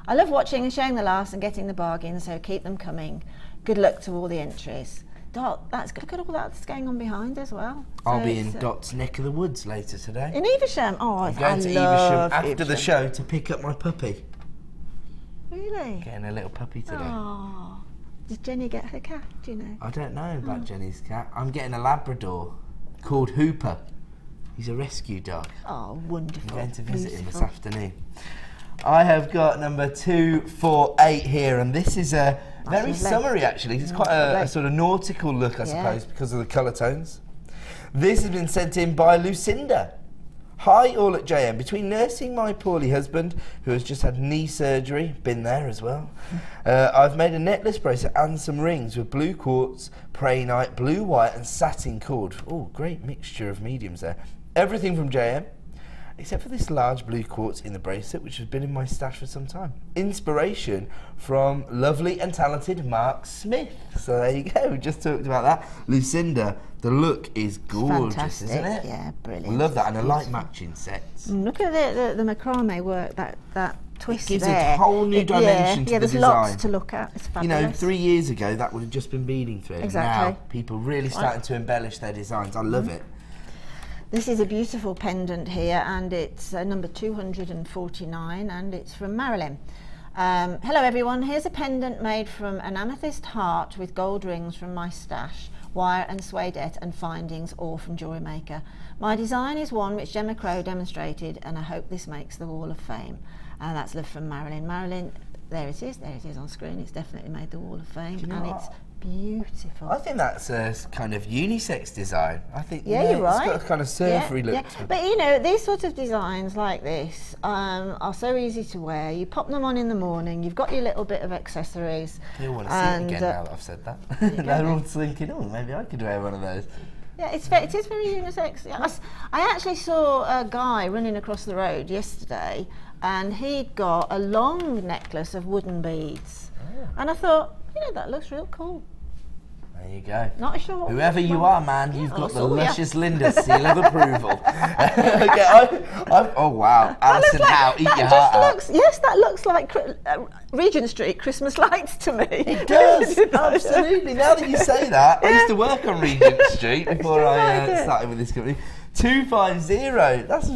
I love watching and showing the laughs and getting the bargains, so keep them coming. Good luck to all the entries. Dot, that's good. Look at all that's going on behind as well. I'll be in Dot's neck of the woods later today. In Evesham? Oh, I'm going to Evesham after the show to pick up my puppy. Really? Getting a little puppy today. Oh. Did Jenny get her cat, do you know? I don't know about Jenny's cat. I'm getting a Labrador called Hooper. He's a rescue dog. Oh, wonderful. I'm going to visit him this afternoon. I have got number 248 here, and this is a very summery actually. It's quite a sort of nautical look, I suppose, because of the colour tones. This has been sent in by Lucinda. Hi all at JM. Between nursing my poorly husband, who has just had knee surgery, been there as well, I've made a necklace bracelet and some rings with blue quartz, prainite, blue wire and satin cord. Oh, great mixture of mediums there. Everything from JM, except for this large blue quartz in the bracelet, which has been in my stash for some time. Inspiration from lovely and talented Mark Smith. So there you go, we just talked about that. Lucinda, the look is gorgeous, fantastic, isn't it? Yeah, brilliant. I love that, and I like matching sets. Look at the macrame work, that twist gives there. a whole new dimension to the there's design. Lots to look at. It's fabulous. You know, 3 years ago that would have just been beading thread. Exactly. Now people really starting to embellish their designs. I love it. This is a beautiful pendant here, and it's number 249, and it's from Marilyn. Hello everyone, here's a pendant made from an amethyst heart with gold rings from my stash, wire and suedette and findings, all from Jewellery Maker. My design is one which Gemma Crow demonstrated, and I hope this makes the Wall of Fame. And that's love from Marilyn. Marilyn, there it is on screen. It's definitely made the Wall of Fame, and it's beautiful. I think that's a kind of unisex design. I think you're right. It's got a kind of surfery look to it. But you know, these sort of designs like this are so easy to wear. You pop them on in the morning, you've got your little bit of accessories. I do want to see it again now that I've said that. They're all thinking, oh, maybe I could wear one of those. Yeah, it is very unisex. I actually saw a guy running across the road yesterday, and he'd got a long necklace of wooden beads. Oh. And I thought, you know, that looks real cool. There you go. Not a short. Whoever you are, man, you've got the luscious Linda seal of approval. Okay, oh wow, Alison Howe, eat your heart out. Yes, that looks like Regent Street Christmas lights to me. It does, absolutely. Now that you say that, I used to work on Regent Street before I started with this company. 250. That's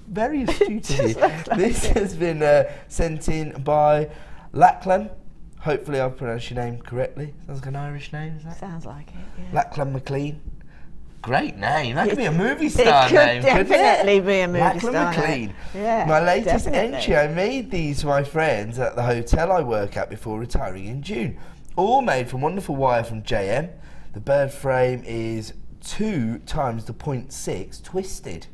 very astute of you. This has been sent in by Lachlan. Hopefully I've pronounced your name correctly. Sounds like an Irish name, is that? Sounds like it, yeah. Lachlan McLean. Great name. That could be a movie star name, couldn't it? Definitely be a movie Lachlan star McLean. name. Yeah, my latest definitely. entry, I made these for my friends at the hotel I work at before retiring in June. All made from wonderful wire from JM. The bird frame is 2 times the 0.6 twisted.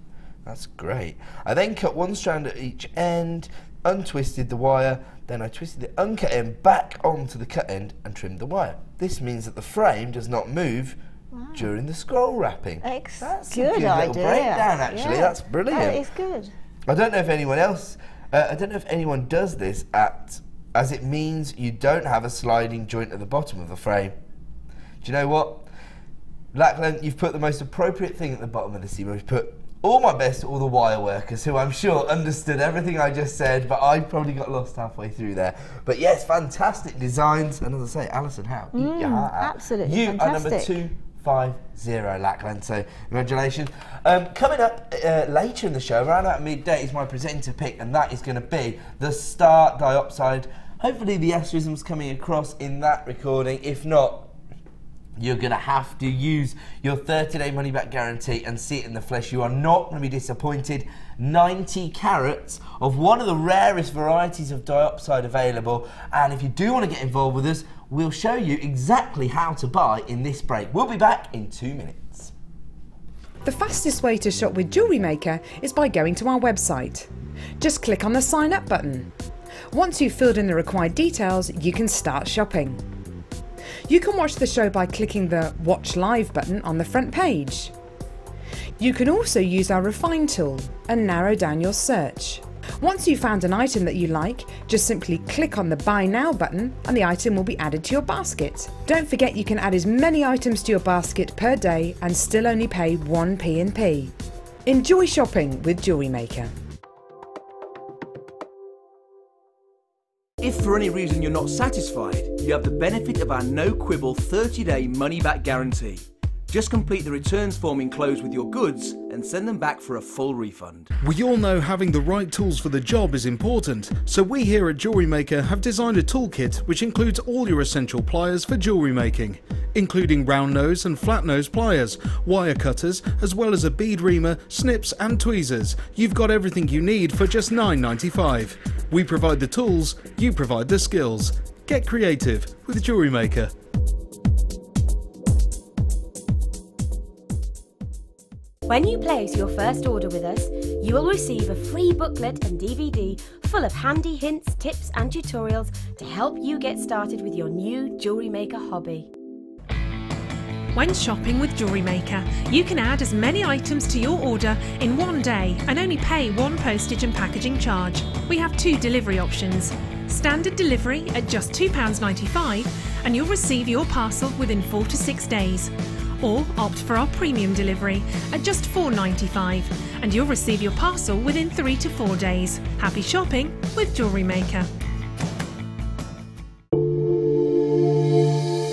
That's great. I then cut one strand at each end, untwisted the wire, then I twisted the uncut end back onto the cut end and trimmed the wire. This means that the frame does not move during the scroll wrapping. That's a good good idea. little breakdown, actually. Yeah. That's brilliant. That is good. I don't know if anyone else, I don't know if anyone does this as it means you don't have a sliding joint at the bottom of the frame. Do you know what? Lachlan, you've put the most appropriate thing at the bottom of the seam. We've put all my best to all the wire workers who I'm sure understood everything I just said, but I probably got lost halfway through there. But yes, fantastic designs. And as I say, Alison Howe, eat your heart out. Absolutely You fantastic. are number 250, Lachlan, so congratulations. Coming up later in the show, around about midday, is my presenter pick, and that is going to be the Star Diopside. Hopefully the asterism's coming across in that recording. If not, you're going to have to use your 30-day money-back guarantee and see it in the flesh. You are not going to be disappointed. 90 carats of one of the rarest varieties of diopside available. And if you do want to get involved with us, we'll show you exactly how to buy in this break. We'll be back in 2 minutes. The fastest way to shop with Jewellery Maker is by going to our website. Just click on the sign up button. Once you've filled in the required details, you can start shopping. You can watch the show by clicking the Watch Live button on the front page. You can also use our Refine tool and narrow down your search. Once you've found an item that you like, just simply click on the Buy Now button and the item will be added to your basket. Don't forget you can add as many items to your basket per day and still only pay 1 P&P. Enjoy shopping with Jewellery Maker. If for any reason you're not satisfied, you have the benefit of our no-quibble 30-day money-back guarantee. Just complete the returns form enclosed with your goods and send them back for a full refund. We all know having the right tools for the job is important, so we here at Jewellery Maker have designed a toolkit which includes all your essential pliers for jewellery making, including round nose and flat nose pliers, wire cutters, as well as a bead reamer, snips and tweezers. You've got everything you need for just $9.95. We provide the tools, you provide the skills. Get creative with Jewellery Maker. When you place your first order with us, you will receive a free booklet and DVD full of handy hints, tips and tutorials to help you get started with your new Jewellery Maker hobby. When shopping with Jewellery Maker, you can add as many items to your order in one day and only pay one postage and packaging charge. We have 2 delivery options. Standard delivery at just £2.95 and you'll receive your parcel within 4 to 6 days. Or opt for our premium delivery at just £4.95 and you'll receive your parcel within 3 to 4 days. Happy shopping with Jewellery Maker.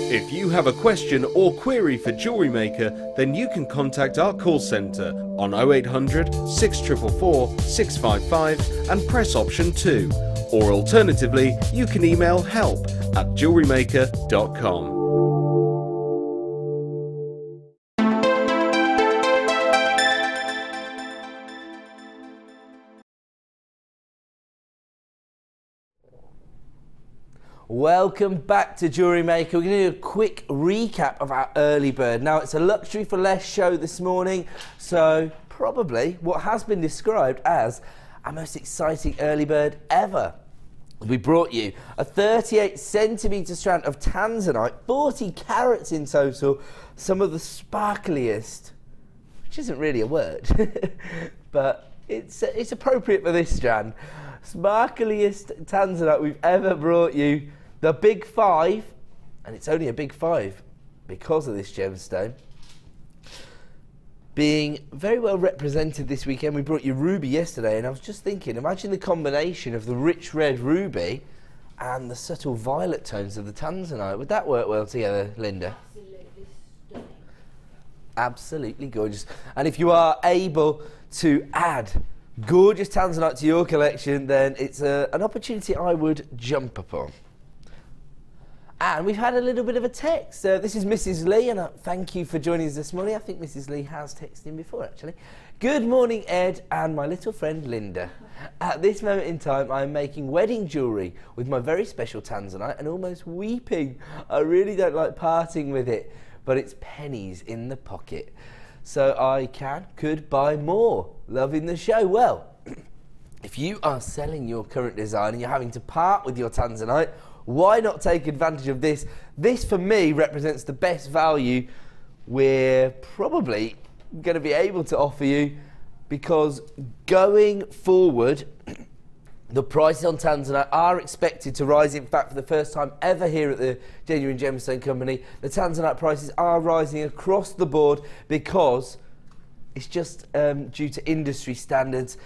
If you have a question or query for Jewellery Maker, then you can contact our call centre on 0800 6444 655 and press option 2. Or alternatively, you can email help@jewellerymaker.com. Welcome back to Jewellery Maker. We're going to do a quick recap of our early bird. Now, it's a luxury for less show this morning, so probably what has been described as our most exciting early bird ever. We brought you a 38 centimetre strand of Tanzanite, 40 carats in total, some of the sparkliest, which isn't really a word, but it's appropriate for this strand, sparkliest Tanzanite we've ever brought you. The Big 5, and it's only a Big 5 because of this gemstone, being very well represented this weekend. We brought you ruby yesterday, and I was just thinking, imagine the combination of the rich red ruby and the subtle violet tones of the Tanzanite. Would that work well together, Linda? Absolutely stunning. Absolutely gorgeous. And if you are able to add gorgeous Tanzanite to your collection, then it's an opportunity I would jump upon. And we've had a little bit of a text. This is Mrs. Lee, and thank you for joining us this morning. I think Mrs. Lee has texted in before, actually. Good morning, Ed and my little friend Linda. At this moment in time, I'm making wedding jewellery with my very special Tanzanite and almost weeping. I really don't like parting with it, but it's pennies in the pocket. So I could buy more. Loving the show. Well, if you are selling your current design and you're having to part with your Tanzanite, why not take advantage of this? This, for me, represents the best value we're probably going to be able to offer you, because going forward, the prices on Tanzanite are expected to rise. In fact, for the first time ever here at the Genuine Gemstone Company, the Tanzanite prices are rising across the board because it's just due to industry standards.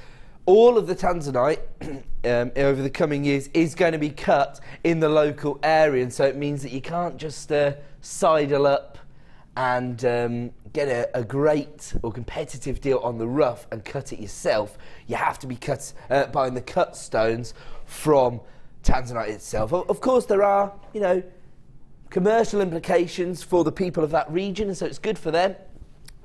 All of the Tanzanite over the coming years is going to be cut in the local area, and so it means that you can't just sidle up and get a great or competitive deal on the rough and cut it yourself. You have to be buying the cut stones from Tanzanite itself. Of course, there are, you know, commercial implications for the people of that region, and so it's good for them.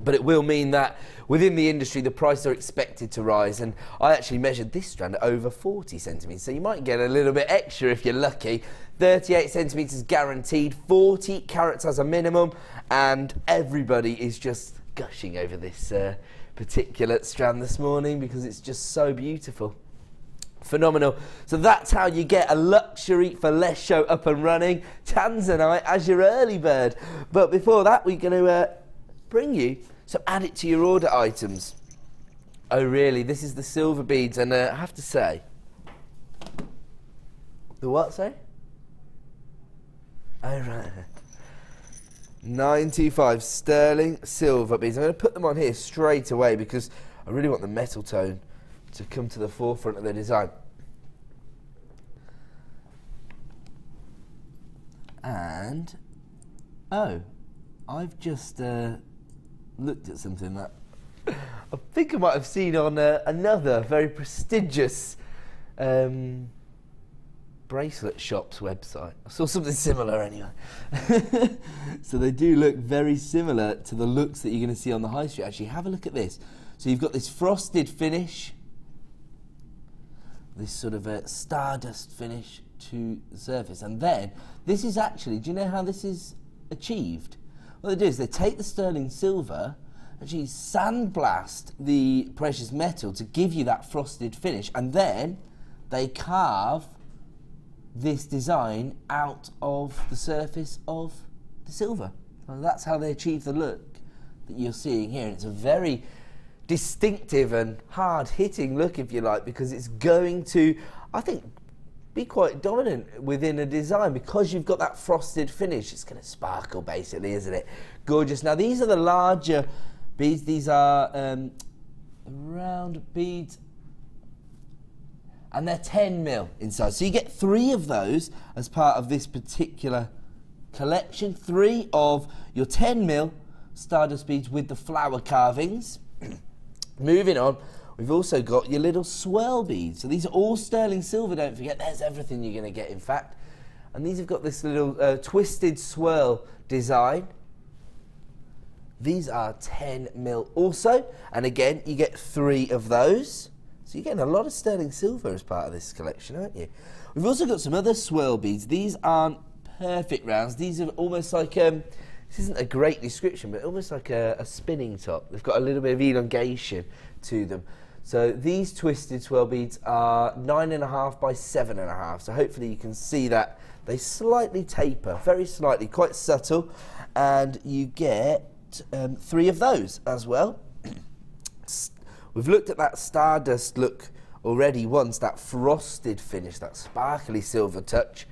But it will mean that within the industry, the prices are expected to rise. And I actually measured this strand at over 40 centimetres, so you might get a little bit extra if you're lucky. 38 centimetres guaranteed, 40 carats as a minimum, and everybody is just gushing over this particular strand this morning because it's just so beautiful. Phenomenal. So that's how you get a luxury for less show up and running. Tanzanite as your early bird. But before that, we're going to bring you some add it to your order items. Oh really, this is the silver beads, and I have to say, the what, say? Oh right. 925 sterling silver beads. I'm going to put them on here straight away because I really want the metal tone to come to the forefront of the design. And, oh, I've just looked at something that I think I might have seen on another very prestigious bracelet shop's website. I saw something similar anyway. So they do look very similar to the looks that you're going to see on the high street. Actually, have a look at this. So you've got this frosted finish, this sort of a stardust finish to the surface, and then this is actually, do you know how this is achieved? What they do is they take the sterling silver, actually sandblast the precious metal to give you that frosted finish, and then they carve this design out of the surface of the silver. So that's how they achieve the look that you're seeing here, and it's a very distinctive and hard-hitting look, if you like, because it's going to, I think, be quite dominant within a design because you've got that frosted finish. It's going to sparkle, basically, isn't it? Gorgeous. Now, these are the larger beads. These are round beads, and they're 10 mil in size. So you get 3 of those as part of this particular collection. 3 of your 10 mil stardust beads with the flower carvings. Moving on, we've also got your little swirl beads. So these are all sterling silver, don't forget. There's everything you're going to get, in fact. And these have got this little twisted swirl design. These are 10 mil also. And again, you get 3 of those. So you're getting a lot of sterling silver as part of this collection, aren't you? We've also got some other swirl beads. These aren't perfect rounds. These are almost like, this isn't a great description, but almost like a spinning top. They've got a little bit of elongation to them. So these twisted swirl beads are 9.5 by 7.5. So hopefully you can see that they slightly taper, very slightly, quite subtle. And you get 3 of those as well. We've looked at that stardust look already once, that frosted finish, that sparkly silver touch.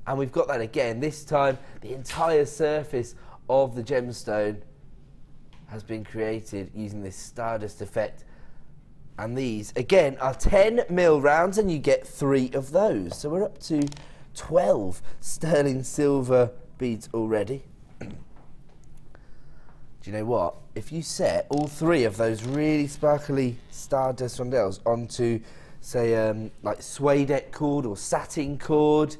And we've got that again. This time, the entire surface of the gemstone has been created using this stardust effect. And these, again, are 10 mil rounds, and you get 3 of those. So we're up to 12 sterling silver beads already. Do you know what? If you set all 3 of those really sparkly stardust rondelles onto, say, like suede cord or satin cord,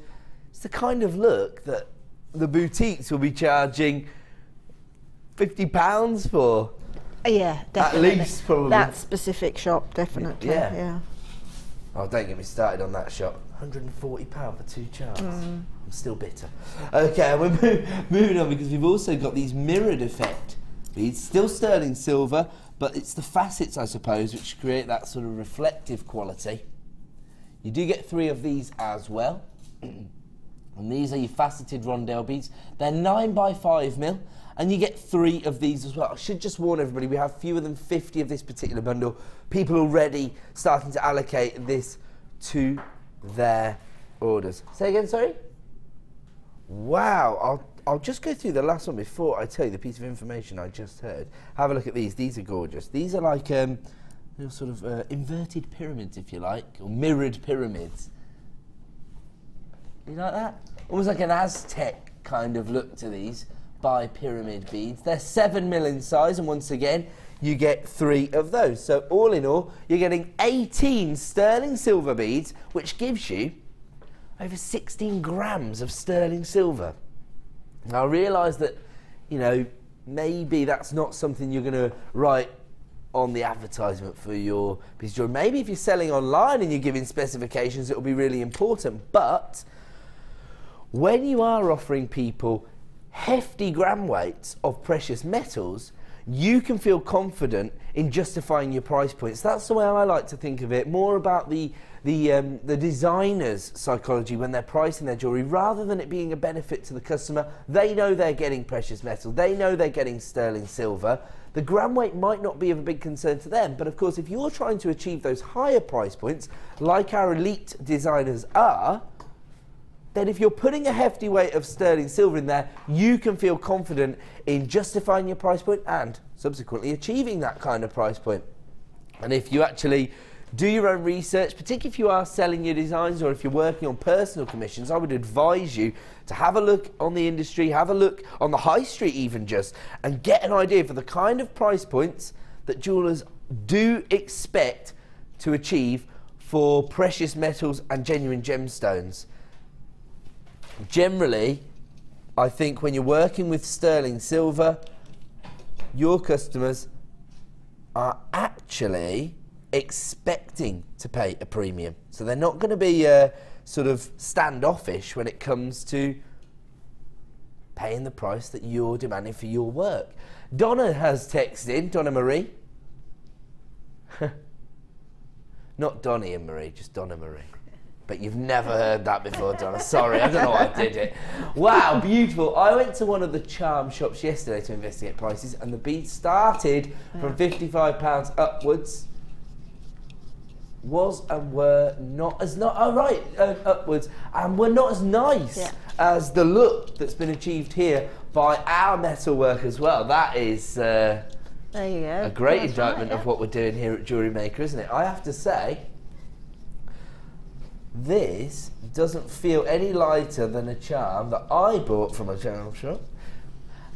it's the kind of look that the boutiques will be charging £50 for. Yeah, definitely. At least, probably. That specific shop, definitely. Yeah. Oh, don't get me started on that shop. £140 for 2 charms. I'm still bitter. Okay, we're moving on because we've also got these mirrored effect beads, still sterling silver, but it's the facets, I suppose, which create that sort of reflective quality. You do get 3 of these as well. And these are your faceted rondelle beads. They're 9 by 5 mil, and you get 3 of these as well. I should just warn everybody, we have fewer than 50 of this particular bundle. People already starting to allocate this to their orders. Say again, sorry? Wow, I'll just go through the last one before I tell you the piece of information I just heard. Have a look at these. These are gorgeous. These are like little sort of inverted pyramids, if you like, or mirrored pyramids. You like that? Almost like an Aztec kind of look to these bi-pyramid beads. They're 7 mil in size, and once again, you get 3 of those. So all in all, you're getting 18 sterling silver beads, which gives you over 16 grams of sterling silver. Now I realise that, you know, maybe that's not something you're going to write on the advertisement for your piece of jewellery. Maybe if you're selling online and you're giving specifications, it'll be really important. But when you are offering people hefty gram weights of precious metals, you can feel confident in justifying your price points. That's the way I like to think of it, more about the designer's psychology when they're pricing their jewellery, rather than it being a benefit to the customer. They know they're getting precious metal, they know they're getting sterling silver. The gram weight might not be of a big concern to them, but of course if you're trying to achieve those higher price points, like our elite designers are, then if you're putting a hefty weight of sterling silver in there, you can feel confident in justifying your price point and subsequently achieving that kind of price point. And if you actually do your own research, particularly if you are selling your designs or if you're working on personal commissions, I would advise you to have a look on the industry, have a look on the high street even just, and get an idea for the kind of price points that jewellers do expect to achieve for precious metals and genuine gemstones. Generally, I think when you're working with sterling silver, your customers are actually expecting to pay a premium. So they're not going to be sort of standoffish when it comes to paying the price that you're demanding for your work. Donna has texted in, Donna Marie. Not Donnie and Marie, just Donna Marie. But you've never heard that before, Donna. Sorry, I don't know why I did it. Wow, beautiful. I went to one of the charm shops yesterday to investigate prices, and the beads started from £55 upwards. Was and were not as upwards, and were not as nice as the look that's been achieved here by our metalwork as well. That is there you go. A great indictment of what we're doing here at Jewellery Maker, isn't it? I have to say, this doesn't feel any lighter than a charm that I bought from a charm shop,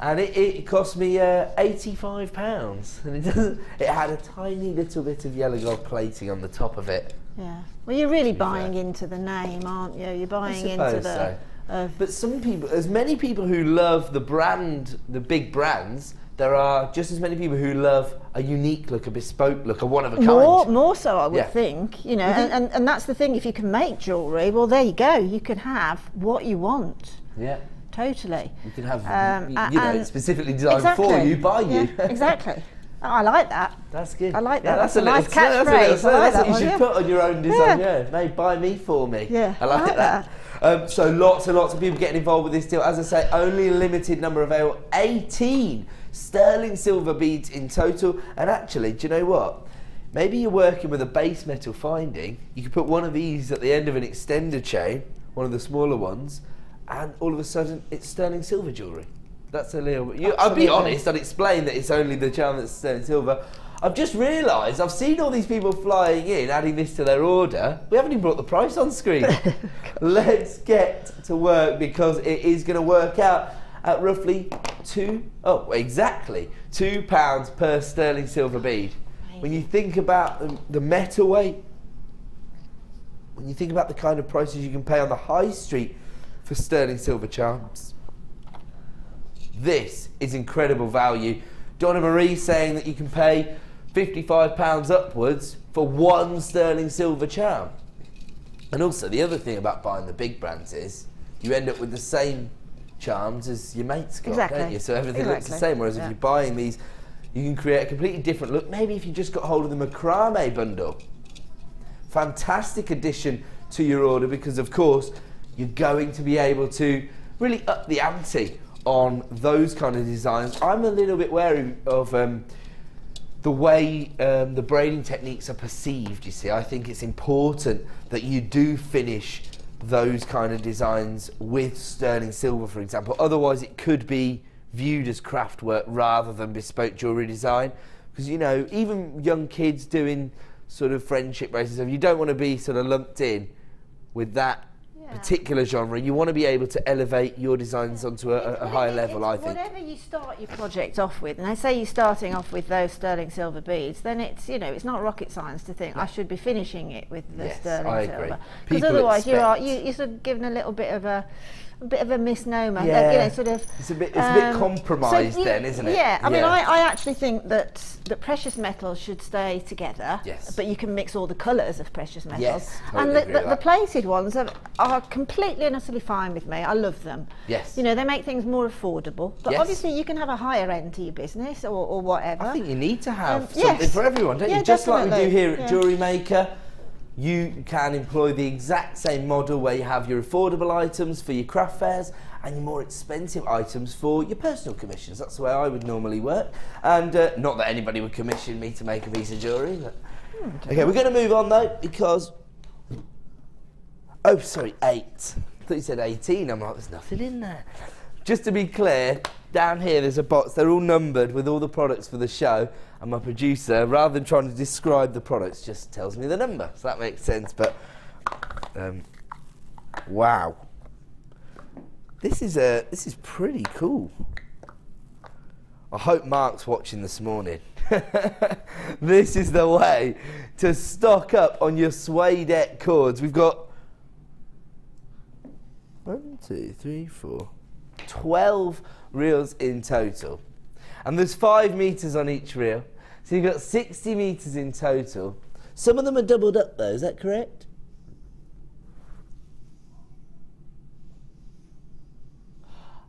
and it cost me £85, and it had a tiny little bit of yellow gold plating on the top of it. Yeah. Well, you're really buying into the name, aren't you? You're buying into the. But some people, as many people who love the brand, the big brands, there are just as many people who love a unique look, a bespoke look, a one of a kind. More so, I would think. You know, and that's the thing. If you can make jewellery, well, there you go. You can have what you want. Yeah. Totally. You can have, you know, specifically designed for you, by you. Exactly. Oh, I like that. That's good. I like that. Yeah, that's a nice catchphrase. That's what you should put on your own design. Yeah, made by me, for me. Yeah, I like that. So lots and lots of people getting involved with this deal. As I say, only a limited number available. 18 sterling silver beads in total. And actually, do you know what? Maybe you're working with a base metal finding. You could put one of these at the end of an extender chain, one of the smaller ones, and all of a sudden it's sterling silver jewellery. That's a little bit. I'll be honest, I'd explain that it's only the charm that's sterling silver. I've just realised, I've seen all these people flying in, adding this to their order. We haven't even brought the price on screen. Let's get to work, because it is going to work out at roughly exactly £2 per sterling silver bead. Amazing. When you think about the metal weight, when you think about the kind of prices you can pay on the high street for sterling silver charms, this is incredible value. Donna Marie saying that you can pay £55 upwards for one sterling silver charm. And also the other thing about buying the big brands is you end up with the same charms as your mates got, don't you? So everything looks the same, whereas if you're buying these, you can create a completely different look. Maybe if you just got hold of the macrame bundle. Fantastic addition to your order, because of course you're going to be able to really up the ante on those kind of designs. I'm a little bit wary of the way the braiding techniques are perceived, you see. I think it's important that you do finish those kind of designs with sterling silver, for example. Otherwise it could be viewed as craft work rather than bespoke jewellery design. Because, you know, even young kids doing sort of friendship bracelets, you don't want to be sort of lumped in with that particular genre. You want to be able to elevate your designs onto a higher level, I think. Whatever you start your project off with, and I say you're starting off with those sterling silver beads, then it's, you know, it's not rocket science to think I should be finishing it with the sterling silver. Because otherwise you're sort of given a little bit of a a bit of a misnomer. Yeah. Like, you know, sort of. It's a bit compromised then, isn't it? Yeah, I mean, I actually think that precious metals should stay together. Yes. But you can mix all the colours of precious metals. Yes, and totally agree with the that. plated ones are completely and utterly fine with me. I love them. Yes. You know, they make things more affordable. But Yes. obviously you can have a higher end to your business or whatever. I think you need to have Yes. something for everyone, don't Yeah, you? Just like we do definitely. here at Yeah. Jewellery Maker. You can employ the exact same model where you have your affordable items for your craft fairs and your more expensive items for your personal commissions. That's the way I would normally work. And not that anybody would commission me to make a piece of jewellery. But... Okay, we're going to move on though because... Oh, sorry, 8. I thought you said 18. I'm like, there's nothing in there. Just to be clear, down here there's a box. They're all numbered with all the products for the show. And my producer, rather than trying to describe the products, just tells me the number. So that makes sense. But, wow. This is pretty cool. I hope Mark's watching this morning. This is the way to stock up on your suede cords. We've got 1, 2, 3, 4, 12 reels in total. And there's 5 meters on each reel. So you've got 60 meters in total. Some of them are doubled up though, is that correct?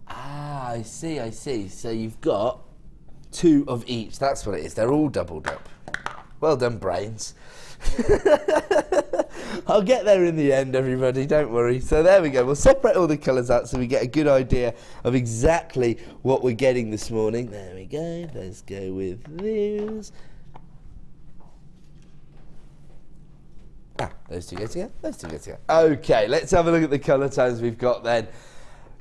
Ah, I see, I see. So you've got 2 of each. That's what it is. They're all doubled up. Well done, brains. I'll get there in the end, everybody, don't worry. So there we go. We'll separate all the colours out so we get a good idea of exactly what we're getting this morning. There we go. Let's go with these. Ah, those two go together. Those two go together. Okay, let's have a look at the colour tones we've got then.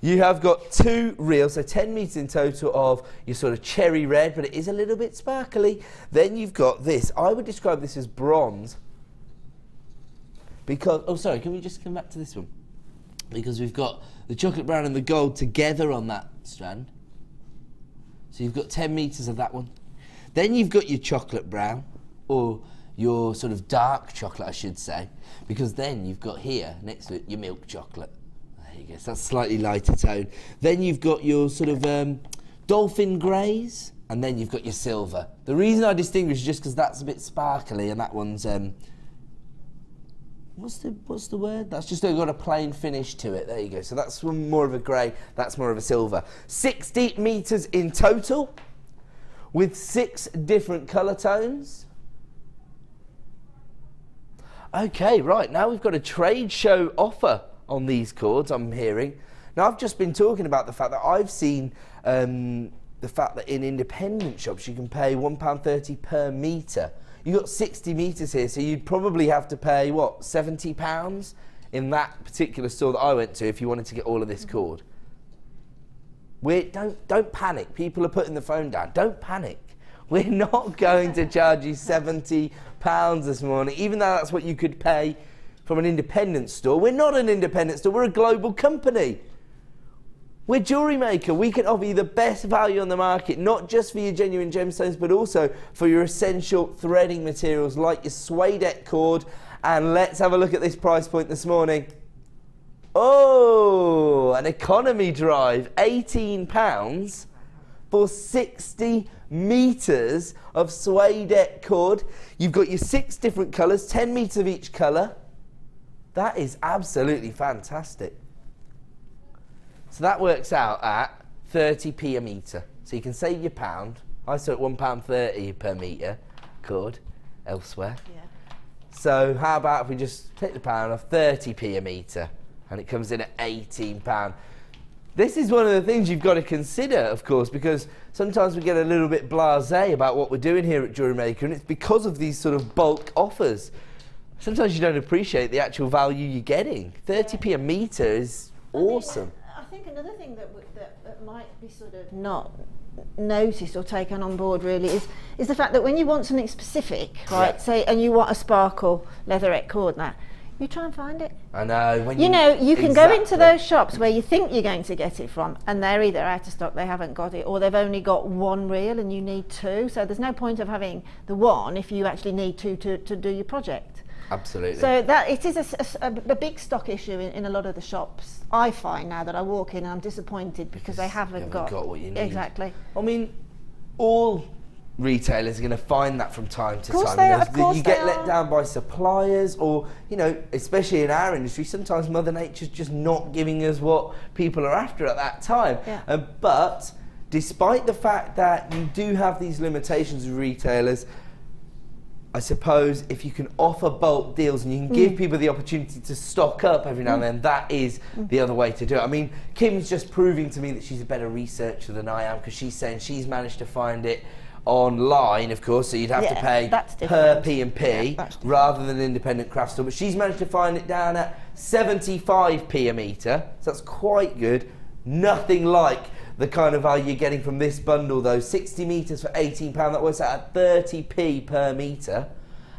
You have got 2 reels, so 10 meters in total of your sort of cherry red, but it is a little bit sparkly. Then you've got this. I would describe this as bronze. Because, oh sorry, can we just come back to this one? Because we've got the chocolate brown and the gold together on that strand. So you've got 10 meters of that one. Then you've got your chocolate brown, or your sort of dark chocolate, I should say. Because then you've got here, next to it, your milk chocolate. There you go, so that's slightly lighter tone. Then you've got your sort of dolphin greys, and then you've got your silver. The reason I distinguish is just because that's a bit sparkly, and that one's... What's the word? That's just got a plain finish to it. There you go. So that's one more of a grey, that's more of a silver. 60 meters in total with 6 different colour tones. Okay, right, now we've got a trade show offer on these cords, I'm hearing. Now I've just been talking about the fact that I've seen the fact that in independent shops you can pay £1.30 per metre. You've got 60 metres here, so you'd probably have to pay, what, £70 in that particular store that I went to if you wanted to get all of this cord. Don't panic. People are putting the phone down. Don't panic. We're not going to charge you £70 this morning, even though that's what you could pay from an independent store. We're not an independent store. We're a global company. We're Jewellery Maker. We can offer you the best value on the market, not just for your genuine gemstones, but also for your essential threading materials like your suede cord. And let's have a look at this price point this morning. Oh, an economy drive, £18 for 60 metres of suede cord. You've got your 6 different colours, 10 metres of each colour. That is absolutely fantastic. So that works out at 30p a metre. So you can save your £1. I saw it £1.30 per metre cord elsewhere. Yeah. So how about if we just take the £1 off, 30p a metre, and it comes in at £18. This is one of the things you've got to consider, of course, because sometimes we get a little bit blasé about what we're doing here at Jewellery Maker, and it's because of these sort of bulk offers. Sometimes you don't appreciate the actual value you're getting. 30p a metre is awesome. I think another thing that might be sort of not noticed or taken on board really is the fact that when you want something specific, right, yeah, say, and you want a sparkle leatherette cord, now you try and find it. I know. When you know, you can go into those shops where you think you're going to get it from, and they're either out of stock, they haven't got it, or they've only got 1 reel and you need 2. So there's no point of having the 1 if you actually need 2 to do your project. Absolutely. So that it is a big stock issue in a lot of the shops. I find now that I walk in and I'm disappointed because they haven't got what you need. Exactly. I mean, all retailers are going to find that from time to time. Of course you get let down by suppliers, or, you know, especially in our industry, sometimes Mother Nature's just not giving us what people are after at that time. Yeah. But despite the fact that you do have these limitations with retailers, I suppose if you can offer bulk deals and you can give people the opportunity to stock up every now and then, that is the other way to do it. I mean, Kim's just proving to me that she's a better researcher than I am, because she's saying she's managed to find it online, of course, so you'd have to pay per P&P rather than independent craft store, but she's managed to find it down at 75p a metre, so that's quite good. Nothing like the kind of value you're getting from this bundle though. 60 metres for £18, that works out at 30p per metre.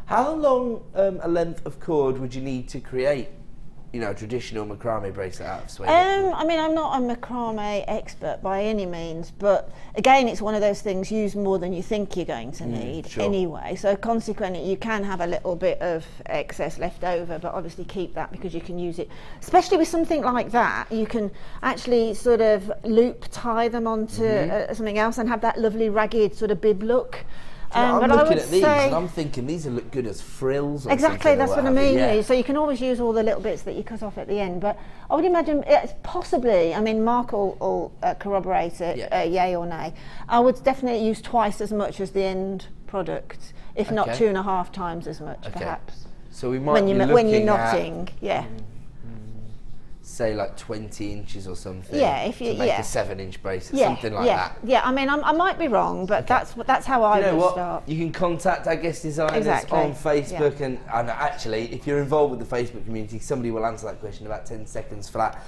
How long a length of cord would you need to create, you know, a traditional macrame bracelet out of suede? I mean, I'm not a macrame expert by any means, but again, it's one of those things, use more than you think you're going to need anyway. So consequently, you can have a little bit of excess left over, but obviously keep that because you can use it. Especially with something like that, you can actually sort of loop tie them onto something else and have that lovely ragged sort of bib look. I'm looking at these and I'm thinking these would look good as frills. Or exactly, that's what I mean. Yeah. So you can always use all the little bits that you cut off at the end. But I would imagine it's possibly, I mean, Mark will corroborate it, yay or nay. I would definitely use twice as much as the end product, if not 2.5 times as much, perhaps. So we might when be looking when you're knotting, say like 20 inches or something. Yeah, if you to make a 7-inch bracelet, something like that. Yeah, I mean, I might be wrong, but that's how I would start. You can contact our guest designers on Facebook, and actually, if you're involved with the Facebook community, somebody will answer that question in about 10 seconds flat.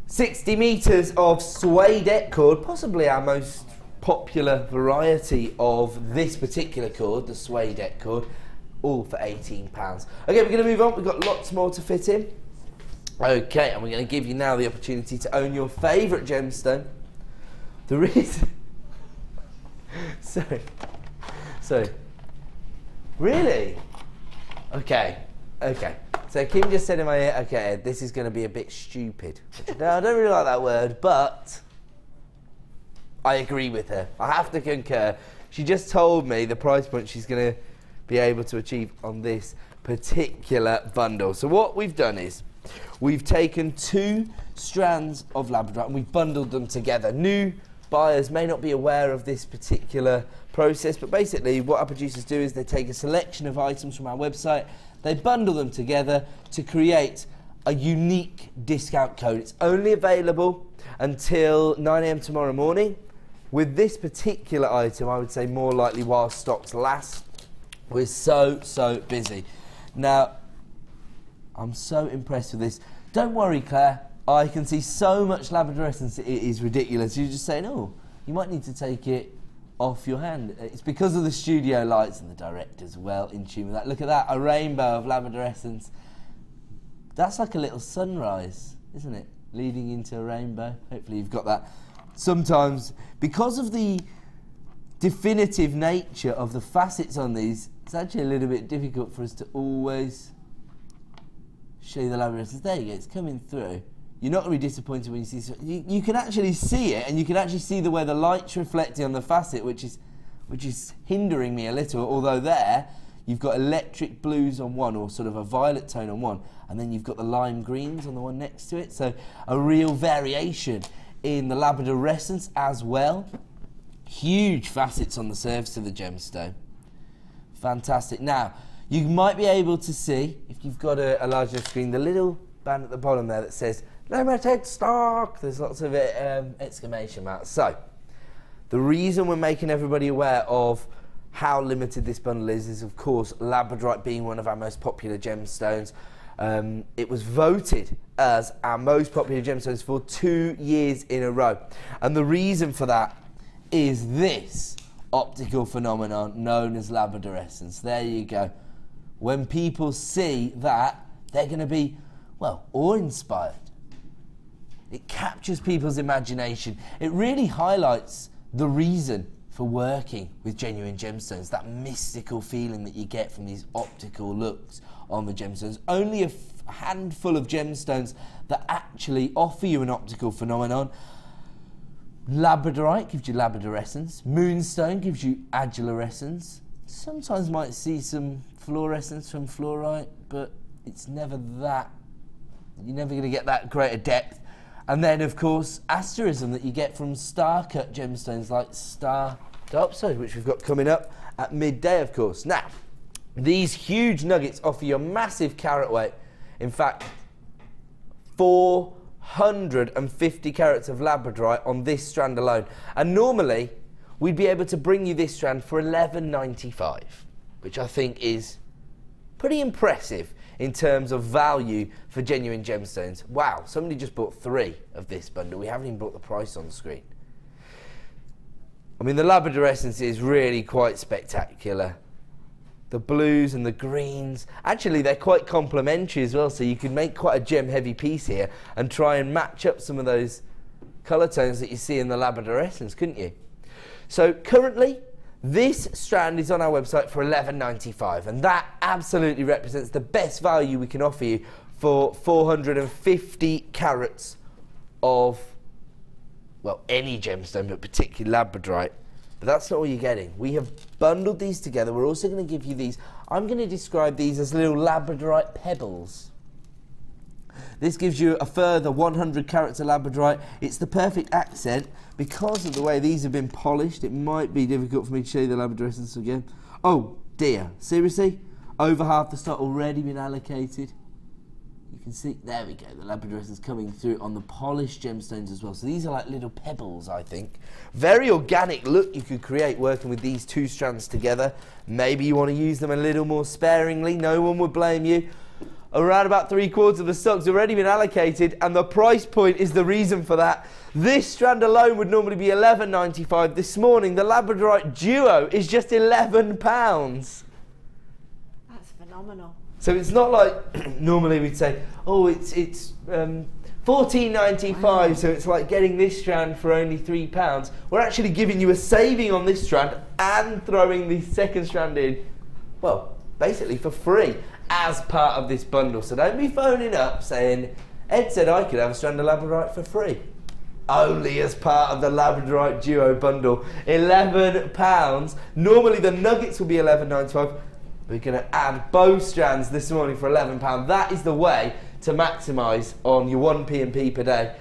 60 metres of suede cord, possibly our most popular variety of this particular cord, the suede cord, all for £18. Okay, we're going to move on. We've got lots more to fit in. Okay, and we're going to give you now the opportunity to own your favourite gemstone. The reason... Sorry. Really? Okay. So Kim just said in my ear, okay, this is going to be a bit stupid. Now, I don't really like that word, but I agree with her. I have to concur. She just told me the price point she's going to be able to achieve on this particular bundle. So what we've done is, we've taken 2 strands of labradorite and we've bundled them together. New buyers may not be aware of this particular process, but basically what our producers do is they take a selection of items from our website, they bundle them together to create a unique discount code. It's only available until 9 AM tomorrow morning. With this particular item, I would say more likely while stocks last. We're so busy. Now, I'm so impressed with this. Don't worry, Claire. I can see so much labradorescence, it is ridiculous. You're just saying, oh, you might need to take it off your hand. It's because of the studio lights, and the director's well in tune with that. Look at that, a rainbow of labradorescence. That's like a little sunrise, isn't it? Leading into a rainbow. Hopefully you've got that. Sometimes, because of the definitive nature of the facets on these, it's actually a little bit difficult for us to always show you the labradorescence. There you go, it's coming through. You're not going to be disappointed when you see this. You can actually see it, and you can actually see where the light's reflecting on the facet, which is hindering me a little, although there you've got electric blues on one, or sort of a violet tone on one, and then you've got the lime greens on the one next to it, so a real variation in the labradorescence as well. Huge facets on the surface of the gemstone. Fantastic. Now, you might be able to see, if you've got a large enough screen, the little band at the bottom there that says limited stock. There's lots of exclamation marks. So, the reason we're making everybody aware of how limited this bundle is of course labradorite being one of our most popular gemstones. It was voted as our most popular gemstones for 2 years in a row, and the reason for that is this optical phenomenon known as labradorescence. There you go. When people see that, they're going to be, well, awe-inspired. It captures people's imagination. It really highlights the reason for working with genuine gemstones, that mystical feeling that you get from these optical looks on the gemstones. Only a handful of gemstones that actually offer you an optical phenomenon. Labradorite gives you labradorescence. Moonstone gives you adulorescence. Sometimes might see some fluorescence from fluorite, but it's never that, you're never going to get that great a depth. And then, of course, asterism that you get from star-cut gemstones like Star Diopside, which we've got coming up at midday, of course. Now, these huge nuggets offer you a massive carat weight. In fact, 450 carats of labradorite on this strand alone. And normally, we'd be able to bring you this strand for $11.95, which I think is pretty impressive in terms of value for genuine gemstones. Wow, somebody just bought 3 of this bundle. We haven't even brought the price on the screen. I mean, the labradorescence is really quite spectacular. The blues and the greens, actually they're quite complementary as well, so you can make quite a gem heavy piece here and try and match up some of those colour tones that you see in the labradorescence, couldn't you? So currently, this strand is on our website for $11.95, and that absolutely represents the best value we can offer you for 450 carats of, well, any gemstone, but particularly labradorite. But that's not all you're getting. We have bundled these together. We're also going to give you these. I'm going to describe these as little labradorite pebbles. This gives you a further 100 carats of labradorite. It's the perfect accent. Because of the way these have been polished, it might be difficult for me to show you the labradorescence again. Oh dear, seriously? Over half the stock already been allocated. You can see, there we go, the labradorescence coming through on the polished gemstones as well. So these are like little pebbles, I think. Very organic look you could create working with these 2 strands together. Maybe you want to use them a little more sparingly, no one would blame you. Around about 3/4 of the stock's already been allocated, and the price point is the reason for that. This strand alone would normally be $11.95. This morning, the labradorite duo is just £11. That's phenomenal. So it's not like normally we'd say, oh, it's $14.95, wow. So it's like getting this strand for only £3. We're actually giving you a saving on this strand and throwing the second strand in, well, basically for free as part of this bundle. So don't be phoning up saying, Ed said I could have a strand of labradorite for free. Only as part of the labradorite duo bundle. £11. Normally the nuggets will be $11.95. We're going to add both strands this morning for £11. That is the way to maximise on your 1p&p per day.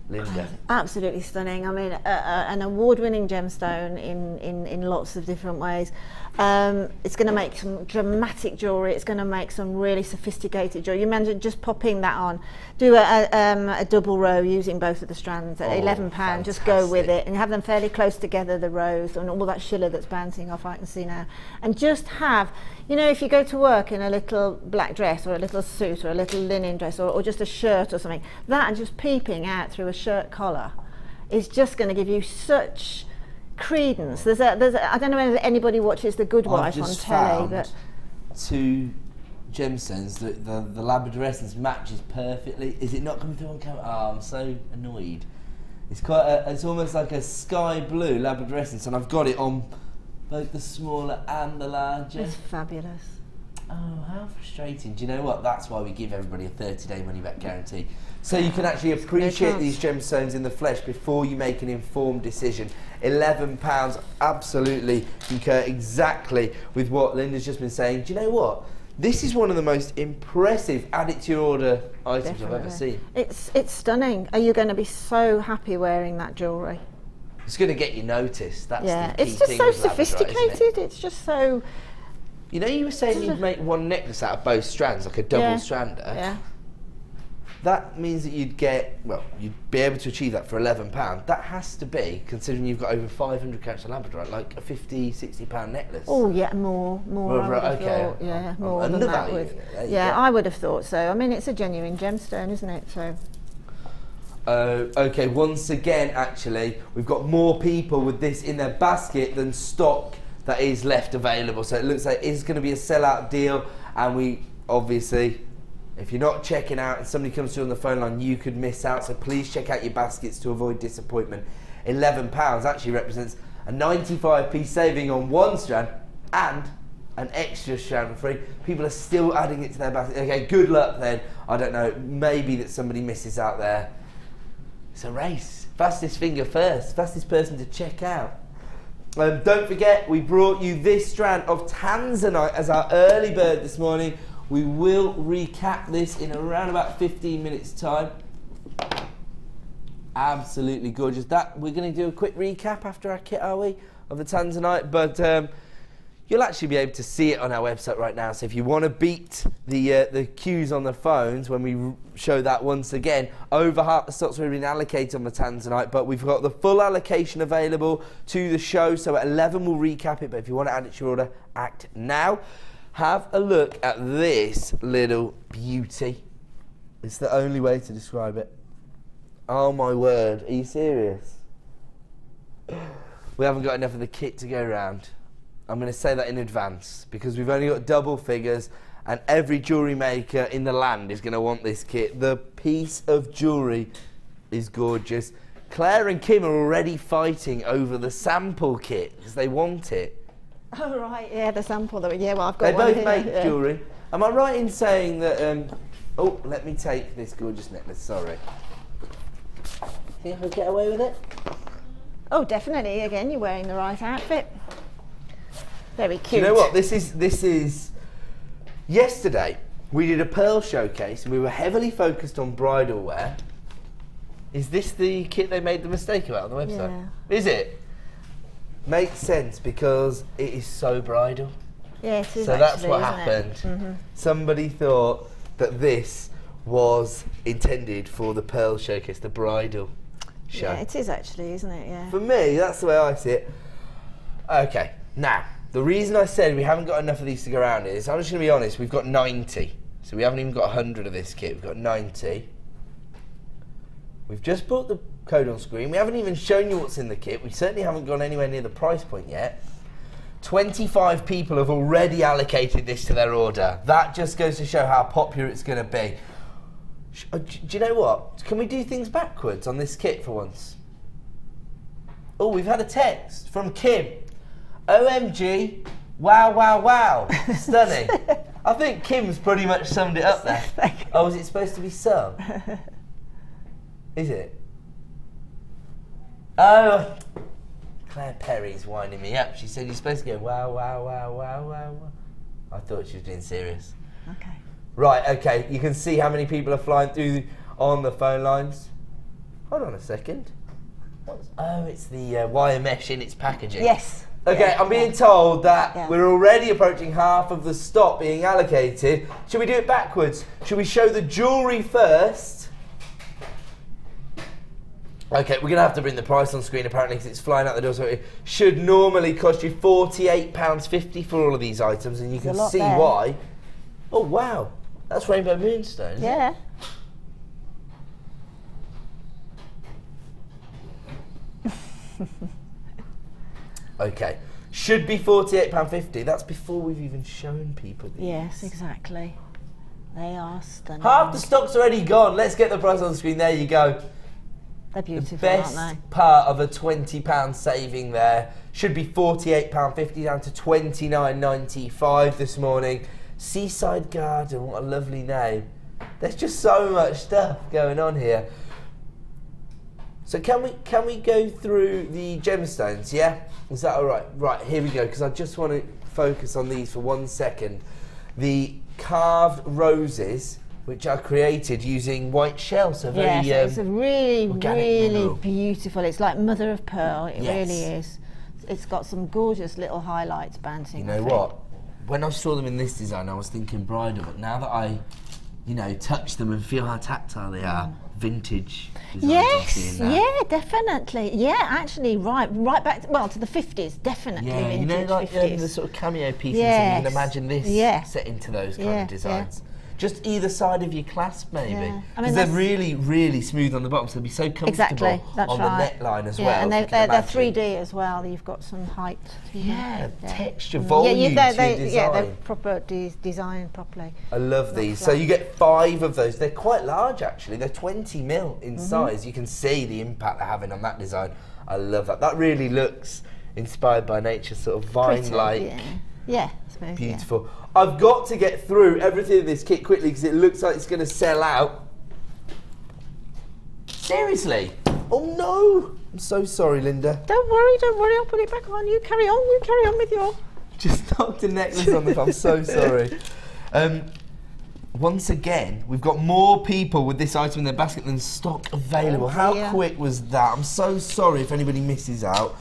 Linda. Absolutely stunning. I mean, an award-winning gemstone in lots of different ways. It's going to make some dramatic jewellery. It's going to make some really sophisticated jewellery. You imagine just popping that on. Do a double row using both of the strands at £11. Fantastic. Just go with it and have them fairly close together, the rows, and all that shiller that's bouncing off, I can see now. And just have, you know, if you go to work in a little black dress or a little suit or a little linen dress or just a shirt or something, that and just peeping out through a shirt collar is just going to give you such credence. There's a I don't know whether anybody watches The Good Wife on telly, but 2 gemstones, the labradorescence matches perfectly. Is it not coming through on camera? Oh, I'm so annoyed. It's quite it's almost like a sky blue labradorescence, and I've got it on both the smaller and the larger. It's fabulous. Oh, how frustrating. Do you know what? That's why we give everybody a 30-day money-back guarantee. So you can actually appreciate these gemstones in the flesh before you make an informed decision. £11, absolutely concur exactly with what Linda's just been saying. Do you know what? This is one of the most impressive add-it-to-your-order items I've ever seen. It's stunning. Are you going to be so happy wearing that jewellery? It's going to get you noticed. That's yeah, the key it's just thing so with sophisticated. It's just so... You know, you were saying you'd make one necklace out of both strands, like a double strander. Yeah. That means that you'd get, well, you'd be able to achieve that for £11. That has to be, considering you've got over 500 carats of labradorite, like a £50, £60 necklace. Oh yeah, more. Okay. Yeah, more than that would. Yeah, I would have thought so. I mean, it's a genuine gemstone, isn't it? So. Okay, once again, actually, we've got more people with this in their basket than stock that is left available. So it looks like it's going to be a sellout deal, and we obviously, if you're not checking out and somebody comes to you on the phone line, you could miss out. So please check out your baskets to avoid disappointment. £11 actually represents a 95p saving on one strand and an extra strand for free. People are still adding it to their basket. Okay, good luck then. I don't know, maybe that somebody misses out there. It's a race. Fastest finger first, fastest person to check out. Don't forget, we brought you this strand of Tanzanite as our early bird this morning. We will recap this in around about 15 minutes time. Absolutely gorgeous. We're going to do a quick recap after our kit, are we, of the Tanzanite, but you'll actually be able to see it on our website right now. So if you want to beat the queues on the phones when we show that once again, over half the stocks have been allocated on the Tanzanite, but we've got the full allocation available to the show. So at 11 we'll recap it, but if you want to add it to your order, act now. Have a look at this little beauty. It's the only way to describe it. Oh my word, are you serious? We haven't got enough of the kit to go around. I'm going to say that in advance because we've only got double figures and every jewellery maker in the land is going to want this kit. The piece of jewellery is gorgeous. Claire and Kim are already fighting over the sample kit because they want it. Oh right, yeah, the sample that well I've got. They one both make jewellery. Am I right in saying that? Oh, let me take this gorgeous necklace. Sorry. Think I could get away with it? Oh, definitely. Again, you're wearing the right outfit. Very cute. Do you know what? This is. Yesterday, we did a pearl showcase and we were heavily focused on bridal wear. Is this the kit they made the mistake about on the website? Yeah. Is it? Makes sense because it is so bridal. Yeah, it is. So that's what happened. Mm-hmm. Somebody thought that this was intended for the pearl showcase, the bridal show. Yeah, it is actually, isn't it? Yeah. For me, that's the way I see it. Okay, now. The reason I said we haven't got enough of these to go around is, I'm just going to be honest, we've got 90. So we haven't even got 100 of this kit, we've got 90. We've just put the code on screen. We haven't even shown you what's in the kit. We certainly haven't gone anywhere near the price point yet. 25 people have already allocated this to their order. That just goes to show how popular it's going to be. Do you know what? Can we do things backwards on this kit for once? Oh, we've had a text from Kim. OMG, wow, wow, wow. Stunning. I think Kim's pretty much summed it up there. Oh, is it supposed to be some? Is it? Oh, Claire Perry's winding me up. She said you're supposed to go wow, wow, wow, wow, wow, wow. I thought she was being serious. Okay. Right, okay, you can see how many people are flying through on the phone lines. Hold on a second. Oh, it's the wire mesh in its packaging. Yes. Okay, I'm being told that we're already approaching half of the stock being allocated. Should we do it backwards? Should we show the jewellery first? Okay, we're going to have to bring the price on screen apparently because it's flying out the door. So it should normally cost you £48.50 for all of these items, and you can see why. Oh wow, that's Rainbow Moonstone, isn't it? Okay, should be £48.50. That's before we've even shown people these. Yes, exactly. They are stunning. Half the stock's already gone. Let's get the price on the screen. There you go. They're beautiful, the best aren't they? part of a £20 saving there. Should be £48.50 down to £29.95 this morning. Seaside Garden, what a lovely name. There's just so much stuff going on here. So can we go through the gemstones, yeah? Is that all right? Right, here we go, because I just want to focus on these for 1 second. The carved roses, which are created using white shell, so very it's a really, really mineral. Beautiful. It's like mother of pearl, it really is. It's got some gorgeous little highlights bouncing. You know what? When I saw them in this design, I was thinking bridal, but now that I, touch them and feel how tactile they are, vintage designs. Yes, yeah, definitely. Yeah, actually, right back to the 50s, definitely. Yeah, vintage like 50s. the sort of cameo pieces, and you can imagine this set into those kind of designs. Just either side of your clasp, maybe. Yeah. Because they're really, really smooth on the bottom, so they'll be so comfortable on the neckline as well. And they're 3D as well. You've got some height. Texture, volume to your design. Yeah, they're proper designed properly. I love these. So you get 5 of those. They're quite large, actually. They're 20 mil in size. You can see the impact they're having on that design. I love that. That really looks inspired by nature, sort of vine-like. Yeah, I suppose, beautiful. Yeah. I've got to get through everything in this kit quickly because it looks like it's going to sell out. Seriously? Oh no! I'm so sorry, Linda. Don't worry, I'll put it back on. You carry on with your... Just knocked a necklace on the phone. I'm so sorry. Once again, we've got more people with this item in their basket than stock available. How quick was that? I'm so sorry if anybody misses out.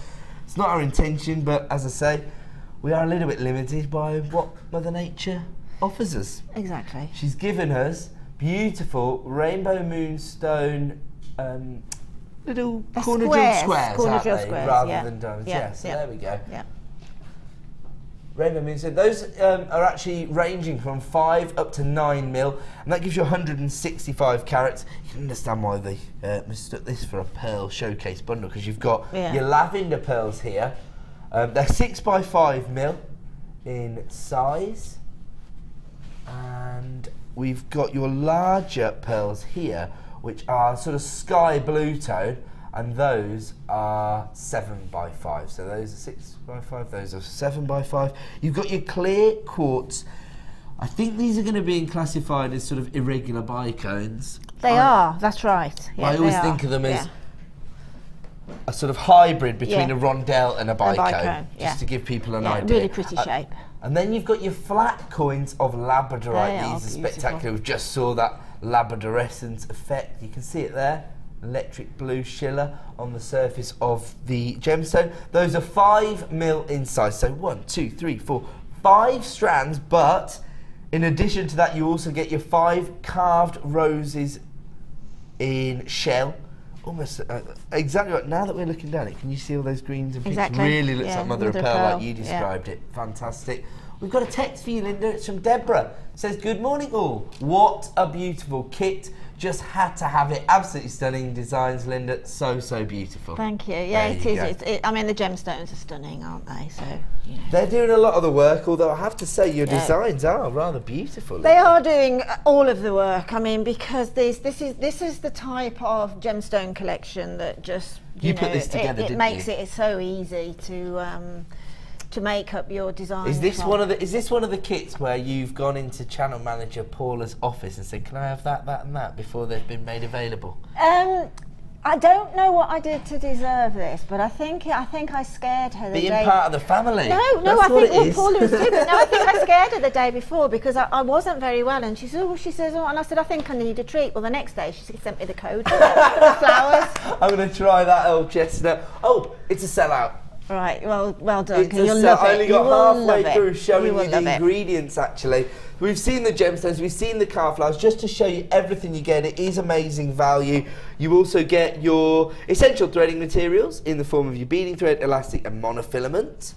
It's not our intention, but as I say, we are a little bit limited by what Mother Nature offers us. Exactly. She's given us beautiful rainbow moonstone little corner drill squares, rather than diamonds. Yeah, so there we go. Yeah. Rainbow moonstone. Those are actually ranging from 5 up to 9 mil, and that gives you 165 carats. You can understand why they mistook this for a pearl showcase bundle, because you've got your lavender pearls here. They're 6 by 5 mil in size, and we've got your larger pearls here, which are sort of sky blue tone, and those are 7 by 5. So those are 6 by 5, those are 7 by 5. You've got your clear quartz. I think these are going to be classified as sort of irregular bicones. They are, that's right. Yeah, I always think of them as a sort of hybrid between a rondelle and a bicone, just to give people an idea. Really pretty shape. And then you've got your flat coins of labradorite. These are spectacular. We just saw that labradorescent effect. You can see it there. Electric blue schiller on the surface of the gemstone. Those are 5 mil in size. So 1, 2, 3, 4, 5 strands, but in addition to that, you also get your 5 carved roses in shell. Almost exactly right. Now that we're looking down it, can you see all those greens and pinks? Exactly. Really looks like mother of pearl, like you described it. Fantastic. We've got a text for you, Linda. It's from Deborah. It says, good morning all. What a beautiful kit. Just had to have it. Absolutely stunning designs, Linda. So, so beautiful. Thanh you. Yeah, it is. I mean, the gemstones are stunning, aren't they? So, you know. They're doing a lot of the work, although I have to say your designs are rather beautiful. They are doing all of the work. I mean, because this is the type of gemstone collection that just you know, put this together, it makes it so easy to make up your design. Is this one of the kits where you've gone into channel manager Paula's office and said, can I have that, that and that before they've been made available? I don't know what I did to deserve this, but I think I scared her the day... Being part of the family. No, I think Paula was too, but no, I think I scared her the day before because I wasn't very well, and she says, and I said, I think I need a treat. Well, the next day she sent me the code for the flowers. I'm going to try that old chestnut. Oh, it's a sellout. Right, well done. You'll love it. I only got halfway through showing you the ingredients, actually. We've seen the gemstones, we've seen the car flowers, just to show you everything you get. It is amazing value. You also get your essential threading materials in the form of your beading thread, elastic and monofilament.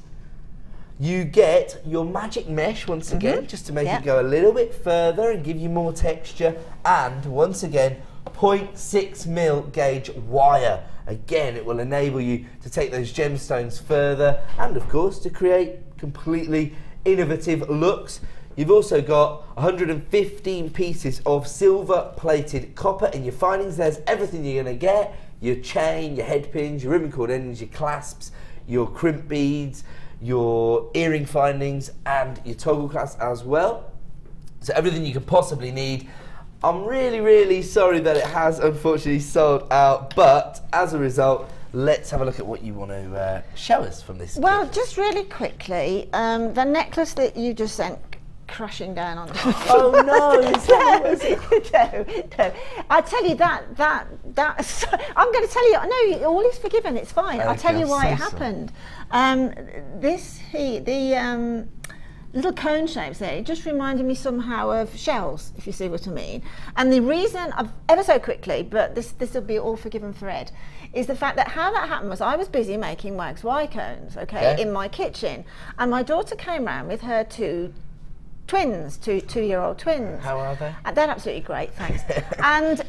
You get your magic mesh once again, just to make it go a little bit further and give you more texture. And once again, 0.6 mil gauge wire. Again, it will enable you to take those gemstones further and, of course, to create completely innovative looks. You've also got 115 pieces of silver-plated copper in your findings. There's everything you're going to get. Your chain, your head pins, your ribbon cord endings, your clasps, your crimp beads, your earring findings, and your toggle clasps as well. So everything you could possibly need. I'm really, really sorry that it has unfortunately sold out, but as a result, let's have a look at what you want to show us from this. Well, just really quickly, the necklace that you just sent crashing down on the floor. Oh no! No. I tell you that I'm going to tell you. No, all is forgiven. It's fine. I'll tell you why it happened. The little cone shapes there, it just reminded me somehow of shells, if you see what I mean. And the reason, ever so quickly, but this will be all forgiven for Ed, is the fact that how that happened was I was busy making wax Y cones, in my kitchen, and my daughter came round with her two two-year-old twins. How are they? They're absolutely great, thanks. And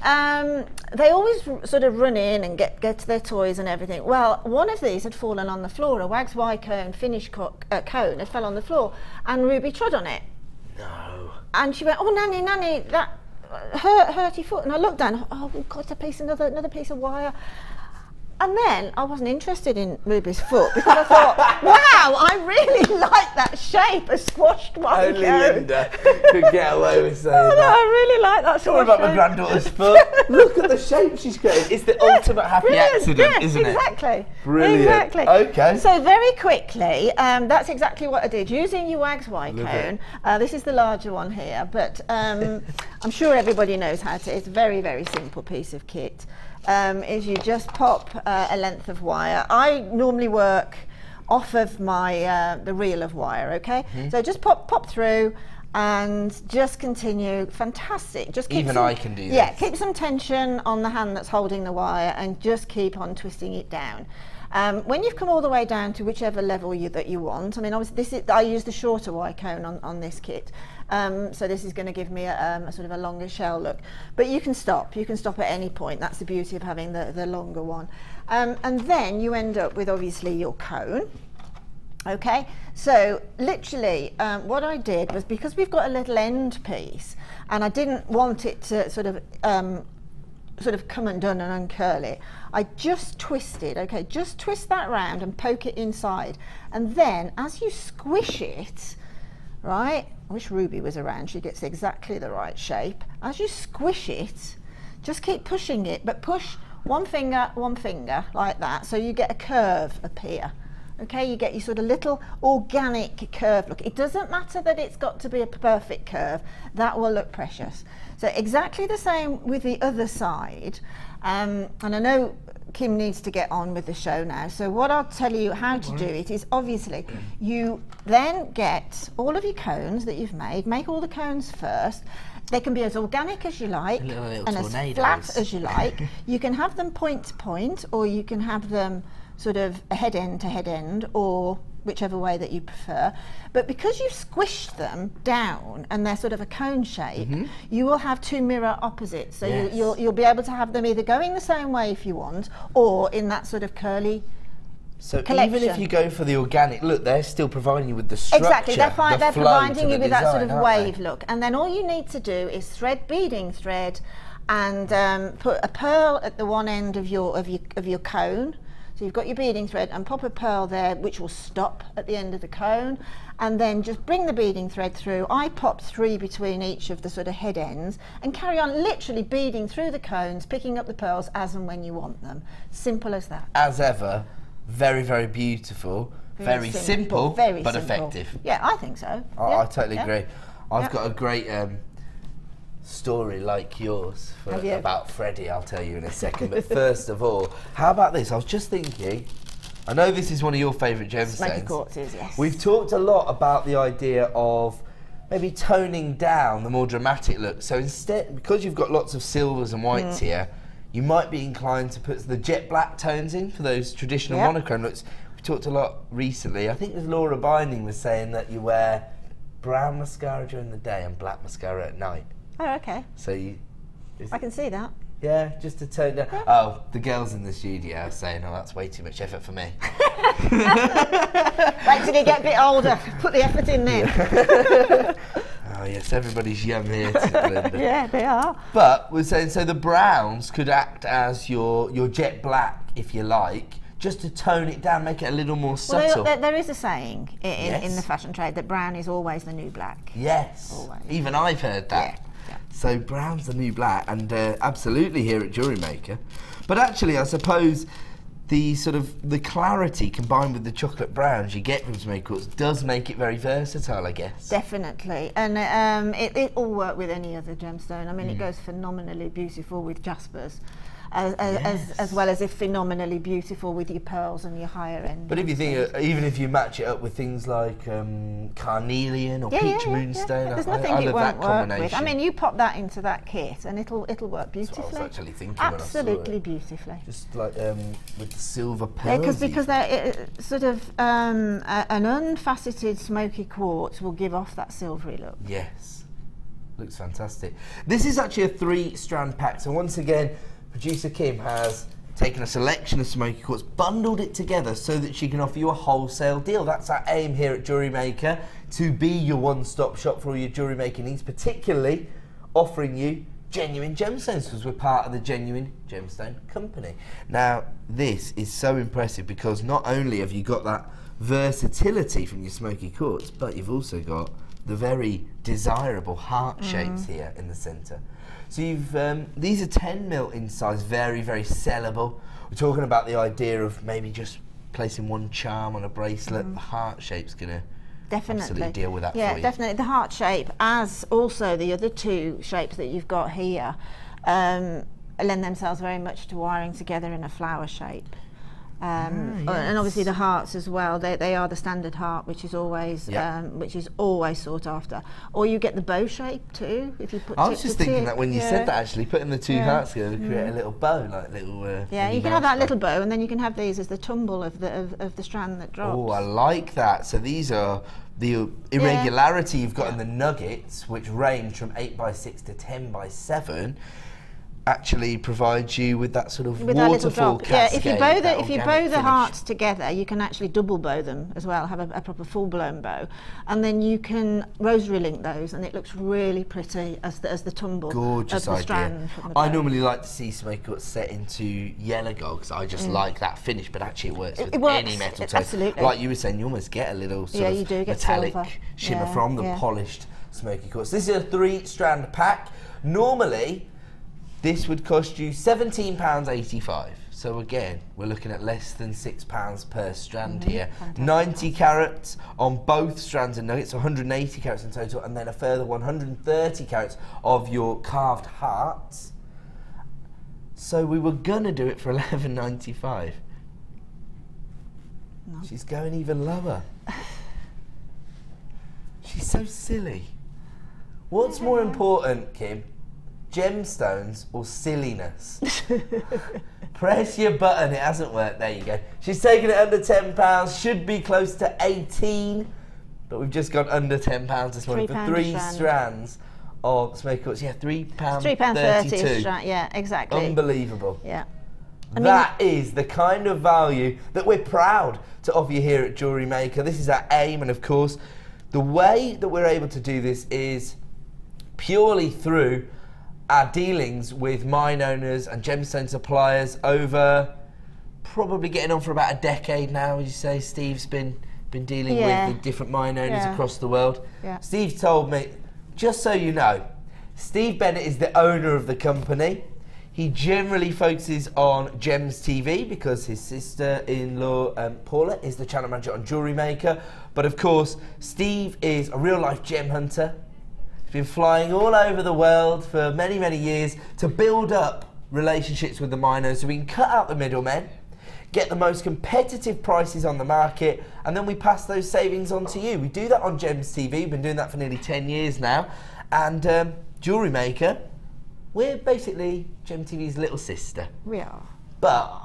they always sort of run in and get to their toys and everything. Well, one of these had fallen on the floor, a wax Y cone finish cone had fell on the floor, and Ruby trod on it. No. And she went, oh, Nanny, that hurt your foot. And I looked down, oh God, another piece of wire. And then I wasn't interested in Ruby's foot because I thought, wow, I really like that shape, a squashed wine Only cone. Linda could get away with saying Oh, no, that. I really like that Don't worry squashed about my shape. granddaughter's foot. Look at the shape she's created. It's the ultimate happy Brilliant, accident, yes, isn't it? Exactly. Brilliant. Exactly. Okay. So very quickly, that's exactly what I did. Using your wax wine Love cone, this is the larger one here, but I'm sure everybody knows how to. It's a very, very simple piece of kit. Is you just pop a length of wire. I normally work off of my the reel of wire, okay? So just pop through and just continue. Fantastic. Just keep Even I can do Yeah, this. keep some tension on the hand that's holding the wire and just keep on twisting it down. When you've come all the way down to whichever level that you want, I mean, obviously I use the shorter wire cone on this kit, so this is going to give me a sort of a longer shell look. But you can stop at any point. That's the beauty of having the longer one. And then you end up with obviously your cone. Okay, so literally what I did was, because we've got a little end piece and I didn't want it to sort of come undone and uncurl it, I just twisted, okay, just twist that round and poke it inside, and then as you squish it, right, I wish Ruby was around, she gets exactly the right shape. As you squish it, just keep pushing it, but push one finger like that, so you get a curve appear. Okay, you get your sort of little organic curve look. It doesn't matter that it's got to be a perfect curve, that will look precious. So exactly the same with the other side. And I know Kim needs to get on with the show now. So what I'll tell you how to do it is, obviously, you then get all of your cones that you've made, make all the cones first. They can be as organic as you like Little and as flat as you like. You can have them point to point, or you can have them sort of head end to head end, or whichever way that you prefer. But because you've squished them down and they're sort of a cone shape, you will have two mirror opposites. So Yes. you'll be able to have them either going the same way if you want, or in that sort of curly So collection. even if you go for the organic look, they're still providing you with the structure. Exactly, they're the flow providing to you the with that sort design, of aren't wave they? look. And then all you need to do is thread beading thread and put a pearl at the one end of your cone. So you've got your beading thread, and pop a pearl there, which will stop at the end of the cone, and then just bring the beading thread through. I pop 3 between each of the sort of head ends and carry on literally beading through the cones, picking up the pearls as and when you want them. Simple as that. As ever, very, very beautiful, very simple, very but simple. effective. Yeah, I think so. I totally agree. I've Yeah. got a great story like yours Have you? about Freddie, I'll tell you in a second. But first of all, how about this? I was just thinking, I know this is one of your favourite Smoky gemstones. quartzes, yes. We've talked a lot about the idea of maybe toning down the more dramatic look. So instead, because you've got lots of silvers and whites here, you might be inclined to put the jet black tones in for those traditional Yep. monochrome looks. We talked a lot recently. I think it was Laura Binding was saying that you wear brown mascara during the day and black mascara at night. Oh, okay. So you, I can see that. yeah, just to tone down. Oh, the girls in the studio are saying, "Oh, that's way too much effort for me." Wait till you get a bit older. Put the effort in then. Oh yes, everybody's young here, Linda. Yeah, they are. But we're saying, so the browns could act as your jet black, if you like, just to tone it down, make it a little more subtle. Well, there is a saying in Yes. the fashion trade that brown is always the new black. Yes, Always. even I've heard that. Yeah. So brown's the new black, and absolutely here at Jewellery Maker. But actually, I suppose the sort of the clarity combined with the chocolate browns you get from smoky quartz does make it very versatile, I guess. Definitely, and it'll work with any other gemstone. I mean, it goes phenomenally beautiful with jaspers, as well as phenomenally beautiful with your pearls and your higher end. But if you think, even if you match it up with things like carnelian or peach moonstone, There's I nothing love it that won't work combination. with. I mean, you pop that into that kit and it'll work beautifully. That's what I was actually thinking when I saw Absolutely it. beautifully. Just like with the silver pearls. Because they're sort of an unfaceted smoky quartz will give off that silvery look. Yes, looks fantastic. This is actually a 3-strand pack. So once again, producer Kim has taken a selection of smoky quartz, bundled it together so that she can offer you a wholesale deal. That's our aim here at Jewellery Maker, to be your one-stop shop for all your jewellery making needs, particularly offering you genuine gemstones because we're part of the Genuine Gemstone Company. Now, this is so impressive because not only have you got that versatility from your smoky quartz, but you've also got the very desirable heart shapes here in the centre. So you've these are 10mm in size, very, very sellable. We're talking about the idea of maybe just placing one charm on a bracelet. The heart shape's gonna absolutely deal with that for you. Yeah, definitely. The heart shape, as also the other two shapes that you've got here, lend themselves very much to wiring together in a flower shape. And obviously the hearts as well. They are the standard heart, which is always sought after. Or you get the bow shape too. If you put. I was just thinking that when you said that, actually, putting the two hearts together to create a little bow, like little. You can have that little bow, and then you can have these as the tumble of the strand that drops. Oh, I like that. So these are the irregularity you've got in the nuggets, which range from 8x6 to 10x7. Actually provides you with that sort of waterfall cascade. If you bow the hearts together, you can actually double bow them as well, have a proper full-blown bow, and then you can rosary link those, and it looks really pretty as the tumble. Gorgeous of the idea. Strand from the bow. I normally like to see smoky quartz set into yellow gold because I just like that finish, but actually it works with any metal tone. Absolutely. Like you were saying, you almost get a little sort of you do get metallic silver. shimmer from the polished smoky quartz. This is a 3-strand pack. Normally, this would cost you £17.85. So again, we're looking at less than £6 per strand here. Fantastic. 90 carats on both strands and nuggets, 180 carats in total, and then a further 130 carats of your carved hearts. So we were gonna do it for £11.95. No. She's going even lower. She's so silly. What's more important, Kim? Gemstones or silliness? Press your button, it hasn't worked, there you go. She's taking it under £10, should be close to 18, but we've just gone under £10 this morning for 3 strands of smoky quartz. Yeah, £3.32. Yeah, exactly. Unbelievable. Yeah. That is the kind of value that we're proud to offer you here at Jewellery Maker. This is our aim, and of course, the way that we're able to do this is purely through our dealings with mine owners and gemstone suppliers over probably getting on for about a decade now. Would you say Steve's been dealing with the different mine owners across the world? Yeah. Steve told me, just so you know, Steve Bennett is the owner of the company. He generally focuses on Gems TV because his sister-in-law Paula is the channel manager on Jewellery Maker. But of course, Steve is a real-life gem hunter. Been flying all over the world for many, many years to build up relationships with the miners so we can cut out the middlemen, get the most competitive prices on the market, and then we pass those savings on to you. We do that on Gems TV. We've been doing that for nearly 10 years now. And Jewellery Maker, we're basically Gem TV's little sister. We are. But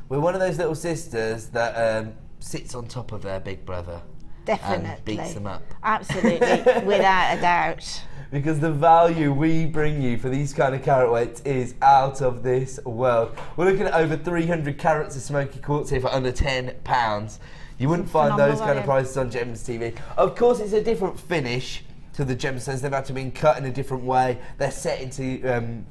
we're one of those little sisters that sits on top of their big brother. Definitely. And beats them up. Absolutely, without a doubt. Because the value we bring you for these kind of carat weights is out of this world. We're looking at over 300 carats of smoky quartz here for under £10. You wouldn't find those kind of prices on Gems TV. Of course, it's a different finish to the gemstones. They've had to be cut in a different way. They're set into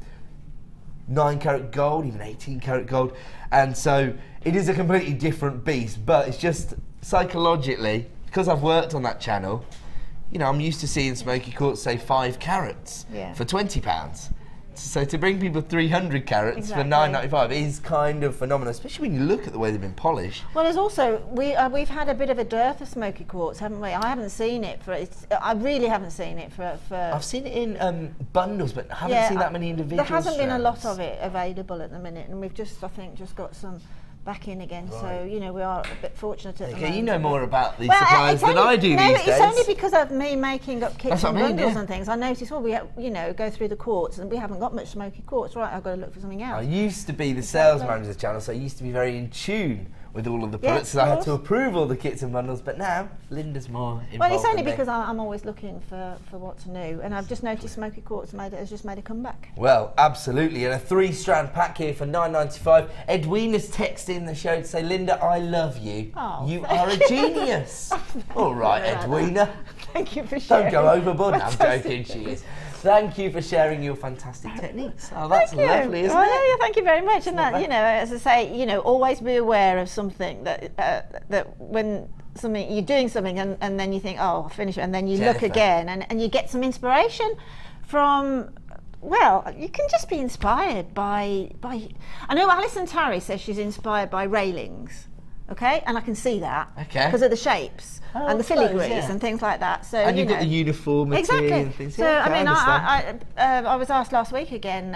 9 carat gold, even 18 carat gold. And so it is a completely different beast, but it's just psychologically, because I've worked on that channel, you know, I'm used to seeing smoky quartz, say 5 carats for £20. So to bring people 300 carats for £9.95 is kind of phenomenal, especially when you look at the way they've been polished. Well, there's also, we've had a bit of a dearth of smoky quartz, haven't we? I haven't seen it I really haven't seen it for I've seen it in bundles, but I haven't seen that many individual There hasn't been a lot strands. of it available at the minute, and we've just, I think, just got some back in again, so you know we are a bit fortunate at the moment. You know more about these suppliers than I do these days. It's only because of me making up kits and bundles and things. I noticed, well, we go through the quartz and we haven't got much smoky quartz. Right, I've got to look for something else. I used to be the sales manager of the channel, so I used to be very in tune with all of the products, so I had to approve all the kits and bundles, but now Linda's more involved. Well, it's only because I'm always looking for what's new, and I've just noticed smoky quartz has just made a comeback. Well, absolutely, and a 3-strand pack here for £9.95. Edwina's texting the show to say, Linda, I love you. Oh, you are a genius. All right, Edwina. Thank you for sharing. Don't go overboard. I'm joking, she is. Thank you for sharing your fantastic techniques. Oh, that's lovely, isn't it? Yeah, thank you very much. And that, you know, as I say, you know, always be aware of something that that when you're doing something and then you think, oh, I'll finish it, and then you look again and you get some inspiration from. Well, you can just be inspired by. I know Alison Tarry says she's inspired by railings. Okay, and I can see that. Okay. Because of the shapes and the filigrees and things like that. So and you've got the uniformity and things. So I mean, I was asked last week again,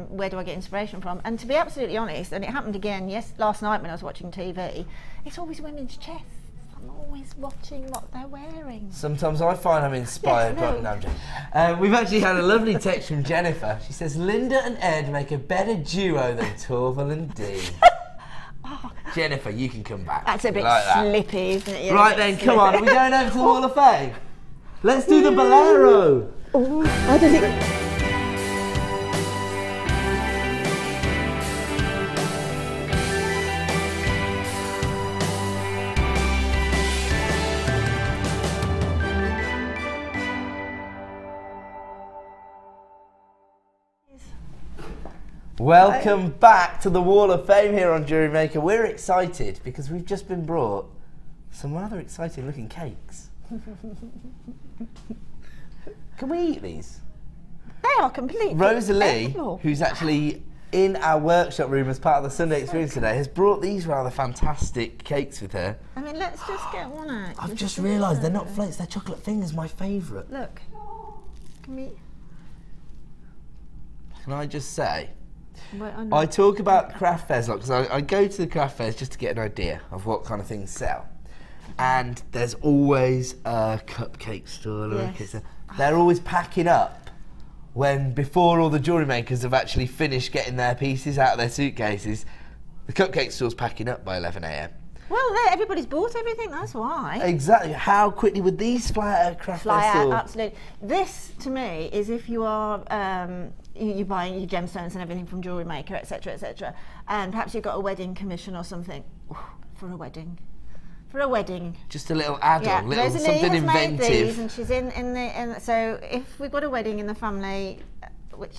where do I get inspiration from? And to be absolutely honest, and it happened again last night when I was watching TV, it's always women's chests. I'm always watching what they're wearing. Sometimes I find I'm inspired by... No, I'm joking. We've actually had a lovely text from Jennifer. She says, Linda and Ed make a better duo than Torval and Dee. Oh. Jennifer, you can come back. That's a bit slippy, isn't it? Right then, come on. Are we going over to the Wall of Fame? Let's do the bolero. Oh, I don't think... Welcome back to the Wall of Fame here on Jewellery Maker. We're excited because we've just been brought some rather exciting looking cakes. Can we eat these? They are completely Rosalie, who's actually in our workshop room as part of the Sunday Experience today, has brought these rather fantastic cakes with her. I mean, let's just get one out. I've just realised they're not floats, they're chocolate fingers, my favourite. Look. Can I just say, I talk about craft fairs a lot because I go to the craft fairs just to get an idea of what kind of things sell. And there's always a cupcake stall or a cake stall. They're always packing up before all the jewellery makers have actually finished getting their pieces out of their suitcases. The cupcake stall's packing up by 11 AM. Well, everybody's bought everything, that's why. Exactly. How quickly would these fly out of craft fair stall? Absolutely. This, to me, is if you are... you're buying your gemstones and everything from Jewellery Maker, etc., etc., and perhaps you've got a wedding commission or something. Ooh, for a wedding. Just a little add-on, Rosalie something has inventive. Made these and she's so if we've got a wedding in the family, which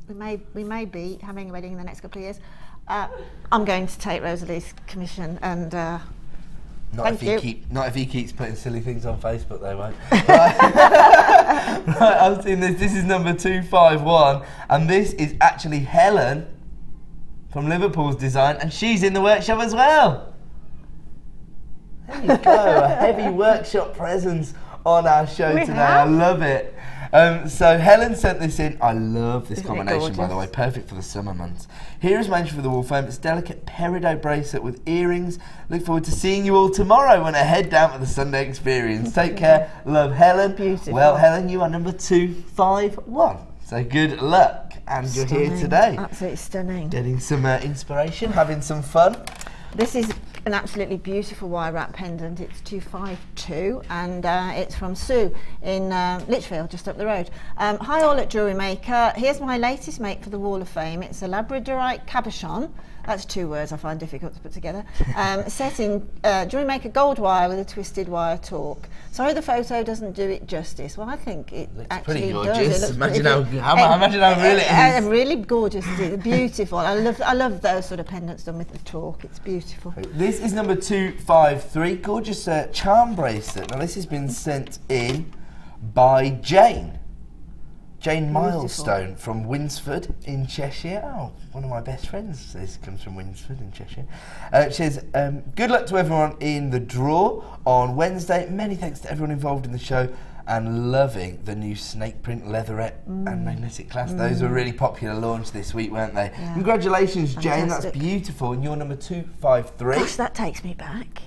we may be having a wedding in the next couple of years, I'm going to take Rosalie's commission and. Not if he keeps putting silly things on Facebook, they won't. Right, I've seen this. This is number 251, and this is actually Helen from Liverpool's design, and she's in the workshop as well. There you go, a heavy workshop presence on our show today. I love it. So Helen sent this in. I love this combination, by the way, perfect for the summer months. Here is made for the Wall of Fame. It's a delicate peridot bracelet with earrings. Look forward to seeing you all tomorrow when I head down for the Sunday Experience. Take care. Love, Helen. Beautiful. Well, Helen, you are number 251. So good luck. And you're here today. Absolutely stunning. Getting some inspiration, having some fun. This is an absolutely beautiful wire wrap pendant. It's 252 and it's from Sue in Lichfield, just up the road. Hi all at Jewellery Maker. Here's my latest make for the Wall of Fame. It's a Labradorite Cabochon. That's two words I find difficult to put together. Set in Jewellery Maker gold wire with a twisted wire torque. Sorry the photo doesn't do it justice. Well, I think it actually does. Imagine how real it is. Really gorgeous. Beautiful. I love those sort of pendants done with the torque. It's beautiful. This is number 253. Gorgeous charm bracelet. Now this has been sent in by Jane Milestone from Winsford in Cheshire. Oh, one of my best friends. This comes from Winsford in Cheshire. She says, good luck to everyone in the draw on Wednesday. Many thanks to everyone involved in the show and loving the new snake print leatherette and magnetic clasp. Those were really popular launch this week, weren't they? Yeah. Congratulations, Jane. That's beautiful. And you're number 253. Gosh, that takes me back.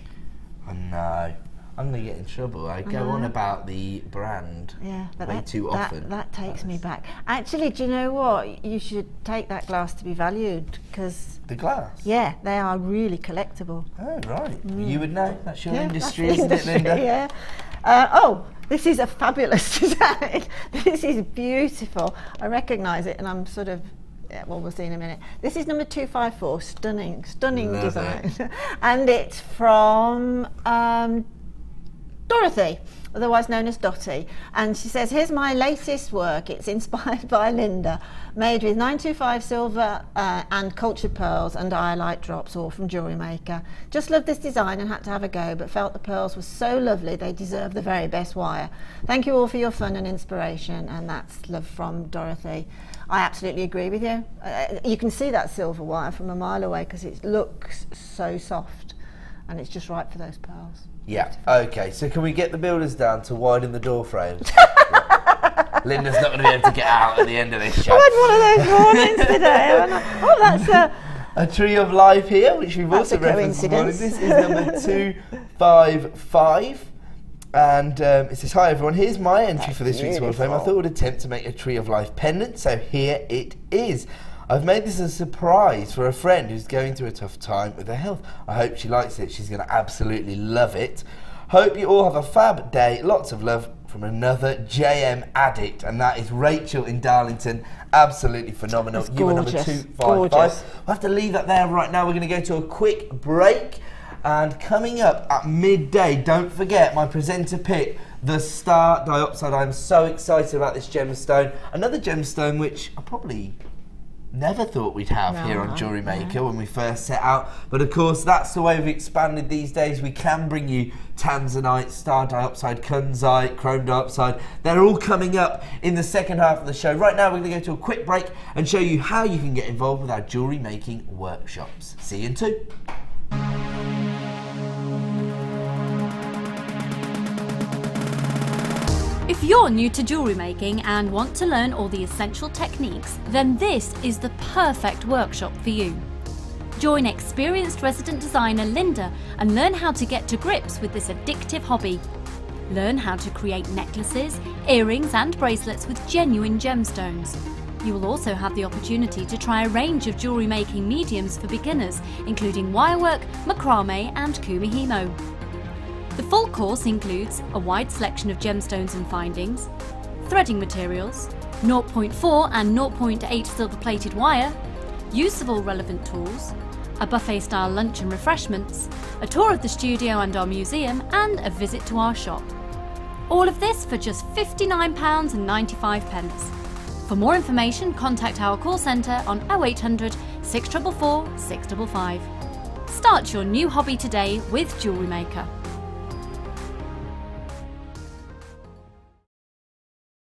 I know. I'm going to get in trouble. I go on about the brand way too often. That takes me back. Actually, do you know what? You should take that glass to be valued because... The glass? Yeah, they are really collectible. Oh, right. You would know. That's your industry, isn't it, Linda? Yeah. Oh, this is a fabulous design. This is beautiful. I recognise it and I'm sort of... Yeah, well, we'll see in a minute. This is number 254. Stunning Love design. And it's from... Dorothy, otherwise known as Dotty, and she says, here's my latest work. It's inspired by Linda, made with 925 silver and cultured pearls and iolite drops, all from Jewellery Maker. Just loved this design and had to have a go, but felt the pearls were so lovely they deserve the very best wire. Thank you all for your fun and inspiration. And that's love from Dorothy. I absolutely agree with you. You can see that silver wire from a mile away because it looks so soft and it's just right for those pearls. Yeah, okay, so can we get the builders down to widen the door frames? Linda's not going to be able to get out at the end of this show. I had one of those mornings today. Oh, that's a tree of life here, which we've also referenced this morning. This is number 255. And it says, hi everyone, here's my entry for this week's World Fame. I thought I would attempt to make a Tree of Life pendant, so here it is. I've made this as a surprise for a friend who's going through a tough time with her health. I hope she likes it. She's going to absolutely love it. Hope you all have a fab day. Lots of love from another JM addict, and that is Rachel in Darlington. Absolutely phenomenal. You are number 255. We'll have to leave that there right now. We're going to go to a quick break. And coming up at midday, don't forget my presenter pick, the Star Diopside. I'm so excited about this gemstone. Another gemstone which I probably never thought we'd have here on Jewellery Maker when we first set out. But of course, that's the way we've expanded these days. We can bring you Tanzanite, Star Diopside, Kunzite, Chrome Diopside. They're all coming up in the second half of the show. Right now, we're going to go to a quick break and show you how you can get involved with our jewellery making workshops. See you in 2. If you're new to jewellery making and want to learn all the essential techniques, then this is the perfect workshop for you. Join experienced resident designer Linda and learn how to get to grips with this addictive hobby. Learn how to create necklaces, earrings and bracelets with genuine gemstones. You will also have the opportunity to try a range of jewellery making mediums for beginners, including wirework, macrame and kumihimo. The full course includes a wide selection of gemstones and findings, threading materials, 0.4 and 0.8 silver-plated wire, usable relevant tools, a buffet-style lunch and refreshments, a tour of the studio and our museum, and a visit to our shop. All of this for just £59.95. For more information, contact our call centre on 0800 644 655. Start your new hobby today with Jewellery Maker.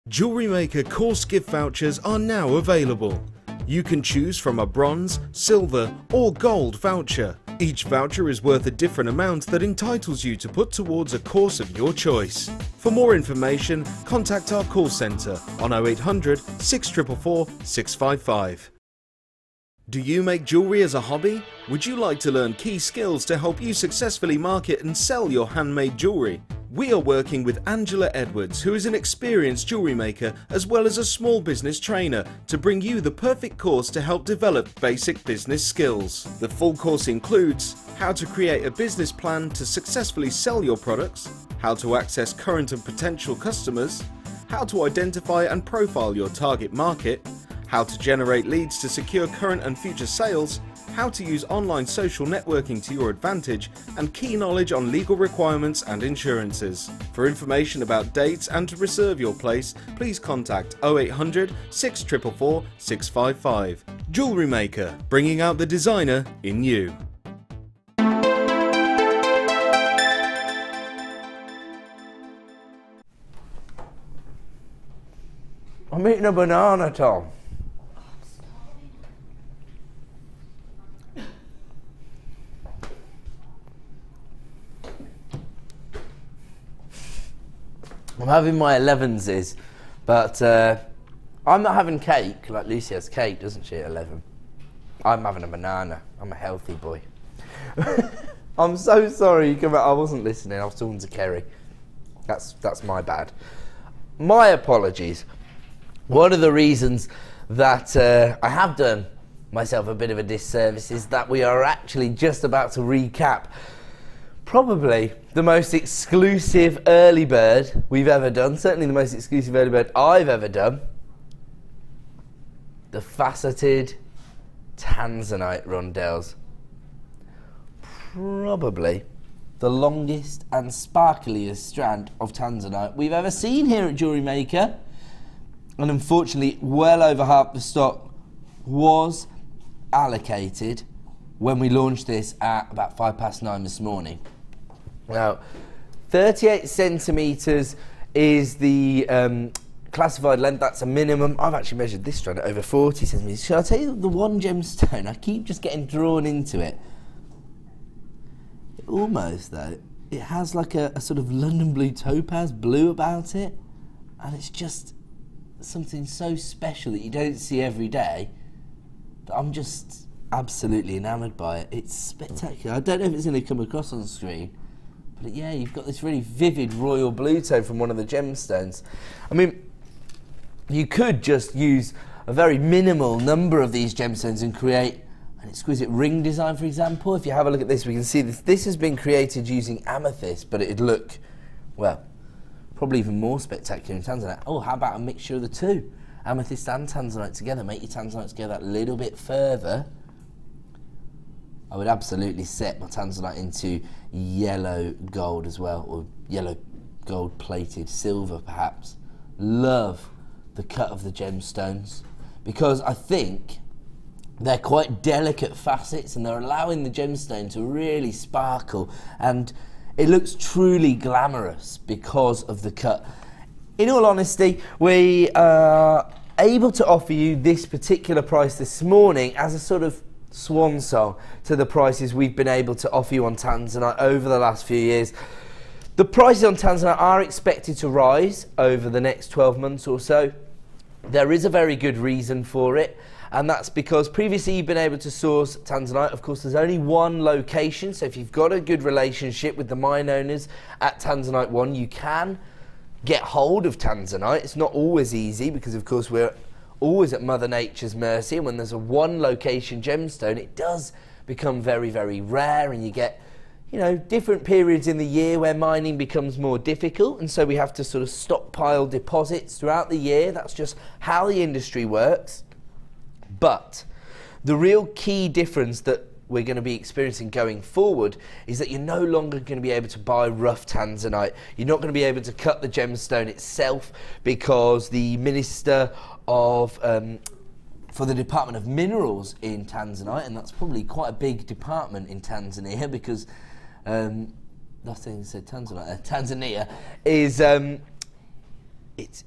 Jewellery Maker course gift vouchers are now available. You can choose from a bronze, silver or gold voucher. Each voucher is worth a different amount that entitles you to put towards a course of your choice. For more information, contact our call centre on 0800 644 655. Do you make jewellery as a hobby? Would you like to learn key skills to help you successfully market and sell your handmade jewellery? We are working with Angela Edwards, who is an experienced jewellery maker as well as a small business trainer, to bring you the perfect course to help develop basic business skills. The full course includes how to create a business plan to successfully sell your products, how to access current and potential customers, how to identify and profile your target market, how to generate leads to secure current and future sales, how to use online social networking to your advantage, and key knowledge on legal requirements and insurances. For information about dates and to reserve your place, please contact 0800 644 655. Jewellery Maker, bringing out the designer in you. I'm eating a banana, Tom. I'm having my 11s, but I'm not having cake, like Lucy has cake, doesn't she, at 11? I'm having a banana. I'm a healthy boy. I'm so sorry you come out. I wasn't listening, I was talking to Kerry. That's my bad. My apologies. One of the reasons that I have done myself a bit of a disservice is that we are actually just about to recap probably the most exclusive early bird we've ever done, certainly the most exclusive early bird I've ever done, the faceted Tanzanite rondelles. Probably the longest and sparkliest strand of Tanzanite we've ever seen here at Jewellery Maker. And unfortunately, well over half the stock was allocated when we launched this at about 9:05 this morning. Now, 38 centimetres is the classified length. That's a minimum. I've actually measured this strand at over 40 centimetres. Shall I tell you the one gemstone? I keep just getting drawn into it. Almost, though, it has like a sort of London blue topaz blue about it, and it's just something so special that you don't see every day, that I'm just absolutely enamoured by it. It's spectacular. I don't know if it's going to come across on the screen, but yeah, you've got this really vivid royal blue tone from one of the gemstones. I mean, you could just use a very minimal number of these gemstones and create an exquisite ring design, for example. If you have a look at this, we can see this has been created using amethyst, but it'd look, well, probably even more spectacular in Tanzanite. Oh, how about a mixture of the two? Amethyst and Tanzanite together. Make your Tanzanite go that little bit further. I would absolutely set my Tanzanite into yellow gold as well, or yellow gold plated silver perhaps. Love the cut of the gemstones, because I think they're quite delicate facets and they're allowing the gemstone to really sparkle, and it looks truly glamorous because of the cut. In all honesty, we are able to offer you this particular price this morning as a sort of swan song to the prices we've been able to offer you on Tanzanite over the last few years. The prices on Tanzanite are expected to rise over the next 12 months or so. There is a very good reason for it, and that's because previously you've been able to source Tanzanite. Of course, there's only one location, so if you've got a good relationship with the mine owners at Tanzanite 1, you can get hold of Tanzanite. It's not always easy because, of course, we're always at Mother Nature's mercy, and when there's a one location gemstone, it does become very, very rare, and you get, you know, different periods in the year where mining becomes more difficult, and so we have to sort of stockpile deposits throughout the year. That's just how the industry works. But the real key difference that we're going to be experiencing going forward is that you're no longer going to be able to buy rough Tanzanite. You're not going to be able to cut the gemstone itself, because the Minister of for the Department of Minerals in Tanzanite, and that's probably quite a big department in Tanzania, because nothing said Tanzanite. Tanzania is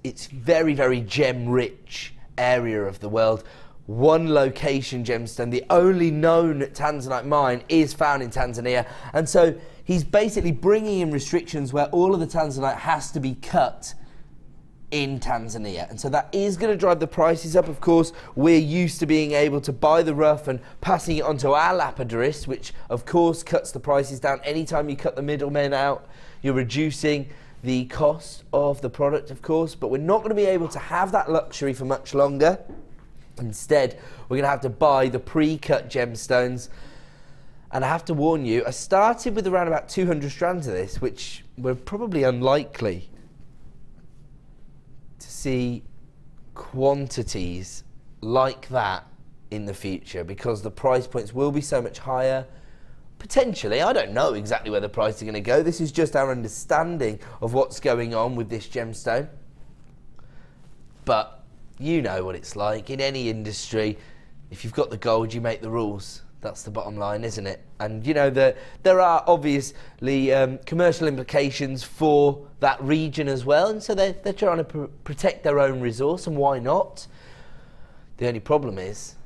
it's very, very gem-rich area of the world. One location gemstone, the only known Tanzanite mine, is found in Tanzania, and so he's basically bringing in restrictions where all of the Tanzanite has to be cut in Tanzania, and so that is going to drive the prices up. Of course, we're used to being able to buy the rough and passing it onto our lapidarist, which of course cuts the prices down. Anytime you cut the middlemen out, you're reducing the cost of the product, of course, but we're not going to be able to have that luxury for much longer. Instead, we're going to have to buy the pre-cut gemstones, and I have to warn you, I started with around about 200 strands of this, which were probably unlikely to see quantities like that in the future, because the price points will be so much higher. Potentially, I don't know exactly where the price is going to go. This is just our understanding of what's going on with this gemstone. But you know what it's like in any industry. If you've got the gold, you make the rules. That's the bottom line, isn't it? And you know, there are obviously commercial implications for that region as well, and so they're trying to protect their own resource, and why not? The only problem is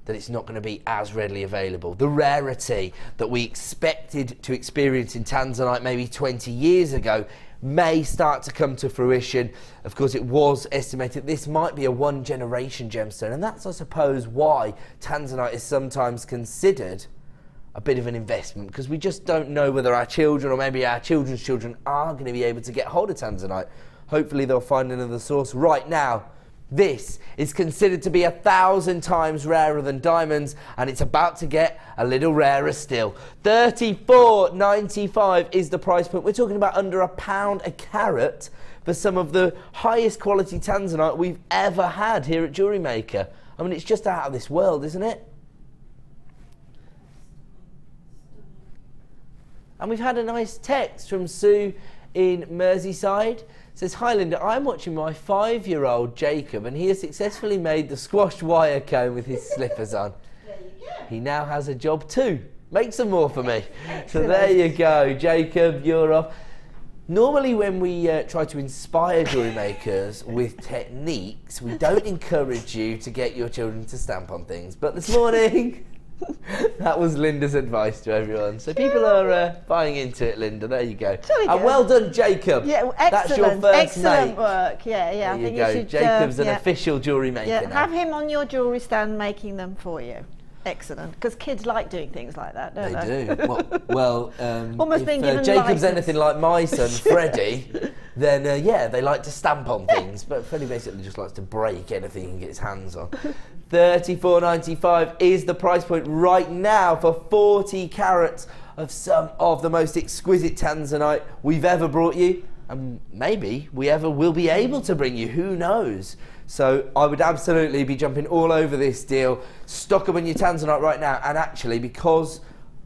that it's not going to be as readily available. The rarity that we expected to experience in Tanzanite maybe 20 years ago may start to come to fruition. Of course, it was estimated this might be a one-generation gemstone, and that's, I suppose, why Tanzanite is sometimes considered a bit of an investment, because we just don't know whether our children or maybe our children's children are going to be able to get hold of Tanzanite. Hopefully they'll find another source. Right now, this is considered to be 1,000 times rarer than diamonds, and it's about to get a little rarer still. $34.95 is the price point. We're talking about under £1 a carat for some of the highest quality Tanzanite we've ever had here at Jewellery Maker. I mean, it's just out of this world, isn't it? And we've had a nice text from Sue in Merseyside. It says, "Hi Linda, I'm watching my 5-year-old Jacob and he has successfully made the squashed wire cone with his slippers on. There you go. He now has a job too. Make some more for me." So there you go, Jacob, you're off. Normally when we try to inspire jewellery makers with techniques, we don't encourage you to get your children to stamp on things. But this morning, that was Linda's advice to everyone. So people are buying into it, Linda. There you go. And well done, Jacob. Yeah, excellent. That's your first excellent make. work. Yeah, yeah. There I think you go. you should, Jacob's an official jewellery maker now. Have him on your jewellery stand making them for you. Excellent, because kids like doing things like that, don't they? They do. Well, almost being given Jacob's license. anything like my son, Freddie, then yeah, they like to stamp on things. But Freddie basically just likes to break anything he can get his hands on. $34.95 is the price point right now for 40 carats of some of the most exquisite Tanzanite we've ever brought you, and maybe we ever will be able to bring you. Who knows? So I would absolutely be jumping all over this deal. Stock up on your Tanzanite right now. And actually, because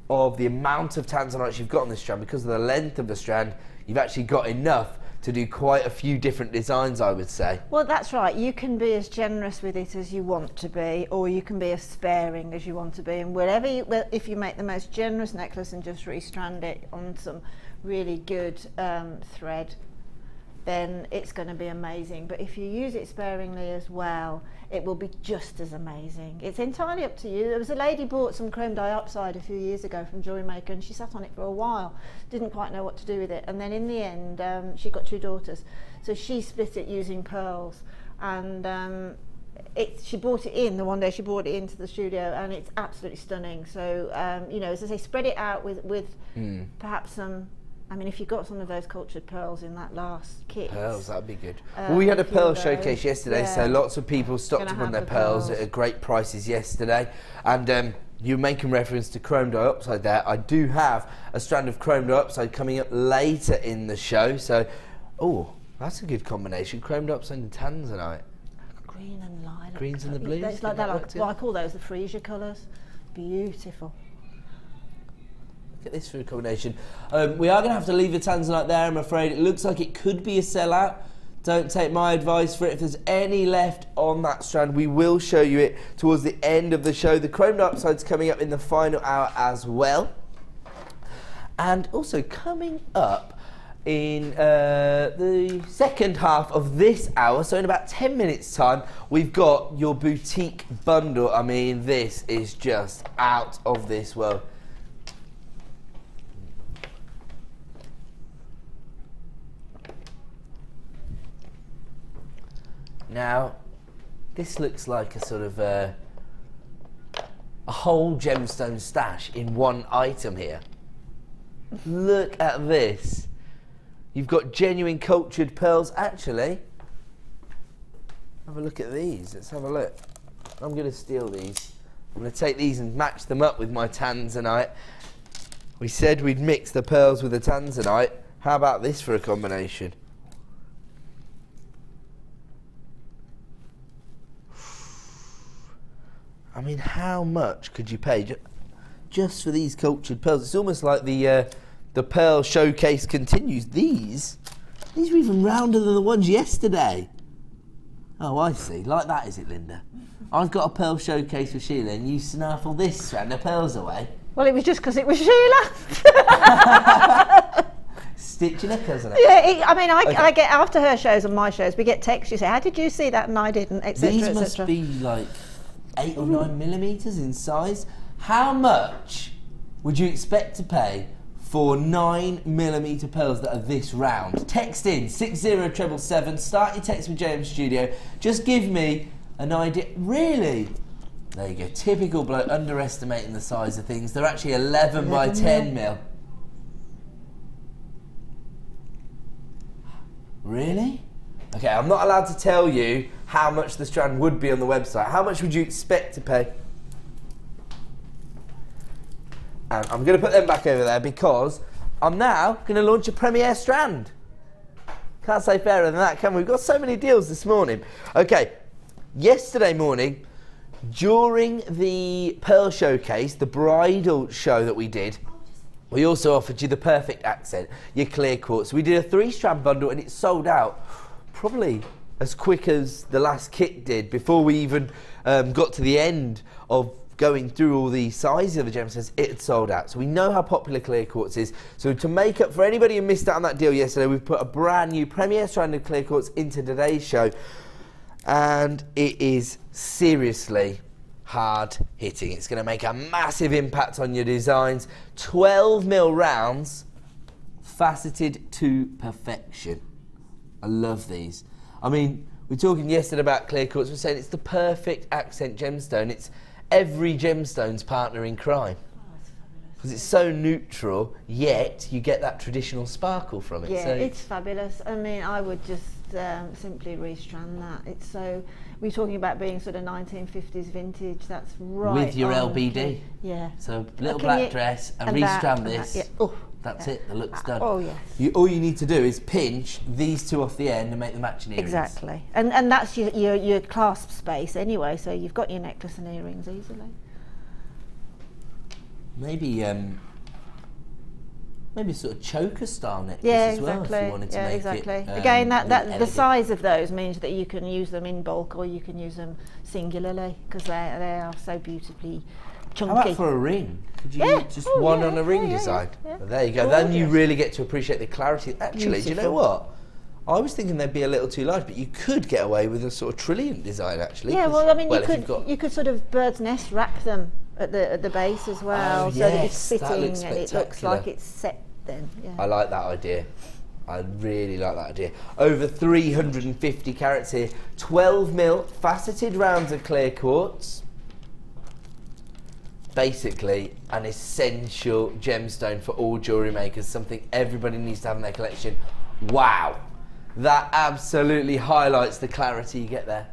of the amount of Tanzanites you've got on this strand, because of the length of the strand, you've actually got enough to do quite a few different designs, I would say. Well, that's right. You can be as generous with it as you want to be, or you can be as sparing as you want to be. And wherever if you make the most generous necklace and just restrand it on some really good thread, then it's going to be amazing. But if you use it sparingly as well, it will be just as amazing. It's entirely up to you. There was a lady bought some chrome diopside a few years ago from Jewellery Maker, and she sat on it for a while, didn't quite know what to do with it, and then in the end she got 2 daughters, so she split it using pearls, and she brought it in the one day she brought it into the studio, and it's absolutely stunning. So you know, as I say, spread it out with perhaps some, I mean, if you got some of those cultured pearls in that last kit. Pearls, that'd be good. Well, we had a pearl showcase yesterday, yeah. So lots of people stocked up on their pearls at great prices yesterday. And you're making reference to chrome diopside there. I do have a strand of chrome diopside coming up later in the show. So, oh, that's a good combination. Chrome diopside and Tanzanite. Green and lilac. Greens and the blues. It's like that. Well, I call those the freesia colours. Beautiful. At this food combination. We are going to have to leave the Tanzanite there, I'm afraid. It looks like it could be a sellout. Don't take my advice for it. If there's any left on that strand, we will show you it towards the end of the show. The chrome diopside's coming up in the final hour as well. And also coming up in the second half of this hour, so in about 10 minutes time, we've got your boutique bundle. I mean, this is just out of this world. Now, this looks like a sort of a whole gemstone stash in one item here. Look at this. You've got genuine cultured pearls. Actually, have a look at these. Let's have a look. I'm going to steal these. I'm going to take these and match them up with my Tanzanite. We said we'd mix the pearls with the Tanzanite. How about this for a combination? I mean, how much could you pay just for these cultured pearls? It's almost like the pearl showcase continues. These were even rounder than the ones yesterday. Oh, I see. Like that, is it, Linda? I've got a pearl showcase for Sheila, and you snaffle this strand of pearls away. Well, it was just because it was Sheila. Stitching up, isn't it? Yeah, I mean, I get, after her shows and my shows, we get texts. You say, "How did you see that?" And I didn't, etc. These must be like 8 or 9 millimeters in size. How much would you expect to pay for 9mm pearls that are this round? Text in 60777. Start your text with JM Studio. Just give me an idea. Really? There you go. Typical bloke underestimating the size of things. They're actually 11 by 10 mil. Really? Okay, I'm not allowed to tell you how much the strand would be on the website. How much would you expect to pay? And I'm going to put them back over there because I'm now going to launch a premiere strand. Can't say fairer than that, can we? We've got so many deals this morning. Okay, yesterday morning, during the Pearl Showcase, the bridal show that we did, We also offered you the perfect accent, your clear quartz. We did a 3-strand bundle and it sold out probably as quick as the last kit did before we even got to the end of going through all the sizes of the gemstones. It had sold out. So we know how popular clear quartz is. So to make up for anybody who missed out on that deal yesterday, we've put a brand new premier strand of clear quartz into today's show. And it is seriously hard hitting. It's going to make a massive impact on your designs. 12mm rounds, faceted to perfection. I love these. I mean, we were talking yesterday about clear quartz. We're saying it's the perfect accent gemstone. It's every gemstone's partner in crime. Because it's so neutral, yet you get that traditional sparkle from it. Yeah, so it's fabulous. I mean, I would just simply restrand that. It's so, we're talking about being sort of 1950s vintage. That's right. With your LBD. Yeah. So little black dress and restrand this. Yeah. Oh, that's it. The look's done. Oh yes. All you need to do is pinch these two off the end and make the matching earrings. Exactly. And that's your clasp space anyway. So you've got your necklace and earrings easily. Maybe sort of choker style necklace as well, if you wanted to make it. Again, the size of those means that you can use them in bulk or you can use them singularly because they are so beautifully chunky. How about for a ring? Could you use just one on a ring design? Yeah. Well, there you go. Then you really get to appreciate the clarity. Actually, do you know what? I was thinking they'd be a little too large, but you could get away with a sort of trilliant design actually. Yeah, well, I mean, you could sort of bird's nest wrap them at the base as well, so that it's fitting and it looks like it's set then. Yeah. I like that idea. I really like that idea. Over 350 carats here, 12mm faceted rounds of clear quartz. Basically an essential gemstone for all jewellery makers, something everybody needs to have in their collection. Wow, that absolutely highlights the clarity you get there.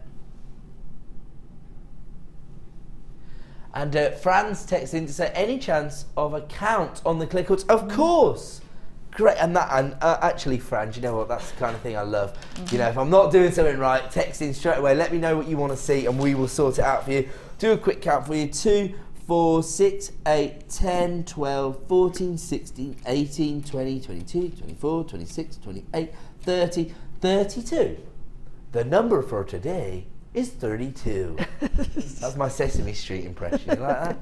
And Franz texts in to say, any chance of a count on the clear quartz? Of course. Great. And actually, Franz, you know what? That's the kind of thing I love. You know, if I'm not doing something right, text in straight away. Let me know what you want to see, and we will sort it out for you. Do a quick count for you. 2, 4, 6, 8, 10, 12, 14, 16, 18, 20, 22, 24, 26, 28, 30, 32. The number for today is 32. That's my Sesame Street impression. You like that?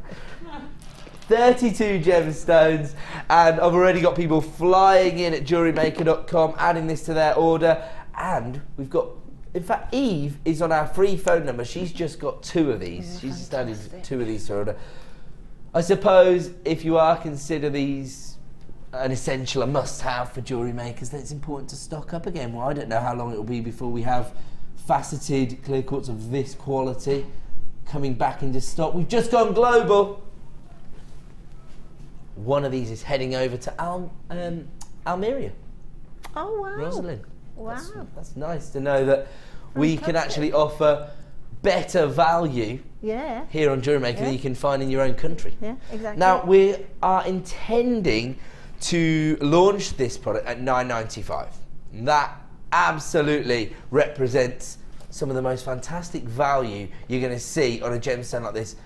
32 gemstones, and I've already got people flying in at JewelleryMaker.com, adding this to their order, and we've got, in fact, Eve is on our free phone number. She's just got 2 of these. She's just added 2 of these to her order. I suppose if you are consider these an essential, a must-have for jewellery makers, then it's important to stock up again. Well, I don't know how long it will be before we have faceted clear quartz of this quality coming back into stock. We've just gone global. One of these is heading over to Almeria. Oh wow. Rosalind. Wow. That's nice to know that we can actually offer better value here on Jewellery Maker than you can find in your own country. Yeah, exactly. Now we are intending to launch this product at $9.95. That absolutely represents some of the most fantastic value you're going to see on a gemstone like this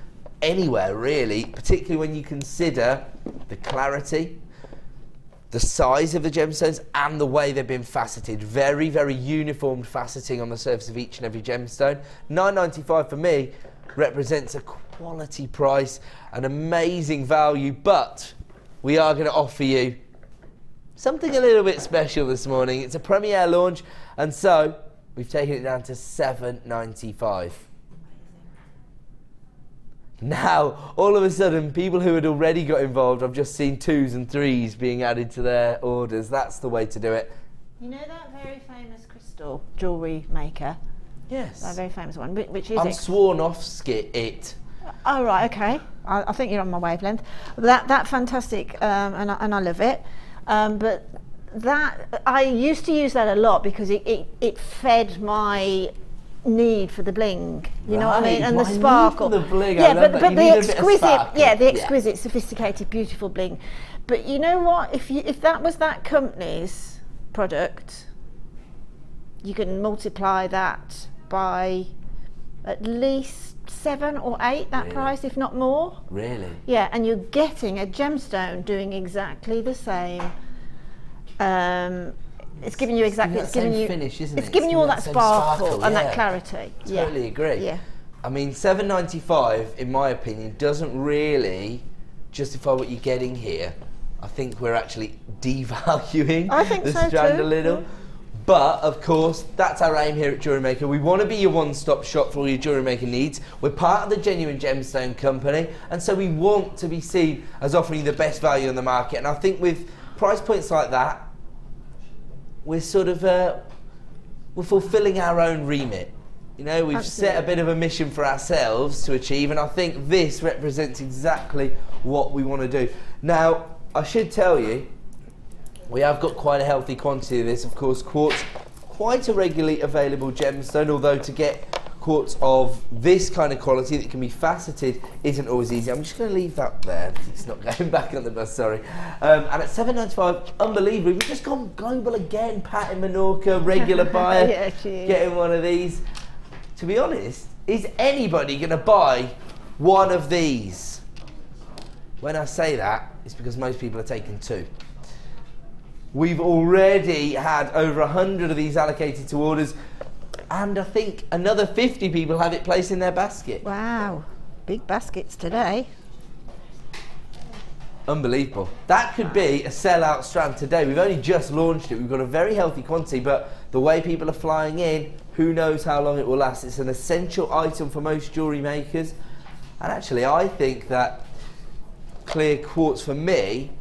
anywhere, really, particularly when you consider the clarity, the size of the gemstones, and the way they've been faceted. Very, very uniform faceting on the surface of each and every gemstone. $9.95 for me represents a quality price, an amazing value, but we are going to offer you something a little bit special this morning. It's a premiere launch, and so we've taken it down to $7.95. Now, all of a sudden, people who had already got involved, I've just seen 2s and 3s being added to their orders. That's the way to do it. You know that very famous crystal jewellery maker? Yes. That very famous one, which is I'm sworn off it. Oh right, okay. I think you're on my wavelength. That fantastic, and I love it. But that I used to use that a lot because it fed my need for the bling, you know what I mean, and the sparkle. The bling, yeah, but the exquisite, exquisite, sophisticated, beautiful bling. But you know what? If that was that company's product, you can multiply that by at least 7 or 8 that price, if not more. Really? Yeah, and you're getting a gemstone doing exactly the same. It's giving you exactly. It's giving you finish, isn't it? It's giving you all that sparkle and yeah. that clarity. Totally agree. Yeah. I mean, $7.95, in my opinion, doesn't really justify what you're getting here. I think we're actually devaluing the strand a little. Yeah. But, of course, that's our aim here at Jewellery Maker. We want to be your one-stop shop for all your jewellery making needs. We're part of the Genuine Gemstone Company, and so we want to be seen as offering you the best value in the market. And I think with price points like that, we're sort of we're fulfilling our own remit. You know, we've set a bit of a mission for ourselves to achieve, and I think this represents exactly what we want to do. Now, I should tell you, we have got quite a healthy quantity of this. Of course, quartz, quite a regularly available gemstone, although to get quartz of this kind of quality that can be faceted isn't always easy. I'm just going to leave that there. It's not going back on the bus, sorry. And at $7.95, unbelievably, we've just gone global again. Pat in Menorca, regular buyer, yeah, getting one of these. To be honest, is anybody going to buy one of these? When I say that, it's because most people are taking 2. We've already had over 100 of these allocated to orders, and I think another 50 people have it placed in their basket. Wow, big baskets today. Unbelievable. That could be a sellout strand today. We've only just launched it. We've got a very healthy quantity, but the way people are flying in, who knows how long it will last. It's an essential item for most jewellery makers, and actually I think that clear quartz, for me,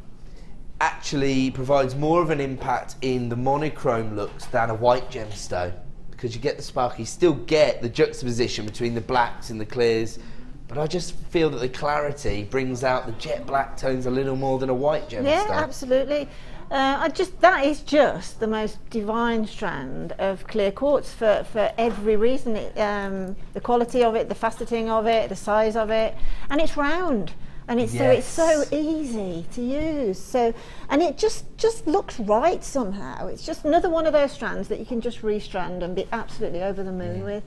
actually provides more of an impact in the monochrome looks than a white gemstone, because you get the sparkle, you still get the juxtaposition between the blacks and the clears, but I just feel that the clarity brings out the jet black tones a little more than a white gemstone. Yeah, absolutely. That is just the most divine strand of clear quartz for every reason. The quality of it, the faceting of it, the size of it, and it's round. And it's so easy to use. So, and it just looks right somehow. It's just another one of those strands that you can just restrand and be absolutely over the moon with.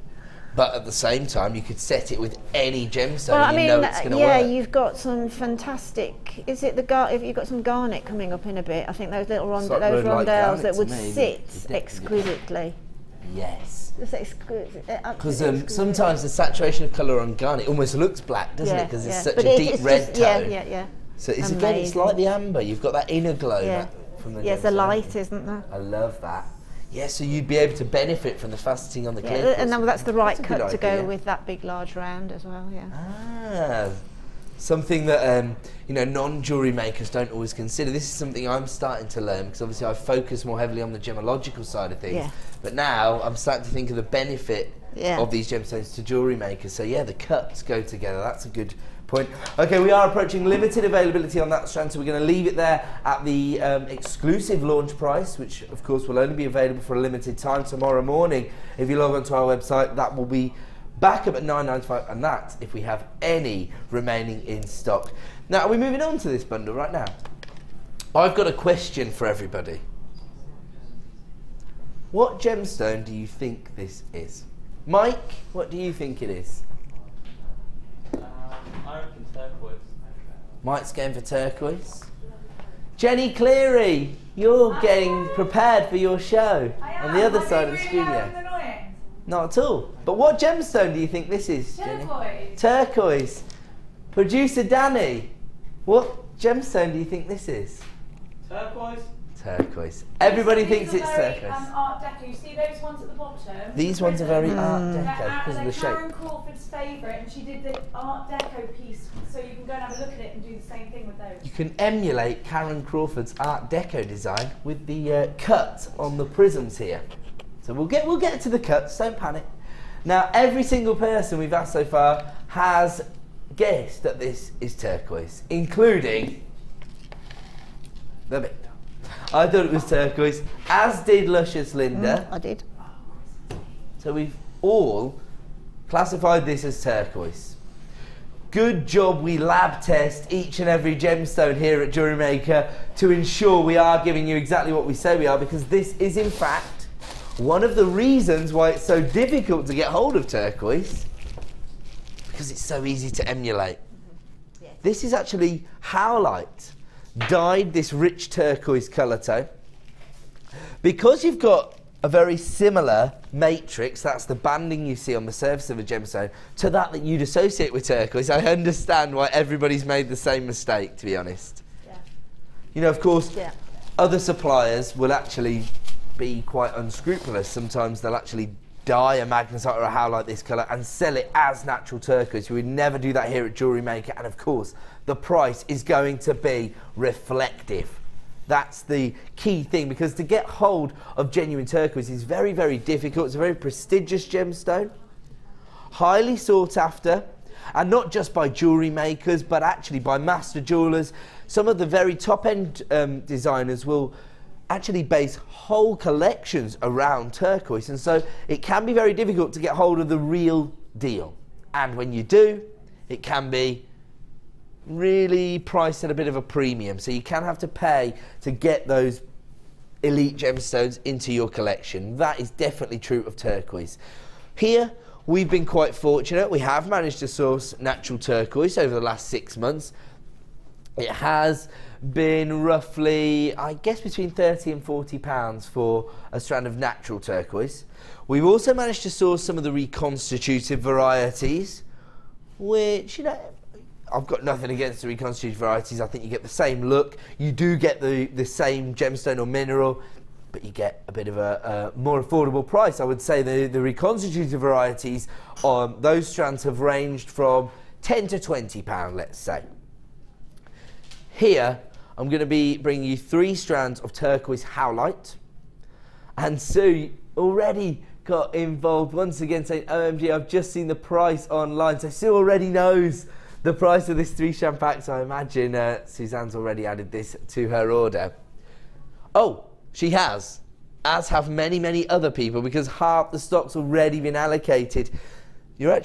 But at the same time, you could set it with any gemstone. Well, I mean, know it's going to work. yeah, you've got some fantastic. Is it if you've got some garnet coming up in a bit? I think those little rondelles that would sit exquisitely. Yes. It's exquisite. Because sometimes the saturation of colour on garnet almost looks black, doesn't it? Because it's such a deep red tone. Yeah. So it's like the amber. You've got that inner glow from the it's a light, isn't there? I love that. Yeah, so you'd be able to benefit from the faceting on the clear. And that's the right cut to go with that big large round as well. Yeah. Ah. Something that non-jewellery makers don't always consider. This is something I'm starting to learn, because obviously I focus more heavily on the gemological side of things. Yeah. But now I'm starting to think of the benefit of these gemstones to jewellery makers. So yeah, the cuts go together. That's a good point. Okay, we are approaching limited availability on that strand, so we're going to leave it there at the exclusive launch price, which of course will only be available for a limited time tomorrow morning. If you log onto our website, that will be back up at $9.95, and that's if we have any remaining in stock. Now, are we moving on to this bundle right now? I've got a question for everybody. What gemstone do you think this is? Mike, what do you think it is? I reckon turquoise. Mike's going for turquoise. Jenny Cleary, you're getting prepared for your show on the other side of the studio. Not at all. But what gemstone do you think this is, Jenny? Turquoise. Turquoise. Producer Danny, what gemstone do you think this is? Turquoise. Turquoise. Everybody thinks it's turquoise. Art Deco. You see those ones at the bottom? These ones are very Art Deco because of the shape. Karen Crawford's favourite, and she did the Art Deco piece, so you can go and have a look at it and do the same thing with those. You can emulate Karen Crawford's Art Deco design with the cut on the prisms here. So we'll get to the cuts, don't panic. Now, every single person we've asked so far has guessed that this is turquoise, including the bit. I thought it was turquoise, as did Luscious Linda. I did. So we've all classified this as turquoise. Good job we lab test each and every gemstone here at Jewellery Maker to ensure we are giving you exactly what we say we are, because this is in fact one of the reasons why it's so difficult to get hold of turquoise because it's so easy to emulate. Yes. This is actually howlite, dyed this rich turquoise colour tone. Because you've got a very similar matrix, that's the banding you see on the surface of a gemstone, to that you'd associate with turquoise, I understand why everybody's made the same mistake, to be honest. Yeah. You know, of course, other suppliers will actually be quite unscrupulous. Sometimes they'll actually dye a magnesite or a howlite this colour and sell it as natural turquoise. We would never do that here at Jewellery Maker, and of course, the price is going to be reflective. That's the key thing, because to get hold of genuine turquoise is very, very difficult. It's a very prestigious gemstone, highly sought after, and not just by jewellery makers, but actually by master jewellers. Some of the very top-end designers will actually base whole collections around turquoise, and so it can be very difficult to get hold of the real deal. And when you do, it can be really priced at a bit of a premium, so you can have to pay to get those elite gemstones into your collection. That is definitely true of turquoise. Here we've been quite fortunate. We have managed to source natural turquoise over the last 6 months. It has been roughly, I guess, between 30 and 40 pounds for a strand of natural turquoise. We've also managed to source some of the reconstituted varieties, which, you know, I've got nothing against the reconstituted varieties. I think you get the same look. You do get the same gemstone or mineral, but you get a bit of a more affordable price. I would say the reconstituted varieties, those strands have ranged from 10 to 20 pound, let's say. Here, I'm going to be bringing you 3 strands of turquoise howlite. And Sue already got involved once again, saying, OMG, I've just seen the price online. So Sue already knows the price of this 3-strand pack, so I imagine Suzanne's already added this to her order. Oh, she has, as have many, many other people, because half the stock's already been allocated. You're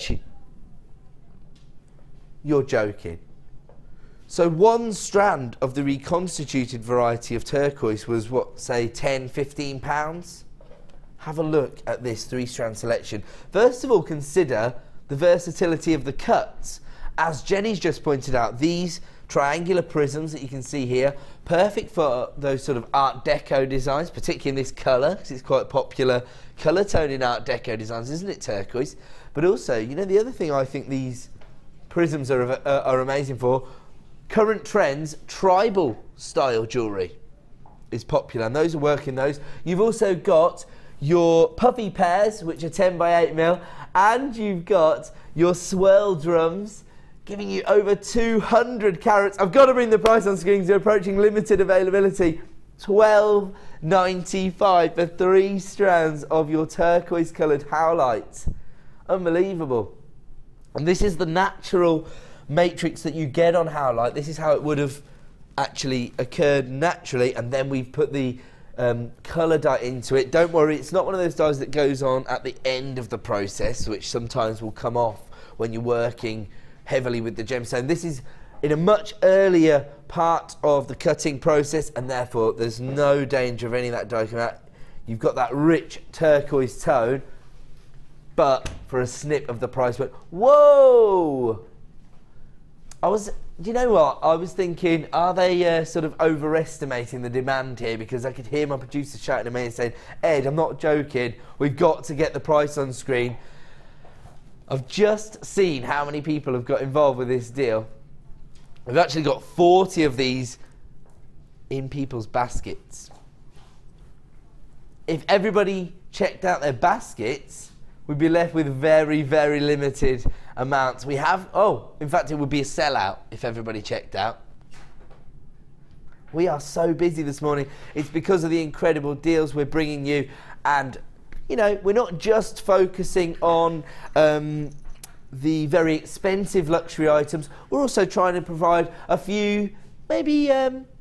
joking. So 1 strand of the reconstituted variety of turquoise was, what, say 10, 15 pounds? Have a look at this 3-strand selection. First of all, consider the versatility of the cuts. As Jenny's just pointed out, these triangular prisms that you can see here, perfect for those sort of Art Deco designs, particularly in this colour, because it's quite a popular colour tone in Art Deco designs, isn't it, turquoise? But also, you know, the other thing I think these prisms are amazing for, current trends, tribal style jewellery is popular, and those are working those. You've also got your puffy pairs, which are 10 by 8 mil, and you've got your swirl drums, giving you over 200 carats. I've got to bring the price on screen because they're approaching limited availability. $12.95 for 3 strands of your turquoise coloured howlite. Unbelievable. And this is the natural matrix that you get on howlite. This is how it would have actually occurred naturally, and then we've put the colour dye into it. Don't worry, it's not one of those dyes that goes on at the end of the process, which sometimes will come off when you're working heavily with the gemstone. This is in a much earlier part of the cutting process, and therefore there's no danger of any of that dye coming out. You've got that rich turquoise tone, but for a snip of the price point. Whoa! Do you know what? I was thinking, are they sort of overestimating the demand here? Because I could hear my producer shouting at me and saying, Ed, I'm not joking, we've got to get the price on screen. I've just seen how many people have got involved with this deal. We've actually got 40 of these in people's baskets. If everybody checked out their baskets, we'd be left with very, very limited amounts. We have, in fact, it would be a sellout if everybody checked out. We are so busy this morning. It's because of the incredible deals we're bringing you, and you know, we're not just focusing on the very expensive luxury items. We're also trying to provide a few, maybe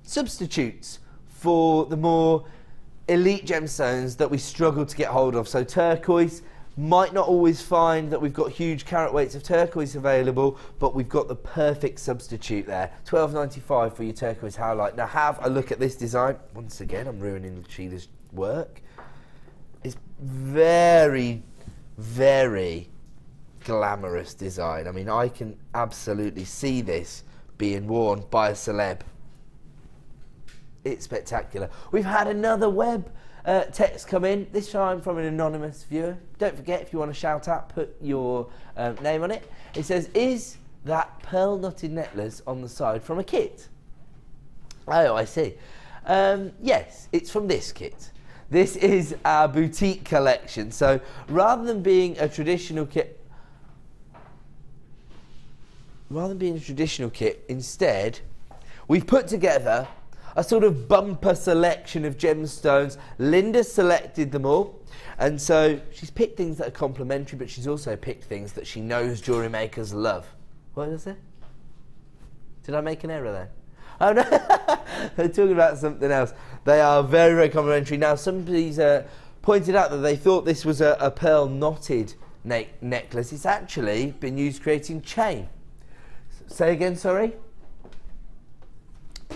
substitutes for the more elite gemstones that we struggle to get hold of. So turquoise, might not always find that we've got huge carat weights of turquoise available, but we've got the perfect substitute there. $12.95 for your turquoise howlite. Now have a look at this design. Once again, I'm ruining Sheila's work. It's very, very glamorous design. I mean, I can absolutely see this being worn by a celeb. It's spectacular. We've had another web text come in, this time from an anonymous viewer. Don't forget, if you want to shout out, put your name on it. It says, is that pearl knotted necklace on the side from a kit? Oh, I see. Yes, it's from this kit. This is our boutique collection. So rather than being a traditional kit, instead, we've put together a sort of bumper selection of gemstones. Linda selected them all, and so she's picked things that are complementary, but she's also picked things that she knows jewellery makers love. What is it? Did I make an error there? Oh no, they're talking about something else. They are very, very complementary. Now, somebody's pointed out that they thought this was a pearl knotted necklace. It's actually been used creating chain. Say again, sorry?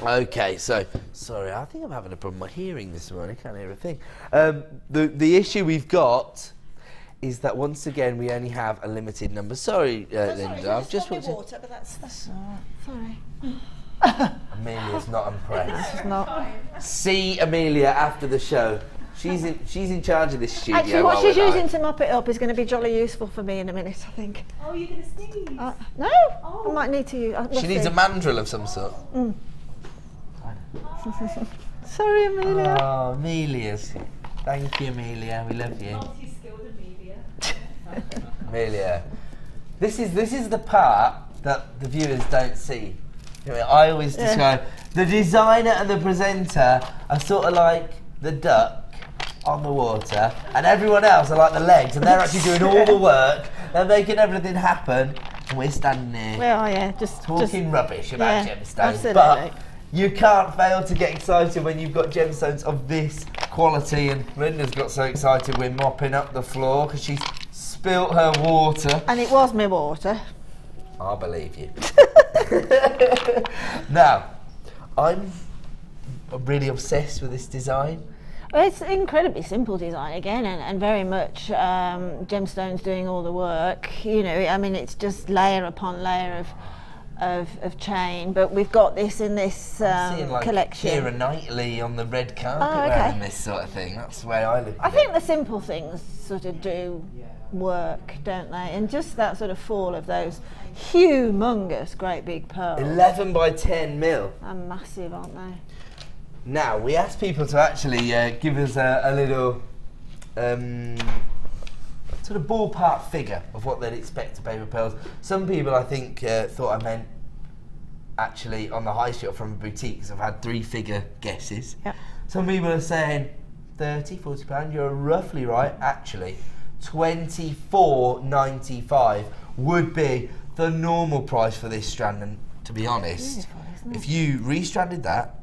Okay, so, sorry, I think I'm having a problem with my hearing this morning. I can't hear a thing. The issue we've got is that once again we only have a limited number. Sorry, Linda, I've just got water, but that's sorry. Amelia's not impressed. She's not. See Amelia after the show. She's in charge of this studio. Actually, what she's using to mop it up is going to be jolly useful for me in a minute, I think. Oh, you're going to sneeze? No, I might need to use. She needs a mandrel of some sort. Sorry, Amelia. Oh, Amelia's. Thank you, Amelia. We love you. Multi-skilled Amelia. Amelia. This is the part that the viewers don't see. You know, I always describe the designer and the presenter are sort of like the duck on the water, and everyone else are like the legs, and they're actually doing all the work. They're making everything happen, and we're standing there. Well, yeah, just talking rubbish about gemstones. Absolutely. But you can't fail to get excited when you've got gemstones of this quality. And Linda's got so excited we're mopping up the floor because she's spilt her water. And it was my water. I believe you. Now, I'm really obsessed with this design. Well, it's an incredibly simple design again, and very much gemstones doing all the work. You know, I mean, it's just layer upon layer of chain. But we've got this in this seeing, like, collection. Keira Knightley on the red carpet wearing this sort of thing. That's the way I look at it. I think the simple things sort of do work, don't they? And just that sort of fall of those humongous great big pearls. 11 by 10 mil. They're massive, aren't they? Now, we asked people to actually give us a little sort of ballpark figure of what they'd expect to pay for pearls. Some people, I think, thought I meant actually on the high street or from a boutique, because I've had 3-figure guesses. Yep. Some people are saying £30, £40. You're roughly right, actually. £24.95 would be the normal price for this strand, and to be honest, if you restranded that,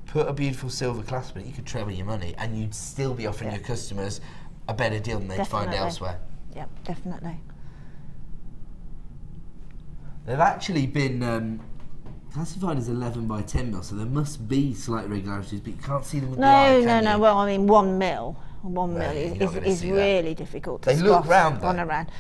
put a beautiful silver clasp in it, you could treble your money, and you'd still be offering your customers a better deal than they'd find elsewhere. Yep, definitely. They've actually been classified as 11 by 10 mil, so there must be slight irregularities, but you can't see them with the eye, can you? Well, I mean, 1 mil. 1 mil is really difficult to spot. They look round, on though. a round.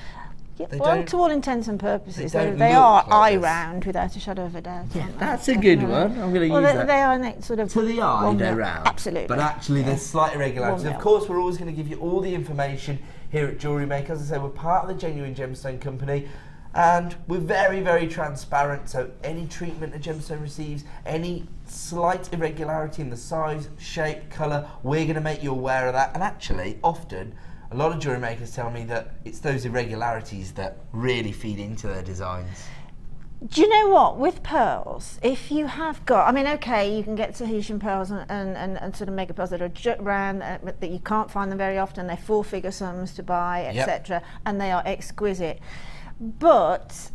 Yeah, They well, don't, to all intents and purposes, they they are like eye this. round without a shadow of a doubt. Yeah, that's a good one. I'm going to use that. They are sort of to the eye, they're round. Absolutely. But actually, there's slight irregularities. Of course, we're always going to give you all the information here at Jewellery Maker. As I say, we're part of the Genuine Gemstone Company, and we're very, very transparent. So any treatment a gemstone receives, any slight irregularity in the size, shape, colour, we're going to make you aware of that. And actually, often, a lot of jewellery makers tell me that it's those irregularities that really feed into their designs. Do you know what? With pearls, if you have got, I mean, okay, you can get Tahitian pearls and sort of mega pearls that are round, that you can't find them very often. They're 4-figure sums to buy, etc., and they are exquisite. But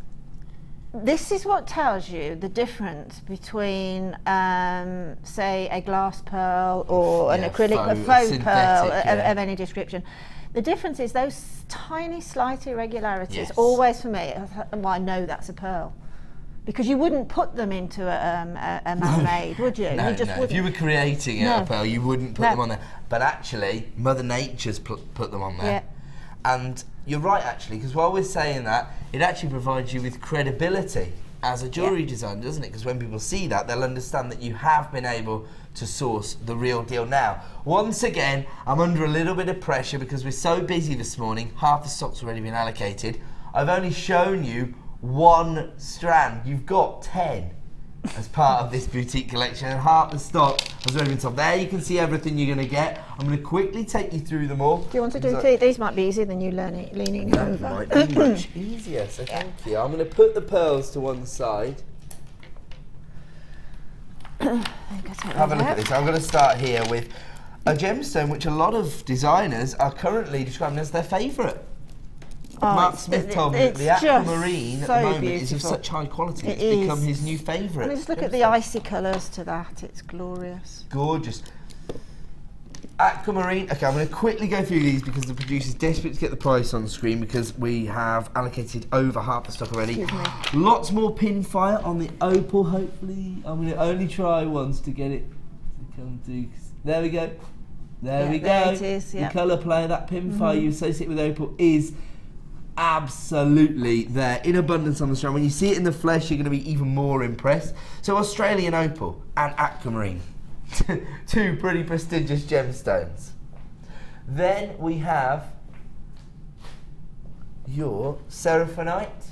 this is what tells you the difference between, say, a glass pearl or an acrylic, a faux pearl of any description. The difference is those tiny, slight irregularities. Always for me, well, I know that's a pearl, because you wouldn't put them into a man-made, would you? No, you just If you were creating a pearl, you wouldn't put them on there. But actually, Mother Nature's put them on there. And you're right, actually, because while we're saying that, it actually provides you with credibility as a jewellery designer, doesn't it? Because when people see that, they'll understand that you have been able to source the real deal. Now, once again, I'm under a little bit of pressure because we're so busy this morning. Half the stock's already been allocated. I've only shown you 1 strand. You've got 10 as part of this boutique collection, and half the stock has already been sold. There you can see everything you're going to get. I'm going to quickly take you through them all. Do you want to do these? Might be easier than you leaning over. Might be much easier, so thank you. I'm going to put the pearls to one side. Have a look at this. I'm going to start here with a gemstone which a lot of designers are currently describing as their favourite. Mark Smith told me that the aquamarine at the moment is of such high quality, it's become his new favourite. Just look at the icy colours to that, it's glorious. Gorgeous. Aquamarine. Okay, I'm going to quickly go through these because the producer's desperate to get the price on the screen because we have allocated over half the stock already. Lots more pin fire on the opal, hopefully. I'm going to only try once to get it to come to. There we go. There we go. There it is, The colour play, that pin fire you associate with opal is absolutely there in abundance on the strand. When you see it in the flesh, you're going to be even more impressed. So Australian opal and aquamarine, 2 pretty prestigious gemstones. Then we have your seraphinite,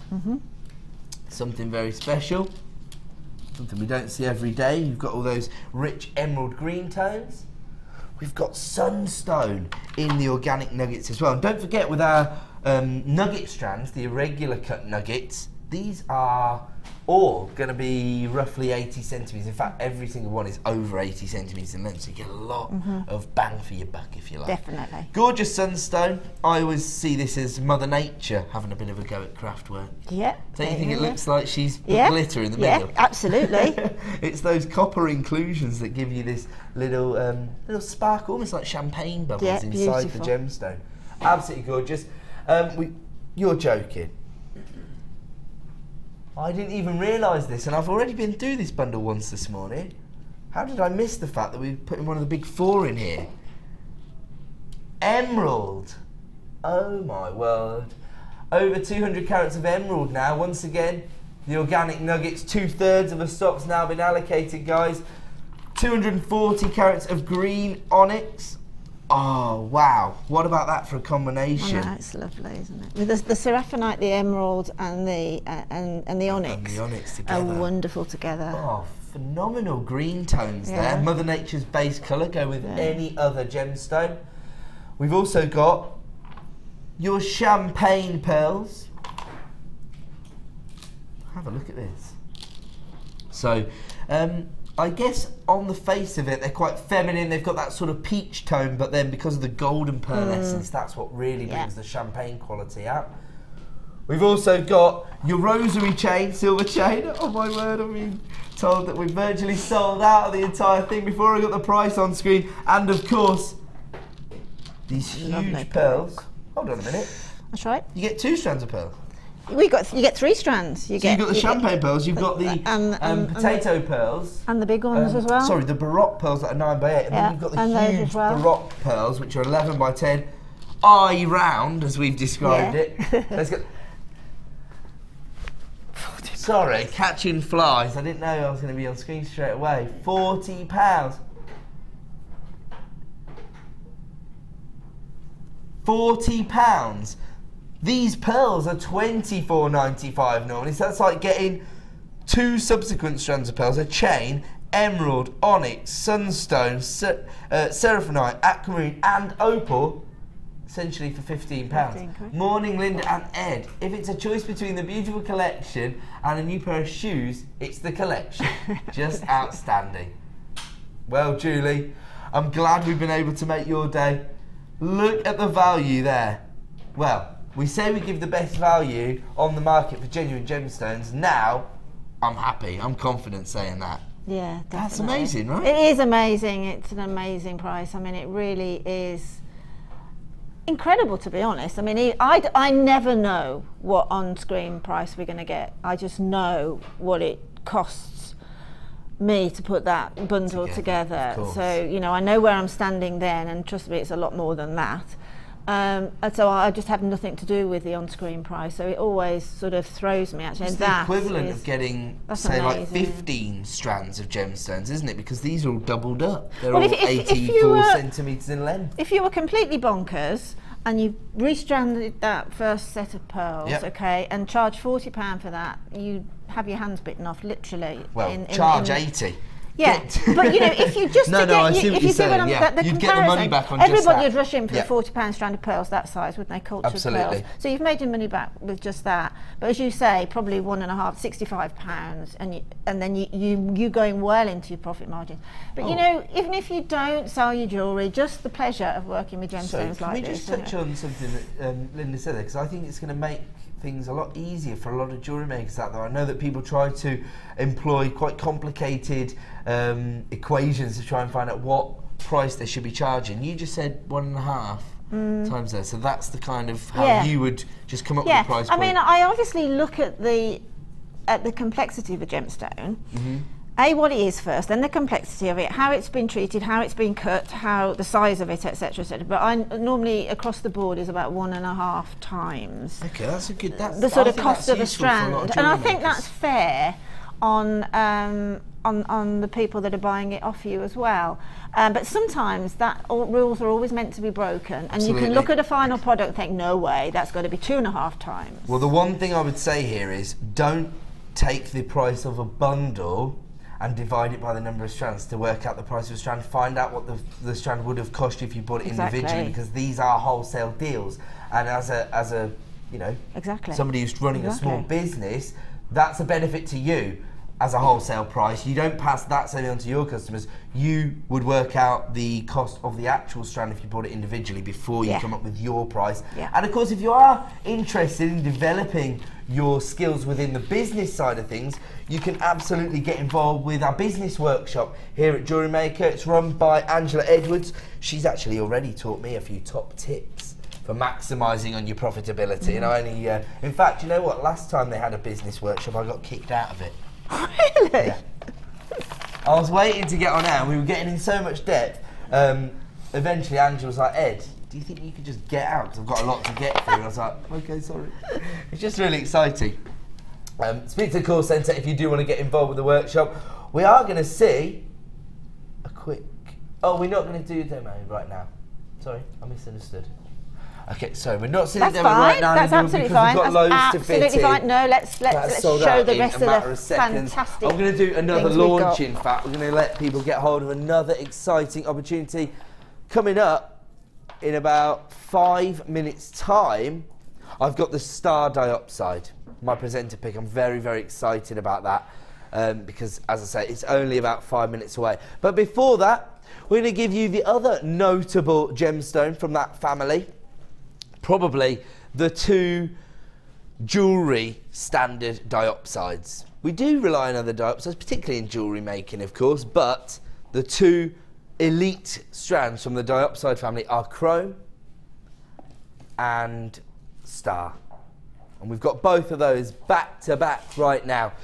something very special, something we don't see every day. You've got all those rich emerald green tones. We've got sunstone in the organic nuggets as well. And don't forget, with our nugget strands, the irregular cut nuggets, these are all going to be roughly 80 centimetres. In fact, every single one is over 80 centimetres in length, so you get a lot of bang for your buck, if you like. Definitely. Gorgeous sunstone. I always see this as Mother Nature having a bit of a go at craft work. Yeah. Don't you think it looks like she's put glitter in the middle? Yeah, absolutely. It's those copper inclusions that give you this little little spark, almost like champagne bubbles inside the gemstone. Absolutely gorgeous. You're joking. I didn't even realise this, and I've already been through this bundle once this morning. How did I miss the fact that we put in one of the big 4 in here? Emerald. Oh my word. Over 200 carats of emerald now. Once again, the organic nuggets, 2/3 of the stock's now been allocated, guys. 240 carats of green onyx. Oh wow! What about that for a combination? Oh, no, it's lovely, isn't it? With the seraphinite, the emerald, and the onyx, together are wonderful together. Oh, phenomenal green tones there. Mother Nature's base colour. Go with any other gemstone. We've also got your champagne pearls. Have a look at this. So, I guess on the face of it, they're quite feminine. They've got that sort of peach tone, but then because of the golden pearlescence, that's what really brings the champagne quality out. We've also got your rosary chain, silver chain. Oh my word, I'm being told that we've virtually sold out of the entire thing before I got the price on screen. And of course, these huge pearls. Hold on a minute. That's right. You get 2 strands of pearls. You get 3 strands. You've got the champagne pearls, you've got the potato pearls. And the big ones as well. Sorry, the baroque pearls that are 9 by 8. And then you've got the huge baroque pearls, which are 11 by 10. Eye round, as we've described it. Let's go. Sorry, catching flies. I didn't know I was going to be on screen straight away. £40. £40. These pearls are $24.95 normally, so that's like getting 2 subsequent strands of pearls, a chain, emerald, onyx, sunstone, seraphinite, aquamarine and opal, essentially for £15. Morning, Linda and Ed. If it's a choice between the beautiful collection and a new pair of shoes, it's the collection. Just outstanding. Well, Julie, I'm glad we've been able to make your day. Look at the value there. Well, we say we give the best value on the market for genuine gemstones. Now, I'm happy. I'm confident saying that. Yeah, definitely. That's amazing, right? It is amazing. It's an amazing price. I mean, it really is incredible, to be honest. I mean, I never know what on-screen price we're going to get. I just know what it costs me to put that bundle together. So, you know, I know where I'm standing then, and trust me, it's a lot more than that. And so I just have nothing to do with the on-screen price, so it always sort of throws me actually. It's the equivalent of getting, say, like 15 strands of gemstones, isn't it? Because these are all doubled up. They're all 84 centimetres in length. If you were completely bonkers and you restranded that first set of pearls, okay, and charge £40 for that, you have your hands bitten off, literally. Well, charge 80. Yeah, but you know, if you just I see what you're saying. You'd get the money back on everybody would rush in for the £40 strand of pearls that size, wouldn't they? Cultured Absolutely. pearls. So you've made your money back with just that. But as you say, probably £65, and then you going well into your profit margin. But you know, even if you don't sell your jewellery, just the pleasure of working with gemstones like this. Can we just touch on something that Linda said there, because I think it's going to make things a lot easier for a lot of jewellery makers out there. I know that people try to employ quite complicated equations to try and find out what price they should be charging. You just said 1.5 times there, so that's the kind of how you would just come up with the price point. I mean, I obviously look at the complexity of a gemstone. What it is first, then the complexity of it, how it's been treated, how it's been cut, how the size of it, etc., etc. But I normally across the board is about 1.5 times. Okay, that's a good. That's the sort of cost of a strand, and I think that's fair on the people that are buying it off you as well. But sometimes rules are always meant to be broken, and you can look at a final product and think, no way, that's got to be 2.5 times. Well, the one thing I would say here is don't take the price of a bundle and divide it by the number of strands to work out the price of a strand. Find out what the strand would have cost you if you bought it individually, because these are wholesale deals. And as a you know, somebody who's running a small business, that's a benefit to you as a wholesale price. You don't pass that saving on to your customers. You would work out the cost of the actual strand if you bought it individually before you come up with your price. And of course, if you are interested in developing your skills within the business side of things, you can absolutely get involved with our business workshop here at Jewellery Maker. It's run by Angela Edwards. She's actually already taught me a few top tips for maximising on your profitability. And I only, in fact, you know what? Last time they had a business workshop, I got kicked out of it. Really? Yeah. I was waiting to get on air and we were getting in so much depth. Eventually Angela was like, Ed, do you think you could just get out? Because I've got a lot to get through. And I was like, okay, sorry. It's just really exciting. Speak to the call centre if you do want to get involved with the workshop. We are going to see a quick... Oh, we're not going to do a demo right now. Sorry, I misunderstood. Okay, so we're not seeing a demo right now. That's absolutely fine. We've got loads to fit absolutely fine. No, let's show the rest of the fantastic. I'm going to do another launch, in fact. We're going to let people get hold of another exciting opportunity coming up in about 5 minutes' time. I've got the Star Diopside, my presenter pick. I'm very, very excited about that because, as I say, it's only about 5 minutes away. But before that, we're going to give you the other notable gemstone from that family. Probably the two jewellery standard diopsides. We do rely on other diopsides, particularly in jewellery making, of course, but the two elite strands from the diopside family are chrome and star. And we've got both of those back to back right now.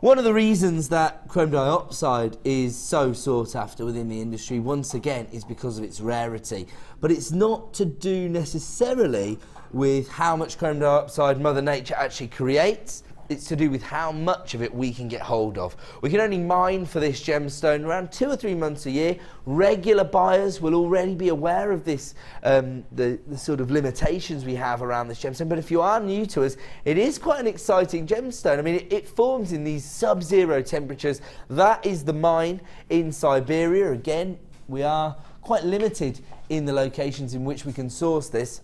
One of the reasons that chrome diopside is so sought after within the industry, once again, is because of its rarity. But it's not to do necessarily with how much chrome diopside Mother Nature actually creates. It's to do with how much of it we can get hold of. We can only mine for this gemstone around 2 or 3 months a year. Regular buyers will already be aware of this, the sort of limitations we have around this gemstone. But if you are new to us, it is quite an exciting gemstone. I mean, it forms in these sub-zero temperatures. That is the mine in Siberia. Again, we are quite limited in the locations in which we can source this.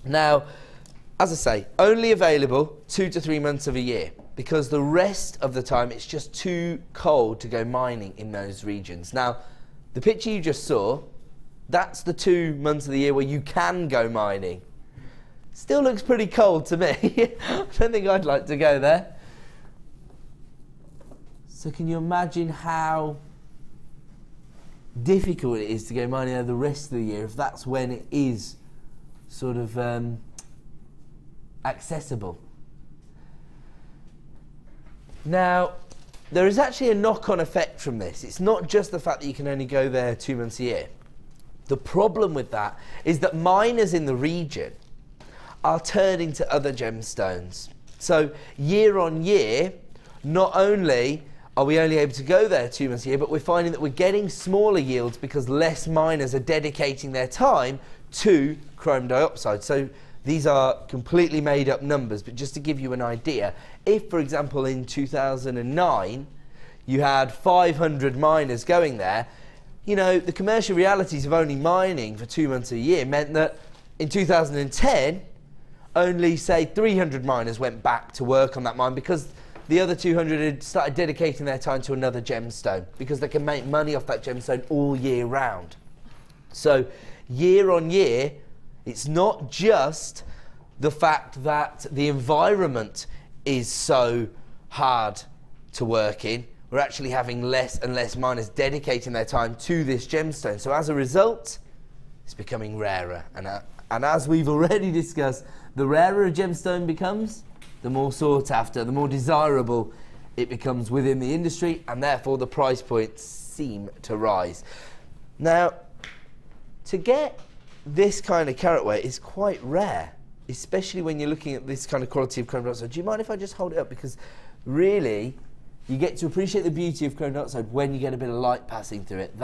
Now, as I say, only available 2 to 3 months of a year, because the rest of the time it's just too cold to go mining in those regions. Now, the picture you just saw, that's the 2 months of the year where you can go mining. Still looks pretty cold to me. I don't think I'd like to go there. So can you imagine how difficult it is to go mining over the rest of the year if that's when it is sort of accessible? Now, there is actually a knock-on effect from this. It's not just the fact that you can only go there 2 months a year. The problem with that is that miners in the region are turning to other gemstones. So year on year, not only are we only able to go there 2 months a year, but we're finding that we're getting smaller yields because less miners are dedicating their time to chrome dioxide. So these are completely made up numbers, but just to give you an idea, if, for example, in 2009, you had 500 miners going there, you know, the commercial realities of only mining for 2 months a year meant that in 2010, only, say, 300 miners went back to work on that mine because the other 200 had started dedicating their time to another gemstone because they can make money off that gemstone all year round. So year on year, it's not just the fact that the environment is so hard to work in. We're actually having less and less miners dedicating their time to this gemstone. So as a result, it's becoming rarer. And as we've already discussed, the rarer a gemstone becomes, the more sought after, the more desirable it becomes within the industry, and therefore the price points seem to rise. Now, to get this kind of carat weight is quite rare, especially when you're looking at this kind of quality of chrome dioxide. Do you mind if I just hold it up? Because really, you get to appreciate the beauty of chrome dioxide when you get a bit of light passing through it.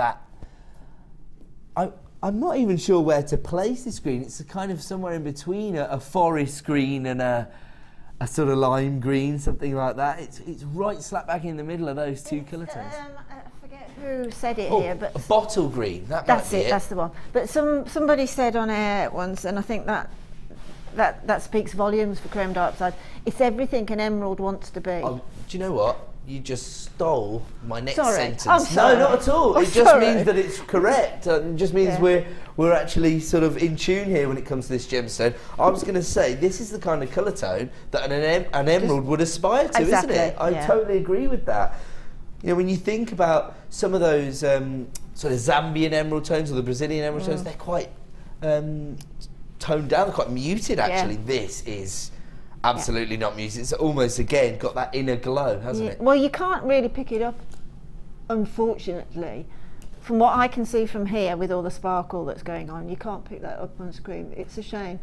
I'm not even sure where to place this green. It's a kind of somewhere in between a forest green and a sort of lime green, something like that. It's right slap back in the middle of those two colour tones. I forget who said it here, but a bottle green. That's it. That's the one. But somebody said on air once, and I think that speaks volumes for chrome dioxide. It's everything an emerald wants to be. Do you know what? You just stole my next sentence. I'm sorry. No, not at all. It just means that it's correct. It just means we're actually sort of in tune here when it comes to this gemstone. I was going to say, this is the kind of colour tone that an emerald would aspire to, isn't it? I totally agree with that. You know, when you think about some of those sort of Zambian emerald tones or the Brazilian emerald tones, they're quite toned down, they're quite muted actually. This is absolutely not muted. It's almost, again, got that inner glow, hasn't it? Well, you can't really pick it up, unfortunately. From what I can see from here, with all the sparkle that's going on, you can't pick that up on screen. It's a shame,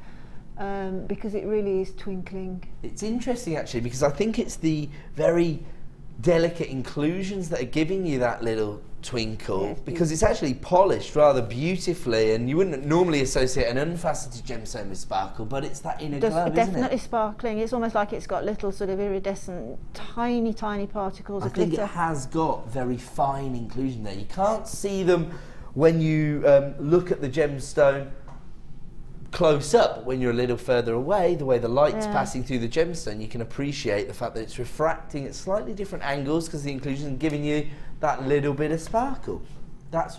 because it really is twinkling. It's interesting, actually, because I think it's the very delicate inclusions that are giving you that little twinkle, because it's actually polished rather beautifully, and you wouldn't normally associate an unfaceted gemstone with sparkle, but it's that inner glow, isn't it? Definitely sparkling. It's almost like it's got little sort of iridescent, tiny particles of glitter. I think it has got very fine inclusion there. You can't see them when you look at the gemstone close up. When you're a little further away, the way the light's passing through the gemstone, you can appreciate the fact that it's refracting at slightly different angles because the inclusion is giving you that little bit of sparkle. That's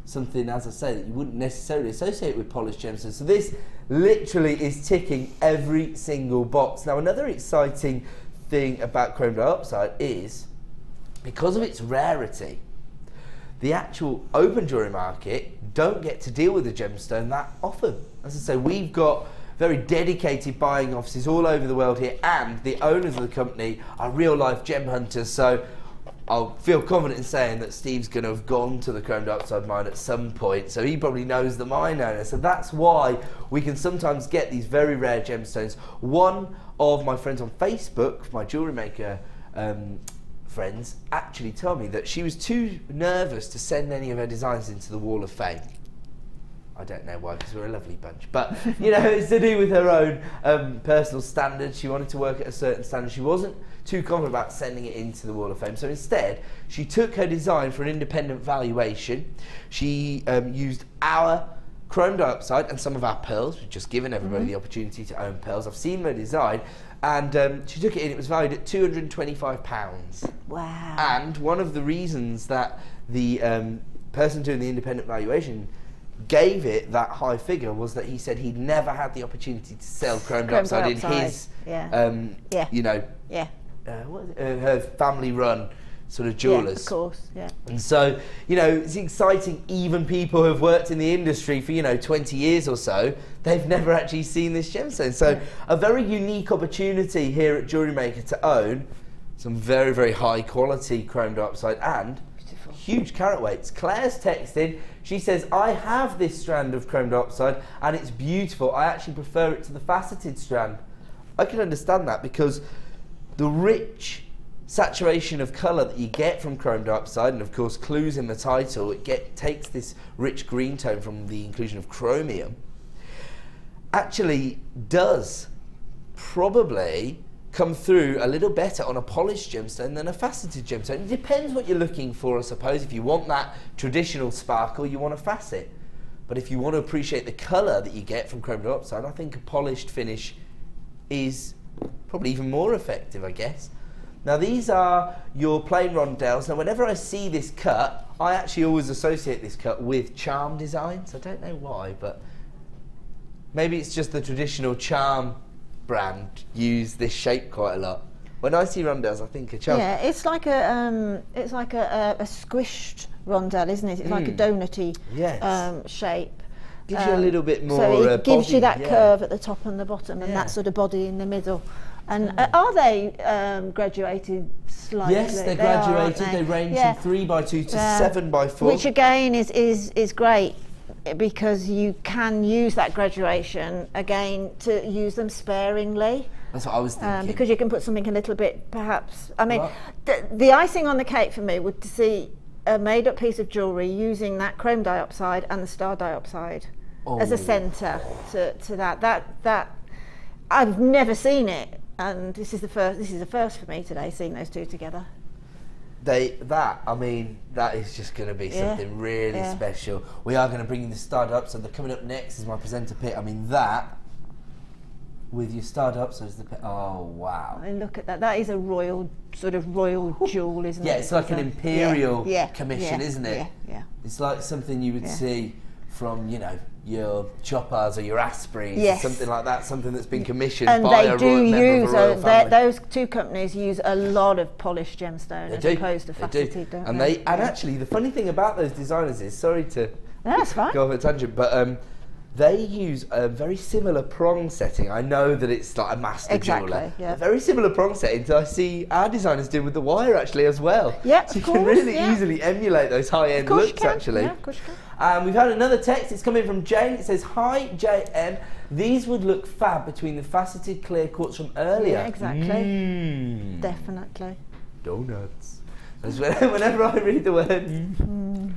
something, as I say, that you wouldn't necessarily associate with polished gemstones. So this literally is ticking every single box. Now, another exciting thing about chrome dioxide is, because of its rarity, the actual open jewellery market don't get to deal with the gemstone that often. As I say, we've got very dedicated buying offices all over the world here, and the owners of the company are real life gem hunters. So I'll feel confident in saying that Steve's going to have gone to the chrome dioxide mine at some point, so he probably knows the mine owner. So that's why we can sometimes get these very rare gemstones. One of my friends on Facebook, my Jewellery Maker friends, actually told me that she was too nervous to send any of her designs into the Wall of Fame. I don't know why, because we're a lovely bunch, but you know, it's to do with her own personal standards. She wanted to work at a certain standard. She wasn't too confident about sending it into the Wall of Fame, so instead she took her design for an independent valuation. She used our chrome dioxide and some of our pearls. We've just given everybody the opportunity to own pearls. I've seen her design, and she took it in. It was valued at £225. Wow. And one of the reasons that the person doing the independent valuation gave it that high figure was that he said he'd never had the opportunity to sell chrome dioxide in his, you know, her family-run sort of jewellers. Yeah, of course, yeah. And so, you know, it's exciting. Even people who have worked in the industry for, you know, 20 years or so, they've never actually seen this gemstone. So a very unique opportunity here at Jewellery Maker to own some very, very high quality chrome dioxide and huge carat weights. Claire's texted, She says, I have this strand of chrome diopside and it's beautiful. I actually prefer it to the faceted strand. I can understand that because the rich saturation of colour that you get from chrome diopside, and of course clues in the title, it takes this rich green tone from the inclusion of chromium, actually does probably come through a little better on a polished gemstone than a faceted gemstone. It depends what you're looking for, I suppose. If you want that traditional sparkle, you want a facet. But if you want to appreciate the colour that you get from chrome diopside, I think a polished finish is probably even more effective, I guess. Now these are your plain rondelles. Now whenever I see this cut, I actually always associate this cut with charm designs. I don't know why, but maybe it's just the traditional charm brand use this shape quite a lot. When I see rondelles, I think of charm. Yeah, it's like a squished rondelle, isn't it? It's like a donutty shape. Gives you a little bit more. So it gives body, you that curve at the top and the bottom, and that sort of body in the middle. And are they graduated slightly? Yes, they're graduated. They range from 3x2 to 7x4. Which again is great, because you can use that graduation again to use them sparingly. That's what I was thinking. Because you can put something a little bit, perhaps. I mean, the icing on the cake for me would to see a made-up piece of jewellery using that chrome diopside and the star diopside as a centre to that. That I've never seen it, and this is the first. This is the first for me today, seeing those two together. I mean, that is just going to be something really special. We are going to bring you the star diopside. Coming up next is my presenter pick. I mean, that with your star diopside is the pick. Oh wow! I mean, look at that. That is a royal jewel, isn't it? Yeah, it's like an imperial commission, isn't it? Yeah. It's like something you would see from, you know, your Choppars or your Aspreys, something like that, something that's been commissioned by a royal member of a royal family. Those two companies use a lot of polished gemstone as opposed to faceted, don't they? And actually, the funny thing about those designers is, sorry to go off a tangent, but they use a very similar prong setting. I know that it's like a master jeweller. A very similar prong setting to I see our designers do with the wire actually as well. Yeah, so you can really easily emulate those high-end looks actually. Yeah, of course you can. We've had another text. It's coming from Jane. It says, "Hi JM, these would look fab between the faceted clear quartz from earlier." Yeah, exactly. Definitely. Donuts. That's whenever I read the word.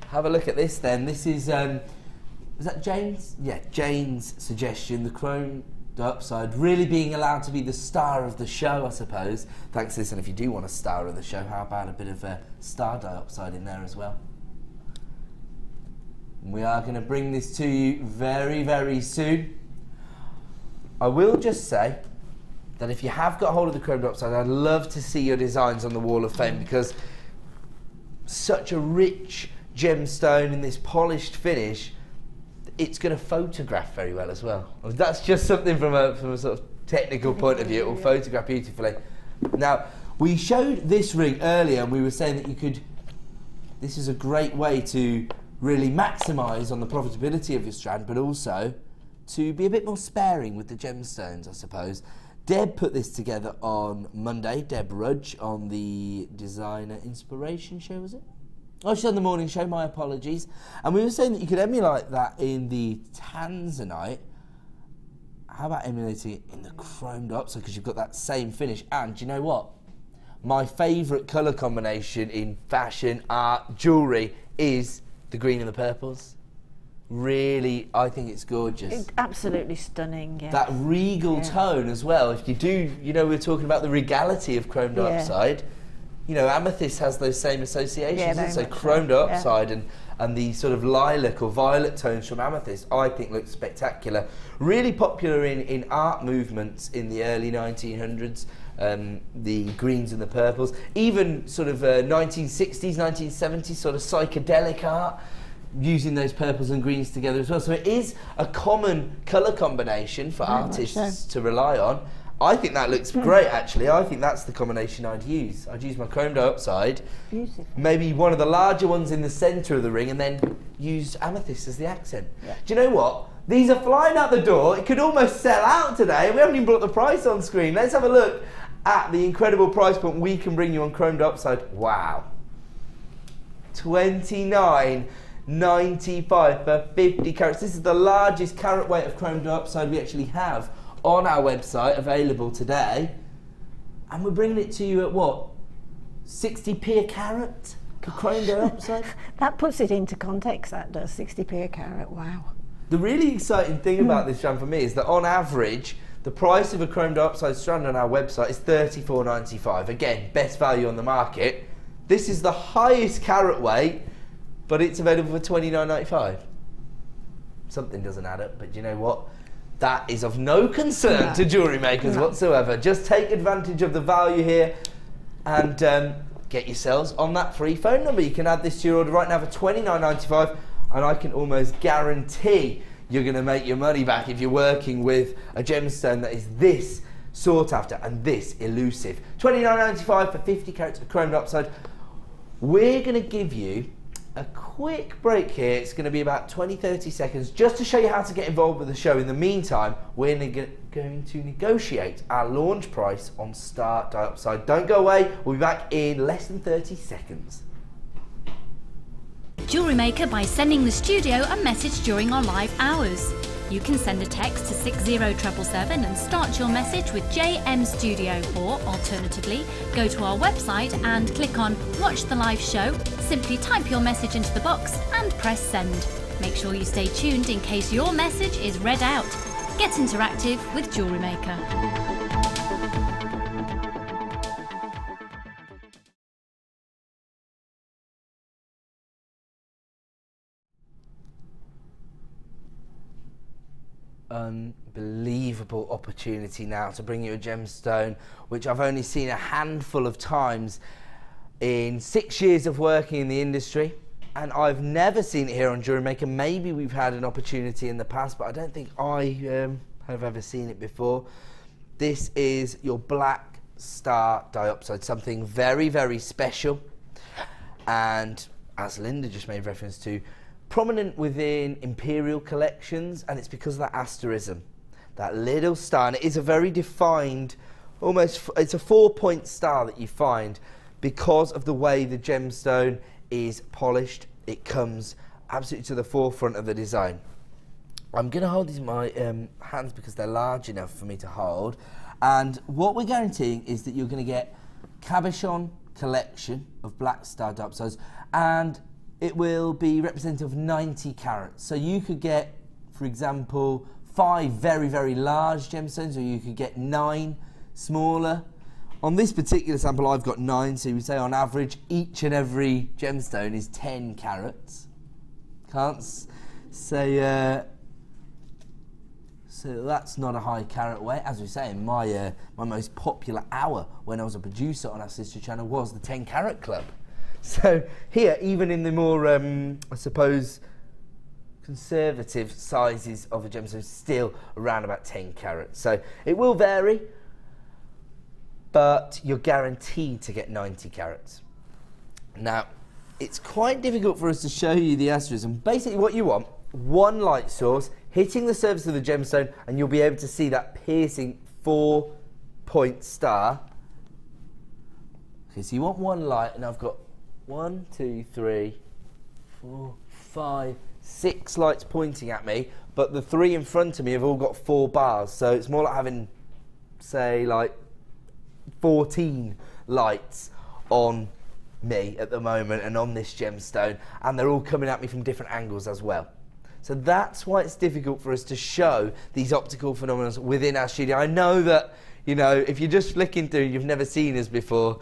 Have a look at this then. This is, was that Jane's? Yeah, Jane's suggestion, the chrome diopside really being allowed to be the star of the show, I suppose. Thanks to this, and if you do want a star of the show, how about a bit of a star diopside in there as well? We are going to bring this to you very, very soon. I will just say that if you have got hold of the chrome diopside, I'd love to see your designs on the Wall of Fame, because such a rich gemstone in this polished finish, it's going to photograph very well as well. That's just something from a sort of technical point of view. It will photograph beautifully. Now, we showed this ring earlier, and we were saying that you could, this is a great way to really maximise on the profitability of your strand, but also to be a bit more sparing with the gemstones, I suppose. Deb put this together on Monday, Deb Rudge, on the Designer Inspiration show, was it? Oh, she's on the morning show, my apologies. And we were saying that you could emulate that in the Tanzanite. How about emulating it in the chrome diopside, because you've got that same finish. And do you know what? My favourite colour combination in fashion, art, jewellery is the green and the purples. Really, I think it's gorgeous. It's absolutely stunning, yeah. That regal tone as well. If you do, you know, we were talking about the regality of chrome diopside. You know, amethyst has those same associations. So chrome diopside and the sort of lilac or violet tones from amethyst, I think looks spectacular. Really popular in art movements in the early 1900s, the greens and the purples. Even sort of 1960s, 1970s sort of psychedelic art, using those purples and greens together as well. So it is a common colour combination for artists to rely on. I think that looks great, actually. I think that's the combination I'd use. I'd use my chrome diopside, maybe one of the larger ones in the centre of the ring, and then use amethyst as the accent. Do you know what? These are flying out the door. It could almost sell out today. We haven't even brought the price on screen. Let's have a look at the incredible price point we can bring you on chrome diopside. Wow. $29.95 for 50 carats. This is the largest carat weight of chrome diopside we actually have on our website, available today. And we're bringing it to you at what? 60p a carat for chrome diopside? That puts it into context, that does, 60p a carat, wow. The really exciting thing about this strand for me is that on average, the price of a chrome diopside strand on our website is $34.95. Again, best value on the market. This is the highest carat weight, but it's available for $29.95. Something doesn't add up, but do you know what? That is of no concern to jewellery makers whatsoever. Just take advantage of the value here and get yourselves on that free phone number. You can add this to your order right now for $29.95, and I can almost guarantee you're going to make your money back if you're working with a gemstone that is this sought after and this elusive. $29.95 for 50 carats of chrome diopside. We're going to give you a quick break here. It's going to be about 20-30 seconds just to show you how to get involved with the show. In the meantime, we're going to negotiate our launch price on Star Diopside. Don't go away. We'll be back in less than 30 seconds. Jewellery Maker by sending the studio a message during our live hours. You can send a text to 60777 and start your message with JM Studio, or alternatively, go to our website and click on Watch the Live Show, simply type your message into the box and press send. Make sure you stay tuned in case your message is read out. Get interactive with Jewellery Maker. Unbelievable opportunity now to bring you a gemstone which I've only seen a handful of times in 6 years of working in the industry, and I've never seen it here on Jewellery Maker. Maybe we've had an opportunity in the past, but I don't think I have ever seen it before. This is your Black Star Diopside, something very, very special, and as Linda just made reference to, prominent within imperial collections, and it's because of that asterism, that little star, and it is a very defined, almost, it's a 4-point star that you find because of the way the gemstone is polished. It comes absolutely to the forefront of the design. I'm going to hold these in my hands because they're large enough for me to hold, and what we're guaranteeing is that you're going to get Cabochon collection of Black Star Diopsides, and it will be representative of 90 carats. So you could get, for example, 5 very, very large gemstones, or you could get 9 smaller. On this particular sample, I've got 9, so you would say on average, each and every gemstone is 10 carats. Can't say, so that's not a high carat weight. As we say, my most popular hour when I was a producer on our sister channel was the 10 Carat Club. So here, even in the more, I suppose, conservative sizes of a gemstone, still around about 10 carats. So it will vary, but you're guaranteed to get 90 carats. Now, it's quite difficult for us to show you the asterism. Basically what you want, one light source hitting the surface of the gemstone, and you'll be able to see that piercing 4-point star. Okay, so you want one light, and I've got 1, 2, 3, 4, 5, 6 lights pointing at me, but the 3 in front of me have all got 4 bars, so it's more like having, say, like 14 lights on me at the moment and on this gemstone, and they're all coming at me from different angles as well. So that's why it's difficult for us to show these optical phenomena within our studio. I know that, you know, if you're just flicking through, you've never seen us before,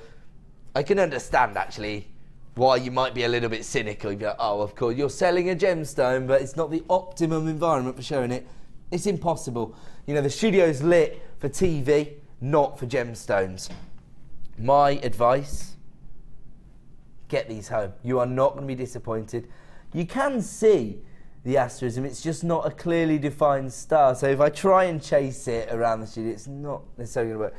I can understand actually why you might be a little bit cynical. You'd be like, oh, of course, you're selling a gemstone, but it's not the optimum environment for showing it. It's impossible. You know, the studio's lit for TV, not for gemstones. My advice, get these home. You are not going to be disappointed. You can see the asterism, it's just not a clearly defined star. So if I try and chase it around the studio, it's not necessarily going to work.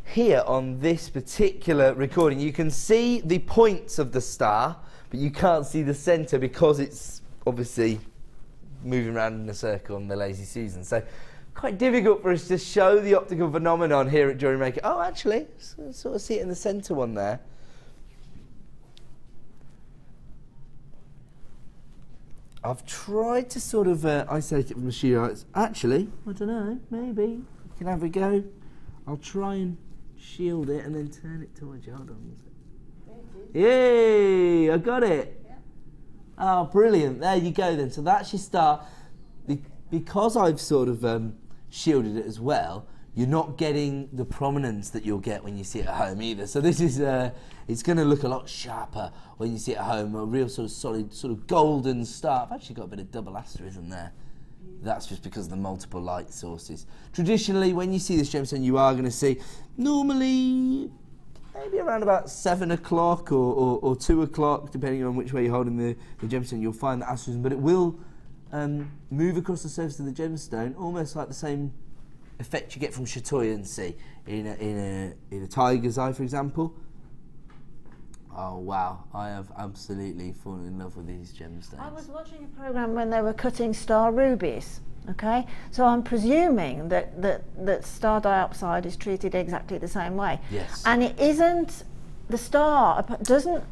Here on this particular recording, you can see the points of the star, but you can't see the centre because it's obviously moving around in a circle on the lazy Susan. So quite difficult for us to show the optical phenomenon here at Jewellery Maker. Oh, actually, sort of see it in the centre one there. I've tried to sort of isolate it from the sheet. Actually, I don't know, maybe you can have a go. I'll try and shield it and then turn it towards you. Hold on. Yay! I got it. Yeah. Oh, brilliant. There you go then. So that's your star. Because I've sort of shielded it as well, you're not getting the prominence that you'll get when you see it at home either. So this is, it's going to look a lot sharper when you see it at home. A real sort of solid, sort of golden star. I've actually got a bit of double asterism there. That's just because of the multiple light sources. Traditionally, when you see this gemstone, you are going to see normally maybe around about 7 o'clock or 2 o'clock, depending on which way you're holding the gemstone, you'll find the asterism, but it will move across the surface of the gemstone, almost like the same effect you get from chatoyancy in a tiger's eye, for example. Oh wow, I have absolutely fallen in love with these gemstones. I was watching a program when they were cutting star rubies, okay? So I'm presuming that star diopside is treated exactly the same way. Yes. And it isn't, the star doesn't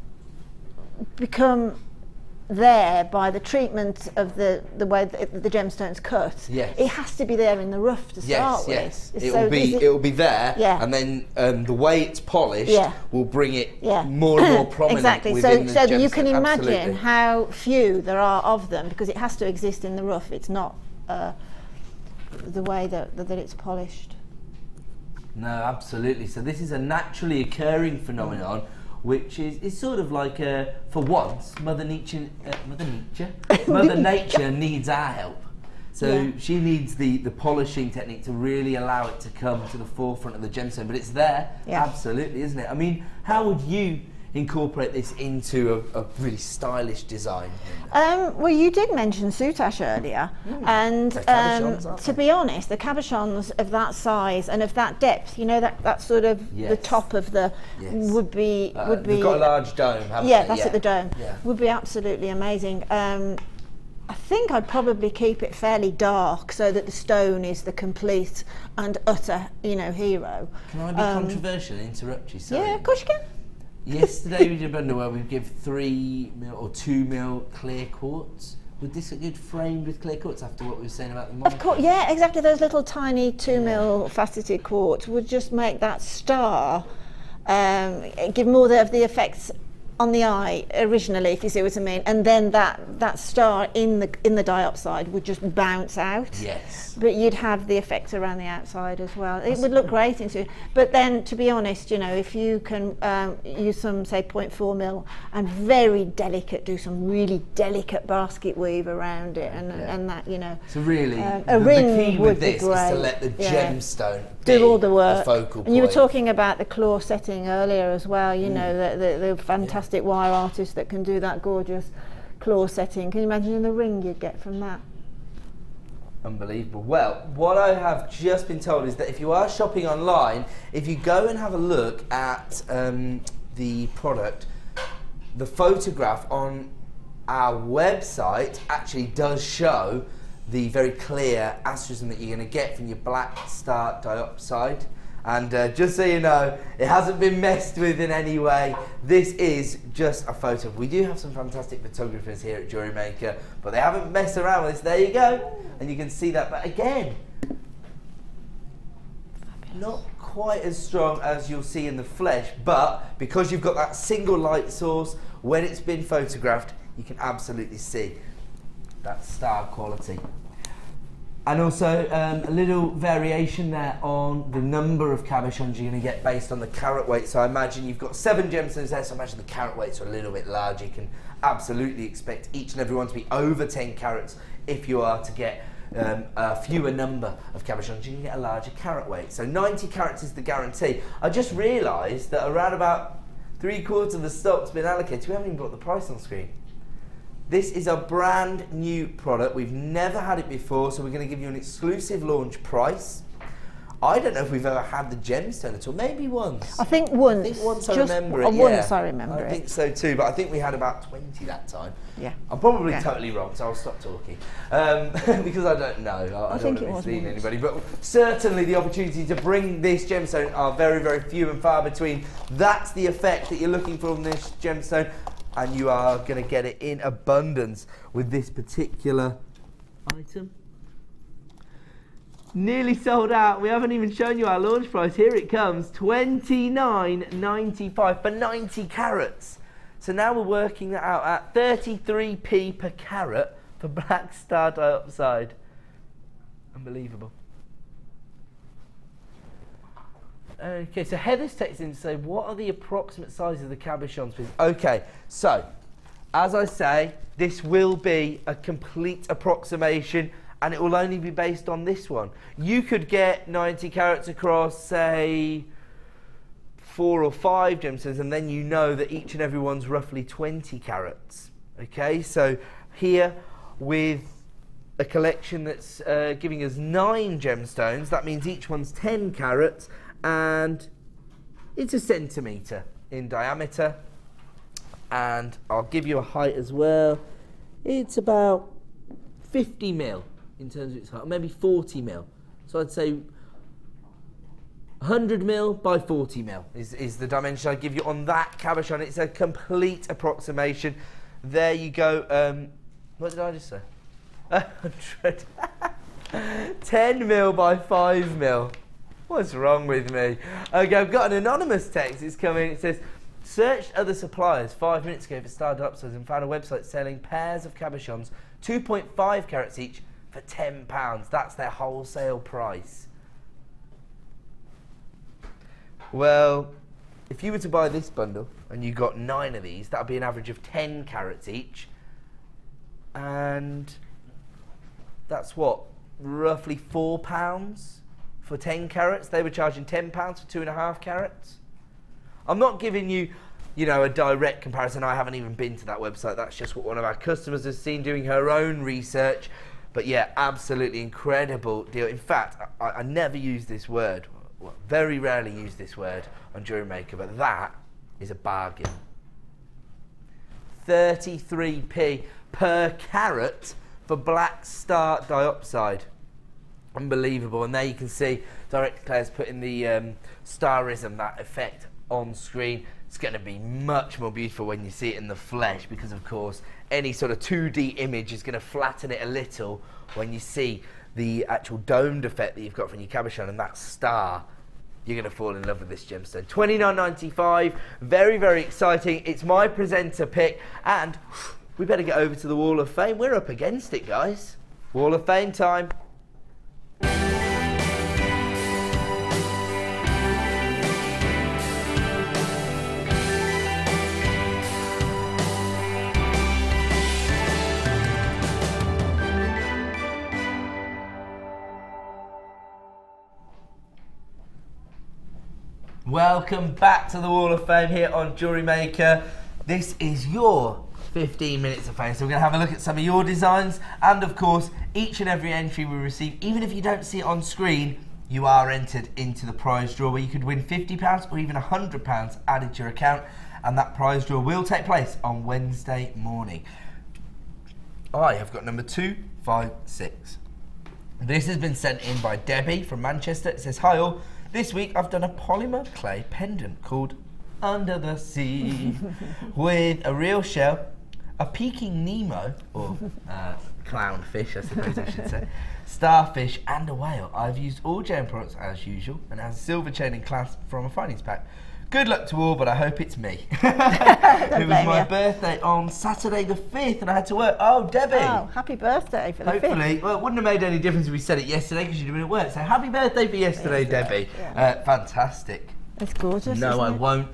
become there by the treatment of the way the gemstone's cut. Yes. It has to be there in the rough to start with. Yes, it will be there, yeah. And then the way it's polished will bring it more and more prominent. Exactly. Within the gemstone. You can imagine Absolutely. how few there are of them, because it has to exist in the rough. It's not the way that it's polished. No, absolutely. So this is a naturally occurring phenomenon, which is sort of like, for once, Mother Nature needs our help. So she needs the polishing technique to really allow it to come to the forefront of the gemstone. But it's there, absolutely, isn't it? I mean, how would you incorporate this into a really stylish design? Well, you did mention soutache earlier, and to be honest, the cabochons of that size and of that depth, you know, that sort of the top of the would be they've got a large dome, haven't they? Yeah, that's at the dome. Would be absolutely amazing. I think I'd probably keep it fairly dark so that the stone is the complete and utter, you know, hero. Can I be controversial and interrupt you? Sorry. Yeah, of course you can. Yesterday we did underwear, we give 3 mil or 2 mil clear quartz. Would this look good framed with clear quartz after what we were saying about the monocle? Of course, yeah, exactly. Those little tiny 2 mil faceted quartz would just make that star give more of the effects on the eye originally, if you see what I mean, and then that star in the diopside would just bounce out. Yes. But you'd have the effect around the outside as well. It would look great into it. But then, to be honest, you know, if you can use some, say, 0.4 mil and very delicate, do some really delicate basket weave around it, and that, you know. So really, a ring the key would with this be great. is to let the gemstone do all the work. The focal point. And you were talking about the claw setting earlier as well. You know, the fantastic wire artists that can do that gorgeous claw setting. Can you imagine the ring you'd get from that? Unbelievable. Well, what I have just been told is that if you are shopping online, if you go and have a look at the product, the photograph on our website actually does show the very clear asterism that you're going to get from your Black Star Diopside. And just so you know, it hasn't been messed with in any way. This is just a photo. We do have some fantastic photographers here at Jewellery Maker, but they haven't messed around with this. There you go. And you can see that. But again, not quite as strong as you'll see in the flesh, but because you've got that single light source, when it's been photographed, you can absolutely see that star quality. And also a little variation there on the number of cabochons you're going to get based on the carat weight. So I imagine you've got 7 gemstones there, so I imagine the carat weights are a little bit larger. You can absolutely expect each and every one to be over 10 carats. If you are to get a fewer number of cabochons, you can get a larger carat weight. So 90 carats is the guarantee. I just realised that around about 3/4 of the stock's been allocated. We haven't even got the price on screen. This is a brand new product. We've never had it before, so we're going to give you an exclusive launch price. I don't know if we've ever had the gemstone at all. Maybe once. I think once. I think once I remember it. Once I remember it. I think so too, but I think we had about 20 that time. Yeah. I'm probably totally wrong, so I'll stop talking. Because I don't know. I don't want to mislead anybody. But certainly the opportunity to bring this gemstone are very, very few and far between. That's the effect that you're looking for on this gemstone. and you are going to get it in abundance with this particular item. Nearly sold out. We haven't even shown you our launch price. Here it comes, $29.95 for 90 carats. So now we're working that out at 33p per carat for Black Star Diopside. Unbelievable. Okay, so Heather's texting to say, what are the approximate sizes of the cabochons, please? Okay, so, as I say, this will be a complete approximation, and it will only be based on this one. You could get 90 carats across, say, 4 or 5 gemstones, and then you know that each and every one's roughly 20 carats. Okay, so here with a collection that's giving us 9 gemstones, that means each one's 10 carats, and it's a centimetre in diameter, and I'll give you a height as well. It's about 50 mil in terms of its height, maybe 40 mil. So I'd say 100 mil by 40 mil is the dimension I give you on that cabochon. It's a complete approximation. There you go. What did I just say? 100. 10 mil by 5 mil. What's wrong with me? Okay, I've got an anonymous text. It's coming. It says, searched other suppliers 5 minutes ago for Star Diopsides and found a website selling pairs of cabochons, 2.5 carats each, for £10. That's their wholesale price. Well, if you were to buy this bundle and you got 9 of these, that would be an average of 10 carats each. And that's what, roughly £4 for 10 carats. They were charging £10 for 2.5 carats. I'm not giving you, you know, a direct comparison. I haven't even been to that website. That's just what one of our customers has seen doing her own research. But yeah, absolutely incredible deal. In fact, I never use this word, well, very rarely use this word on Jewellery Maker, but that is a bargain. 33p per carat for Black Star Diopside. Unbelievable. And there you can see Director Claire's putting the starism, that effect, on screen. It's going to be much more beautiful when you see it in the flesh, because of course any sort of 2D image is going to flatten it a little when you see the actual domed effect that you've got from your cabochon and that star. You're going to fall in love with this gemstone. $29.95, very, very exciting. It's my presenter pick, and we better get over to the Wall of Fame. We're up against it, guys. Wall of Fame time. Welcome back to the Wall of Fame here on Jewellery Maker. This is your 15 minutes of fame. So we're going to have a look at some of your designs, and of course each and every entry we receive, even if you don't see it on screen, you are entered into the prize draw where you could win £50 or even £100 added to your account, and that prize draw will take place on Wednesday morning. I have got number 256. This has been sent in by Debbie from Manchester. It says, hi all. This week I've done a polymer clay pendant called Under the Sea with a real shell, a Peking Nemo, or clownfish I suppose I should say, starfish and a whale. I've used all gem products as usual and has a silver chain and clasp from a finance pack. Good luck to all, but I hope it's me. It was my birthday on Saturday the 5th and I had to work. Oh, Debbie. Oh, happy birthday for the 5th. Hopefully, well, it wouldn't have made any difference if we said it yesterday because you'd have been at work. So happy birthday for yesterday, Debbie. Yeah. Fantastic. It's gorgeous, No, isn't I it? won't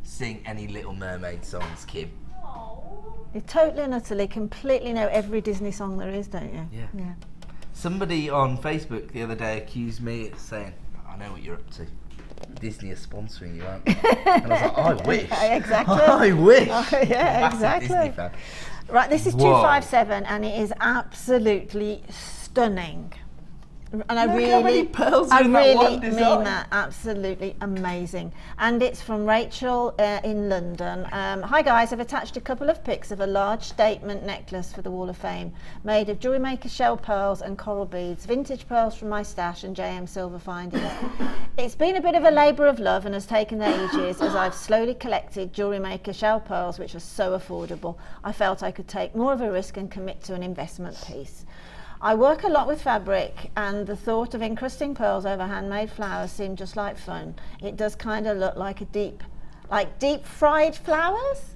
sing any Little Mermaid songs, Kim. You totally and utterly, completely know every Disney song there is, don't you? Yeah. Somebody on Facebook the other day accused me of saying, I know what you're up to. Disney are sponsoring you, aren't they? And I was like, I wish. Exactly. I wish. Oh, yeah, Massive exactly. Disney fan. Right, this is Whoa. 257 and it is absolutely stunning. And I Look really, how many pearls I are in that really one mean design. that. Absolutely amazing. And it's from Rachel in London. Hi guys, I've attached a couple of pics of a large statement necklace for the Wall of Fame, made of Jewellery Maker shell pearls and coral beads, vintage pearls from my stash and JM silver findings. It's been a bit of a labour of love and has taken ages as I've slowly collected Jewellery Maker shell pearls, which are so affordable. I felt I could take more of a risk and commit to an investment piece. I work a lot with fabric, and the thought of encrusting pearls over handmade flowers seemed just like fun. It does kind of look like a deep fried flowers.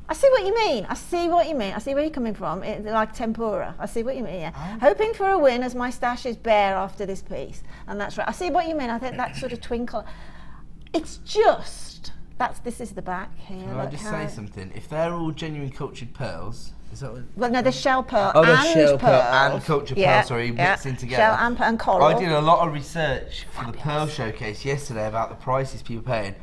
I see what you mean. I see what you mean. I see where you're coming from. It's like tempura. I see what you mean. Yeah. Hoping for a win as my stash is bare after this piece, and that's right. I see what you mean. I think that sort of twinkle. It's just this is the back here. Can I just say something? If they're all genuine cultured pearls. Is that what? Well, no, the shell pearl the and shell pearls. pearl and culture pearl, sorry, mixing together. Shell and coral. I did a lot of research for the pearl showcase yesterday about the prices people are paying.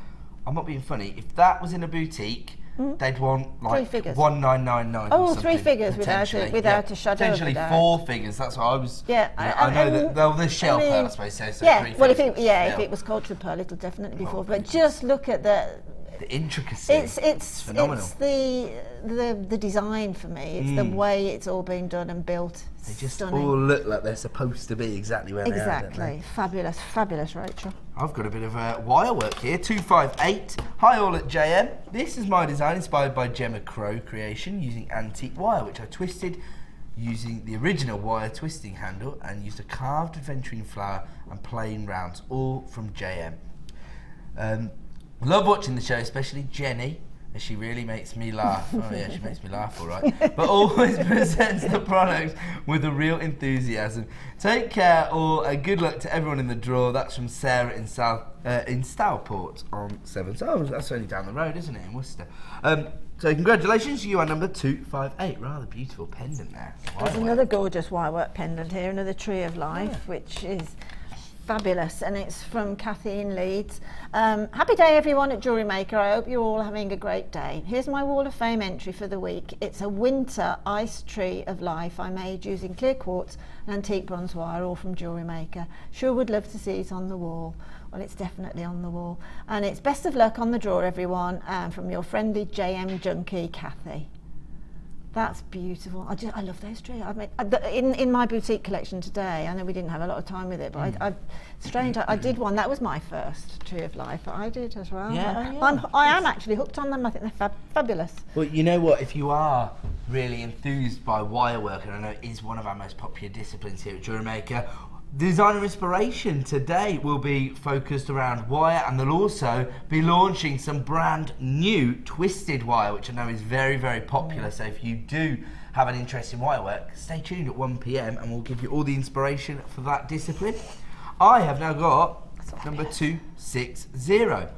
I'm not being funny. If that was in a boutique, they'd want like 1999. 1999. Oh, 3 figures without a shadow. Potentially of a doubt. 4 figures. That's what I was. Yeah, I know that the shell pearl, I suppose. So yeah, 3 well, figures. if it was cultured pearl, it'll definitely be 4. But just look at the intricacy. It's phenomenal. It's the design for me. It's the way it's all been done and built. They just stunning. all look like they're supposed to be exactly where they are. Exactly. Fabulous, fabulous, Rachel. I've got a bit of wire work here. 258. Hi all at JM. This is my design inspired by Gemma Crow creation using antique wire, which I twisted using the original wire twisting handle and used a carved adventuring flower and plain rounds, all from JM. Love watching the show, especially Jenny, as she really makes me laugh. Oh yeah, she makes me laugh, all right. But always presents the product with a real enthusiasm. Take care, or good luck to everyone in the draw. That's from Sarah in Stourport on 7. So that's only down the road, isn't it, in Worcester? So congratulations, you are number 258. Rather beautiful pendant there. There's another gorgeous wirework pendant here, another Tree of Life, which is fabulous, and it's from Kathy in Leeds. Happy day everyone at Jewellery Maker. I hope you're all having a great day. Here's my Wall of Fame entry for the week. It's a winter ice tree of life I made using clear quartz and antique bronze wire, all from Jewellery Maker. Sure would love to see it on the wall. Well, it's definitely on the wall. And it's best of luck on the draw, everyone, from your friendly JM junkie, Kathy. That's beautiful. I love those trees. I mean, in my boutique collection today, I know we didn't have a lot of time with it, but I did one. That was my first Tree of Life. I did as well. Yeah. I am actually hooked on them. I think they're fabulous. Well, you know what? If you are really enthused by wire work, and I know it is one of our most popular disciplines here at Jewellery Maker, Designer Inspiration today will be focused around wire, and they'll also be launching some brand new twisted wire, which I know is very, very popular. So if you do have an interest in wire work, stay tuned at 1 PM and we'll give you all the inspiration for that discipline. I have now got number 260.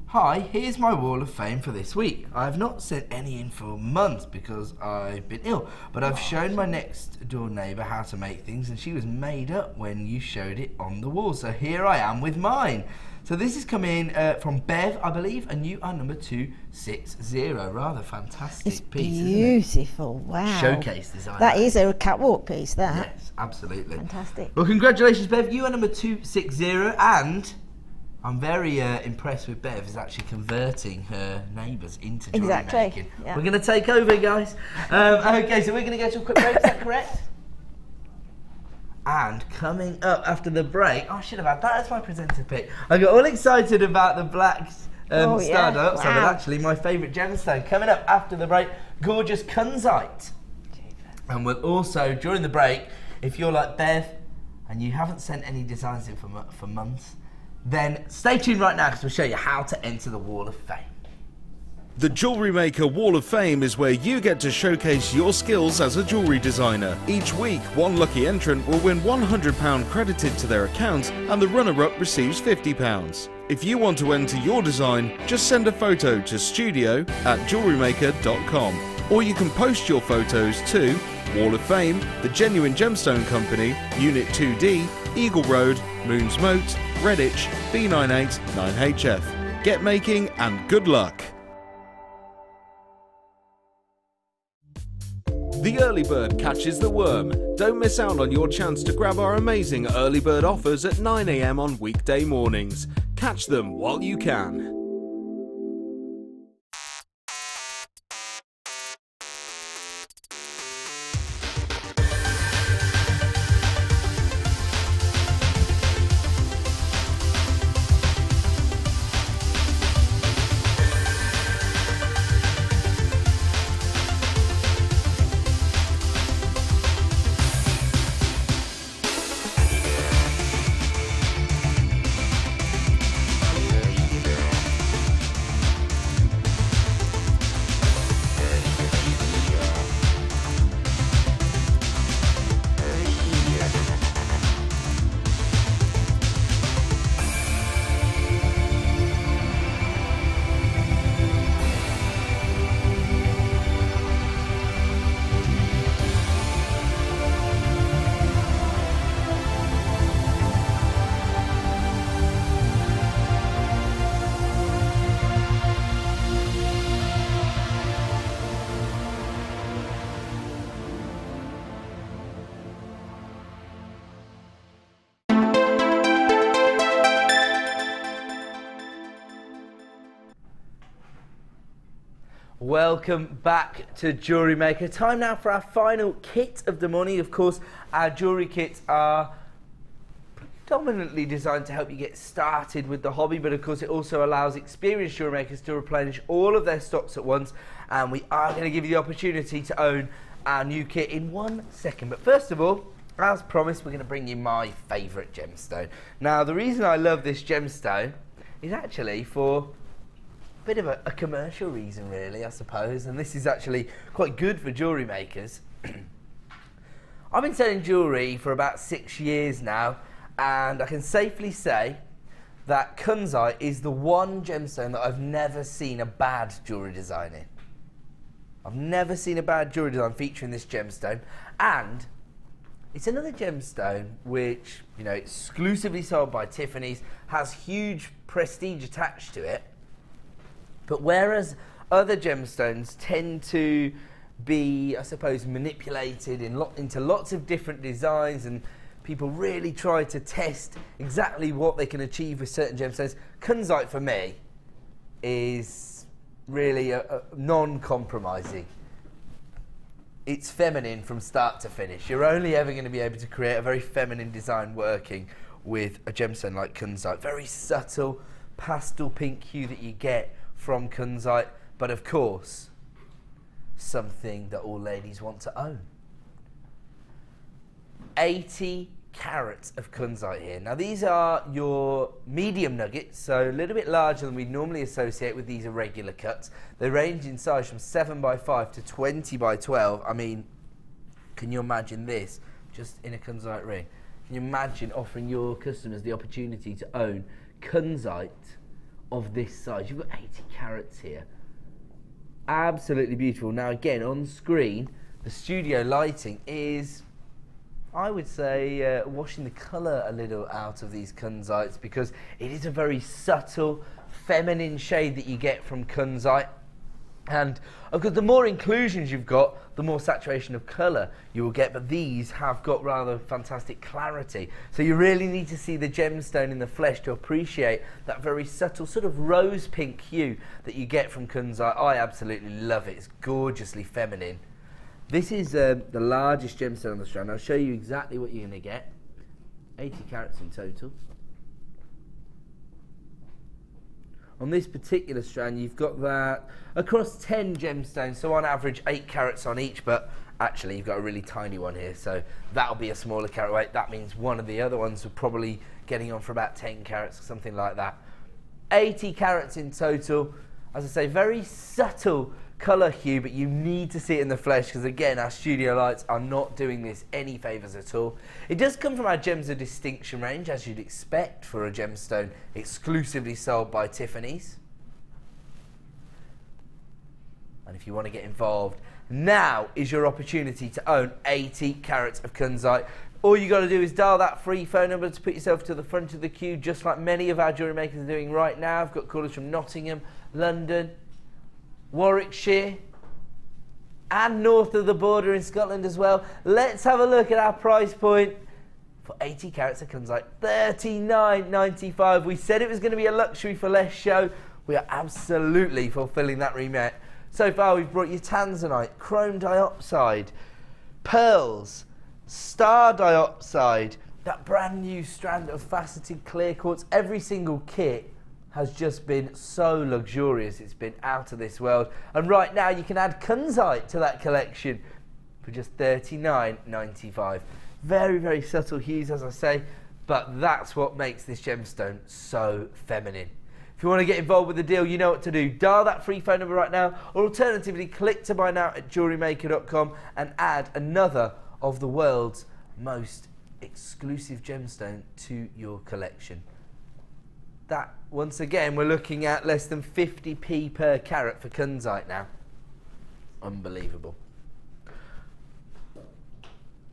Hi, here's my Wall of Fame for this week. I have not sent any in for months because I've been ill, but I've shown my next door neighbour how to make things, and she was made up when you showed it on the wall. So here I am with mine. So this is coming from Bev, I believe, and you are number 260. Rather fantastic piece. Beautiful, wow. Showcase design. That is a catwalk piece, that. Yes, absolutely. Fantastic. Well, congratulations, Bev. You are number 260, and I'm very impressed with Bev is actually converting her neighbours into jewellery making. Yeah. We're going to take over, guys. Okay, so we're going to go to a quick break, is that correct? And coming up after the break, I should have had that as my presenter pick. I got all excited about the Black Star Diopside, but actually my favourite gemstone. Coming up after the break, gorgeous Kunzite. And we'll also, during the break, if you're like Bev and you haven't sent any designs in for months, then stay tuned right now because we'll show you how to enter the Wall of Fame. The Jewellery Maker Wall of Fame is where you get to showcase your skills as a jewellery designer. Each week, one lucky entrant will win £100 credited to their account and the runner-up receives £50. If you want to enter your design, just send a photo to studio@jewellerymaker.com, or you can post your photos to Wall of Fame, The Genuine Gemstone Company, Unit 2D, Eagle Road, Moons Moat, Redditch, B98 9HF. Get making and good luck! The early bird catches the worm. Don't miss out on your chance to grab our amazing early bird offers at 9 AM on weekday mornings. Catch them while you can. Welcome back to Jewellery Maker. Time now for our final kit of the morning. Of course, our jewellery kits are predominantly designed to help you get started with the hobby, but of course it also allows experienced jewellery makers to replenish all of their stocks at once, and we are going to give you the opportunity to own our new kit in 1 second. But first of all, as promised, we're going to bring you my favourite gemstone. Now, the reason I love this gemstone is actually for bit of a commercial reason, really, I suppose, and this is actually quite good for jewellery makers. I've been selling jewellery for about 6 years now, and I can safely say that Kunzite is the one gemstone that I've never seen a bad jewellery design in. I've never seen a bad jewellery design featuring this gemstone, and it's another gemstone which, you know, exclusively sold by Tiffany's, has huge prestige attached to it. But whereas other gemstones tend to be, I suppose, manipulated into lots of different designs, and people really try to test exactly what they can achieve with certain gemstones, Kunzite for me is really a non-compromising. It's feminine from start to finish. You're only ever going to be able to create a very feminine design working with a gemstone like Kunzite. Very subtle pastel pink hue that you get from Kunzite, but of course, something that all ladies want to own. 80 carats of Kunzite here. Now these are your medium nuggets, so a little bit larger than we normally associate with these irregular cuts. They range in size from 7x5 to 20x12. I mean, can you imagine this just in a Kunzite ring? Can you imagine offering your customers the opportunity to own Kunzite of this size? You've got 80 carats here. Absolutely beautiful. Now again, on screen, the studio lighting is, I would say, washing the colour a little out of these Kunzites, because it is a very subtle, feminine shade that you get from Kunzite. And of course, the more inclusions you've got, the more saturation of colour you will get, but these have got rather fantastic clarity. So you really need to see the gemstone in the flesh to appreciate that very subtle sort of rose pink hue that you get from Kunzite. I absolutely love it. It's gorgeously feminine. This is the largest gemstone on the strand. I'll show you exactly what you're going to get. 80 carats in total. On this particular strand, you've got that across 10 gemstones, so on average 8 carats on each, but actually you've got a really tiny one here, so that'll be a smaller carat weight. That means one of the other ones are probably getting on for about 10 carats or something like that. 80 carats in total. As I say, very subtle colour hue, but you need to see it in the flesh, because again, our studio lights are not doing this any favours at all. It does come from our Gems of Distinction range, as you'd expect for a gemstone exclusively sold by Tiffany's. And if you want to get involved, now is your opportunity to own 80 carats of Kunzite. All you got to do is dial that free phone number to put yourself to the front of the queue, just like many of our jewellery makers are doing right now. I've got callers from Nottingham, London, Warwickshire, and north of the border in Scotland as well. Let's have a look at our price point for 80 carats of Kunzite, $39.95. We said it was going to be a luxury for less show. We are absolutely fulfilling that remit. So far we've brought you Tanzanite, chrome diopside, pearls, star diopside, that brand new strand of faceted clear quartz. Every single kit has just been so luxurious, it's been out of this world. And right now you can add Kunzite to that collection for just $39.95. Very, very subtle hues, as I say, but that's what makes this gemstone so feminine. If you want to get involved with the deal, you know what to do. Dial that free phone number right now, or alternatively click to buy now at JewelleryMaker.com and add another of the world's most exclusive gemstone to your collection. That, once again, we're looking at less than 50p per carat for Kunzite now. Unbelievable.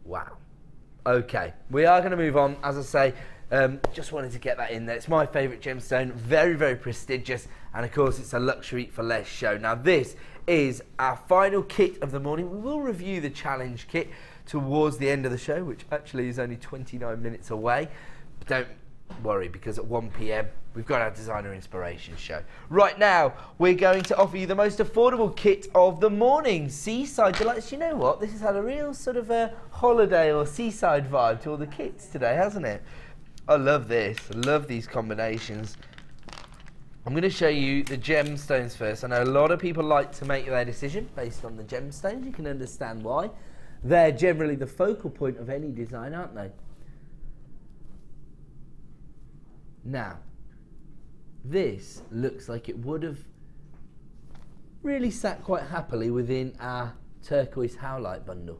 Wow. Okay, we are going to move on, as I say. Just wanted to get that in there. It's my favourite gemstone, very, very prestigious, and of course it's a luxury for less show. Now this is our final kit of the morning. We will review the challenge kit towards the end of the show, which actually is only 29 minutes away. But don't worry, because at 1 PM we've got our designer inspiration show. Right now we're going to offer you the most affordable kit of the morning, Seaside Delights. You know what, this has had a real sort of a holiday or seaside vibe to all the kits today, hasn't it? I love this, I love these combinations. I'm going to show you the gemstones first. I know a lot of people like to make their decision based on the gemstones. You can understand why. They're generally the focal point of any design, aren't they? Now, this looks like it would have really sat quite happily within our turquoise howlite bundle.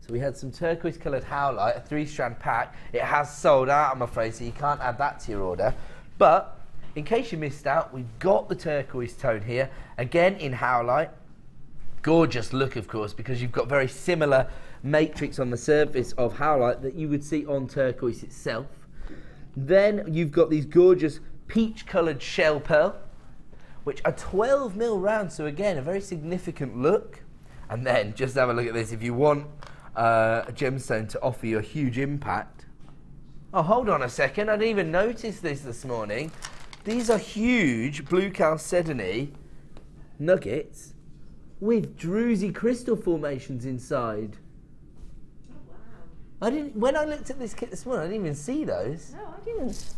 So we had some turquoise coloured howlite, a 3-strand pack. It has sold out, I'm afraid, so you can't add that to your order. But in case you missed out, we've got the turquoise tone here, again in howlite. Gorgeous look, of course, because you've got very similar matrix on the surface of howlite that you would see on turquoise itself. Then you've got these gorgeous peach coloured shell pearl, which are 12mm round, so again a very significant look. And then just have a look at this. If you want a gemstone to offer you a huge impact, oh, hold on a second, I didn't even notice this morning. These are huge blue chalcedony nuggets with druzy crystal formations inside. I didn't. When I looked at this kit this morning, I didn't even see those. No, I didn't.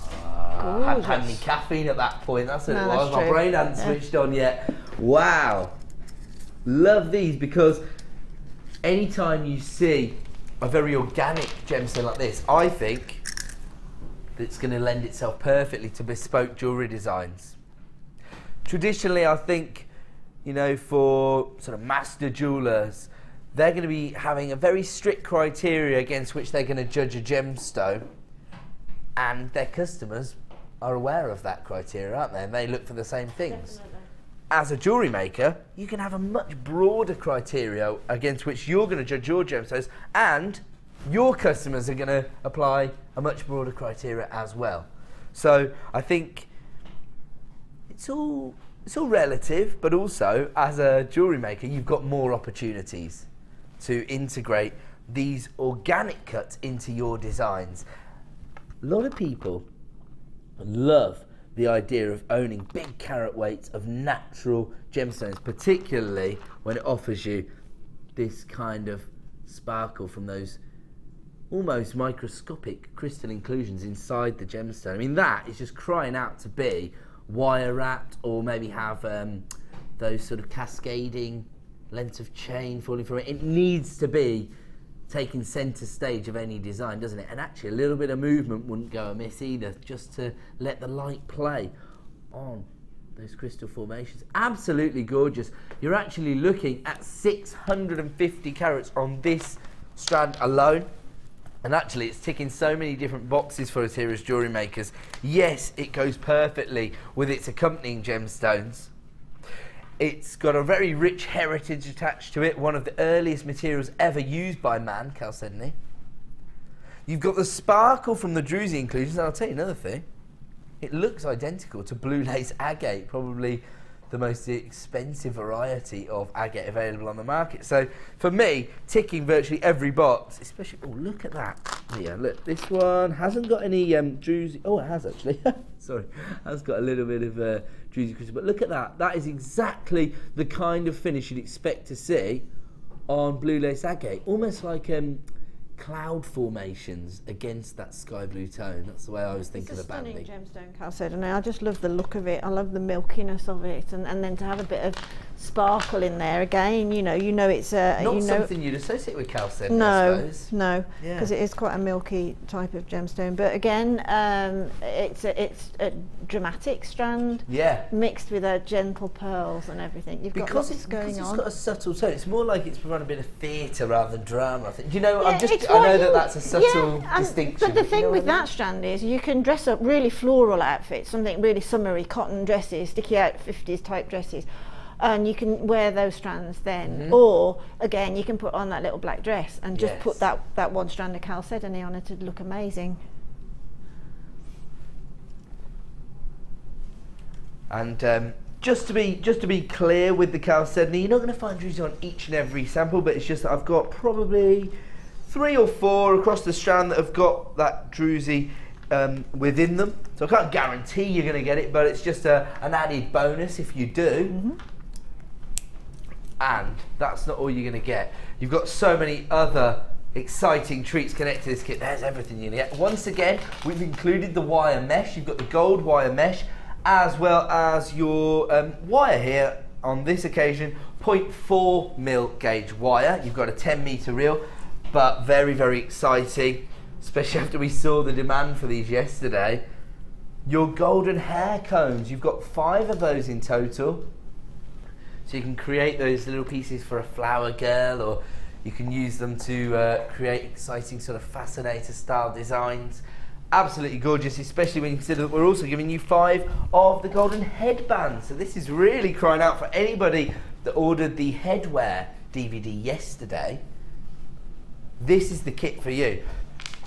I hadn't had any caffeine at that point. That's what it was. My brain hadn't switched on yet. Wow. Love these, because anytime you see a very organic gemstone like this, I think it's going to lend itself perfectly to bespoke jewellery designs. Traditionally, I think, you know, for sort of master jewellers, they're going to be having a very strict criteria against which they're going to judge a gemstone, and their customers are aware of that criteria, aren't they? And they look for the same things. Definitely. As a jewellery maker, you can have a much broader criteria against which you're going to judge your gemstones, and your customers are going to apply a much broader criteria as well. So I think it's all relative, but also as a jewellery maker, you've got more opportunities to integrate these organic cuts into your designs. A lot of people love the idea of owning big carat weights of natural gemstones, particularly when it offers you this kind of sparkle from those almost microscopic crystal inclusions inside the gemstone. I mean, that is just crying out to be wire wrapped, or maybe have those sort of cascading lengths of chain falling from it. It needs to be taking centre stage of any design, doesn't it? And actually a little bit of movement wouldn't go amiss either, just to let the light play on those crystal formations. Absolutely gorgeous. You're actually looking at 650 carats on this strand alone. And actually it's ticking so many different boxes for us here as jewellery makers. Yes, it goes perfectly with its accompanying gemstones. It's got a very rich heritage attached to it, one of the earliest materials ever used by man, chalcedony. You've got the sparkle from the druzy inclusions, and I'll tell you another thing, it looks identical to blue lace agate, probably the most expensive variety of agate available on the market. So for me, ticking virtually every box, especially, oh, look at that. Yeah, look, this one hasn't got any druzy, oh, it has actually. Sorry, has got a little bit of druzy crystal, but look at that. That is exactly the kind of finish you'd expect to see on blue lace agate, almost like cloud formations against that sky blue tone. That's the way I was thinking about it. It's a stunning gemstone chalcedony. I just love the look of it. I love the milkiness of it, and then to have a bit of sparkle in there again. You know it's not something you'd associate with chalcedony. No, I suppose. no, because it is quite a milky type of gemstone. But again, it's a dramatic strand. Yeah. Mixed with gentle pearls and everything. You've got lots going on. It's got a subtle tone. It's more like it's providing a bit of theatre rather than drama. I think. Do you know? Yeah, I know that's a subtle distinction. But the thing with that strand is you can dress up really floral outfits, something really summery, cotton dresses, sticky out 50s type dresses, and you can wear those strands then. Or again, you can put on that little black dress and just put that one strand of chalcedony on it to look amazing. And just to be clear with the chalcedony, you're not going to find druzy on each and every sample, but it's just that I've got probably 3 or 4 across the strand that have got that druzy within them. So I can't guarantee you're going to get it, but it's just an added bonus if you do. And that's not all you're going to get. You've got so many other exciting treats connected to this kit. There's everything you need. Once again, we've included the wire mesh. You've got the gold wire mesh, as well as your wire here on this occasion, 0.4mm gauge wire. You've got a 10-meter reel, but very, very exciting, especially after we saw the demand for these yesterday. Your golden hair combs, you've got 5 of those in total. So you can create those little pieces for a flower girl, or you can use them to create exciting sort of fascinator style designs. Absolutely gorgeous, especially when you consider that we're also giving you 5 of the golden headbands. So this is really crying out for anybody that ordered the headwear DVD yesterday. This is the kit for you,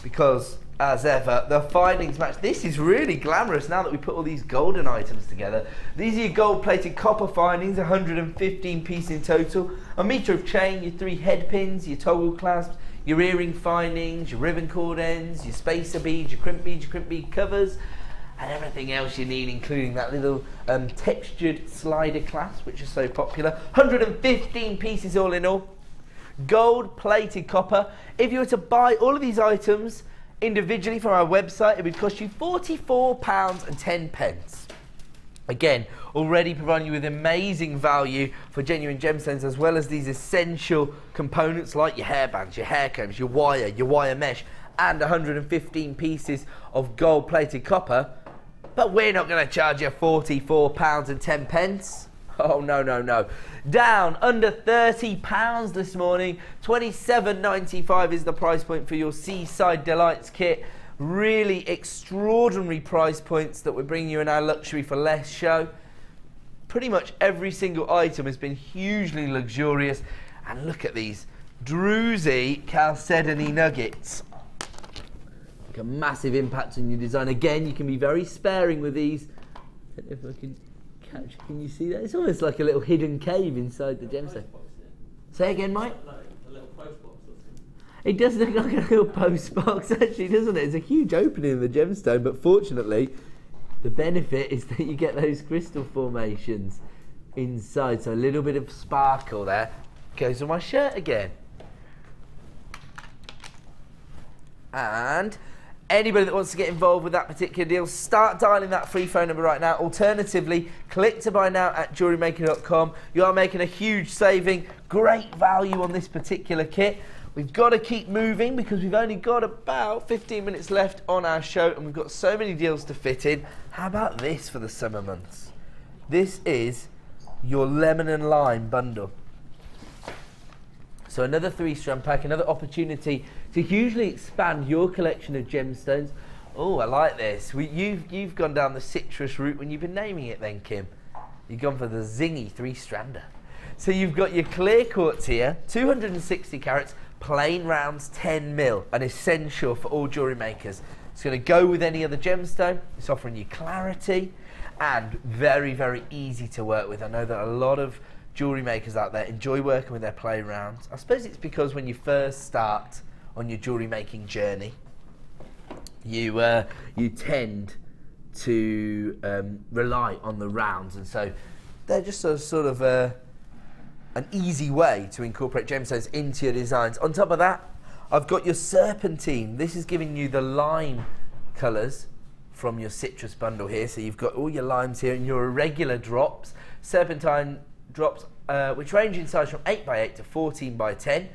because as ever, the findings match. This is really glamorous now that we put all these golden items together. These are your gold-plated copper findings, 115 pieces in total, a metre of chain, your 3 head pins, your toggle clasps, your earring findings, your ribbon cord ends, your spacer beads, your crimp bead covers, and everything else you need, including that little textured slider clasp, which is so popular. 115 pieces all in all. Gold-plated copper. If you were to buy all of these items individually from our website, it would cost you £44.10. Again, already providing you with amazing value for genuine gemstones, as well as these essential components like your hairbands, your hair combs, your wire mesh, and 115 pieces of gold-plated copper. But we're not going to charge you £44.10. Oh, no, no, no. Down under £30 this morning. £27.95 is the price point for your Seaside Delights kit. Really extraordinary price points that we're bringing you in our Luxury for Less show. Pretty much every single item has been hugely luxurious. And look at these druzy chalcedony nuggets. Make a massive impact on your design. Again, you can be very sparing with these. I don't know if I can catch. Can you see that? It's almost like a little hidden cave inside the gemstone. Say again, Mike. It does look like a little post box, actually, doesn't it? It's a huge opening in the gemstone, but fortunately, the benefit is that you get those crystal formations inside. So a little bit of sparkle there goes on my shirt again. And anybody that wants to get involved with that particular deal, start dialing that free phone number right now. Alternatively, click to buy now at JewelleryMaker.com. You are making a huge saving. Great value on this particular kit. We've got to keep moving because we've only got about 15 minutes left on our show, and we've got so many deals to fit in. How about this for the summer months? This is your lemon and lime bundle. So another 3-strand pack, another opportunity to hugely expand your collection of gemstones. Oh, I like this. You've gone down the citrus route when you've been naming it then, Kim. You've gone for the zingy 3-strander. So you've got your clear quartz here, 260 carats, plain rounds, 10mm, an essential for all jewellery makers. It's going to go with any other gemstone. It's offering you clarity, and very, very easy to work with. I know that a lot of jewellery makers out there enjoy working with their play rounds. I suppose it's because when you first start on your jewellery making journey, you tend to rely on the rounds, and so they're just a sort of an easy way to incorporate gemstones into your designs. On top of that, I've got your serpentine. This is giving you the lime colours from your citrus bundle here. So you've got all your limes here and your irregular drops. Serpentine drops, which range in size from 8x8 to 14x10,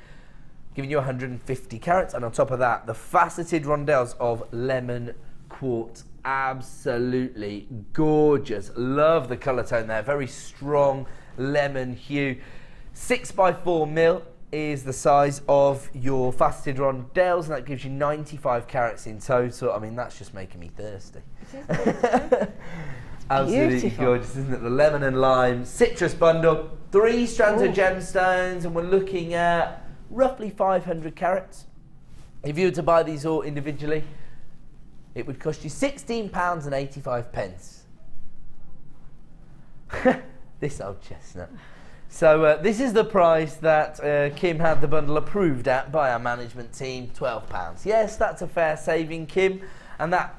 giving you 150 carats. And on top of that, the faceted rondelles of lemon quartz. Absolutely gorgeous. Love the colour tone there. Very strong lemon hue. 6x4 mil is the size of your faceted rondelles, and that gives you 95 carats in total. I mean, that's just making me thirsty. Absolutely Beautiful. gorgeous, isn't it? The lemon and lime citrus bundle, 3 strands of gemstones, and we're looking at roughly 500 carats. If you were to buy these all individually, it would cost you £16.85. This old chestnut. So this is the price that Kim had the bundle approved at by our management team, £12. Yes, that's a fair saving, Kim, and that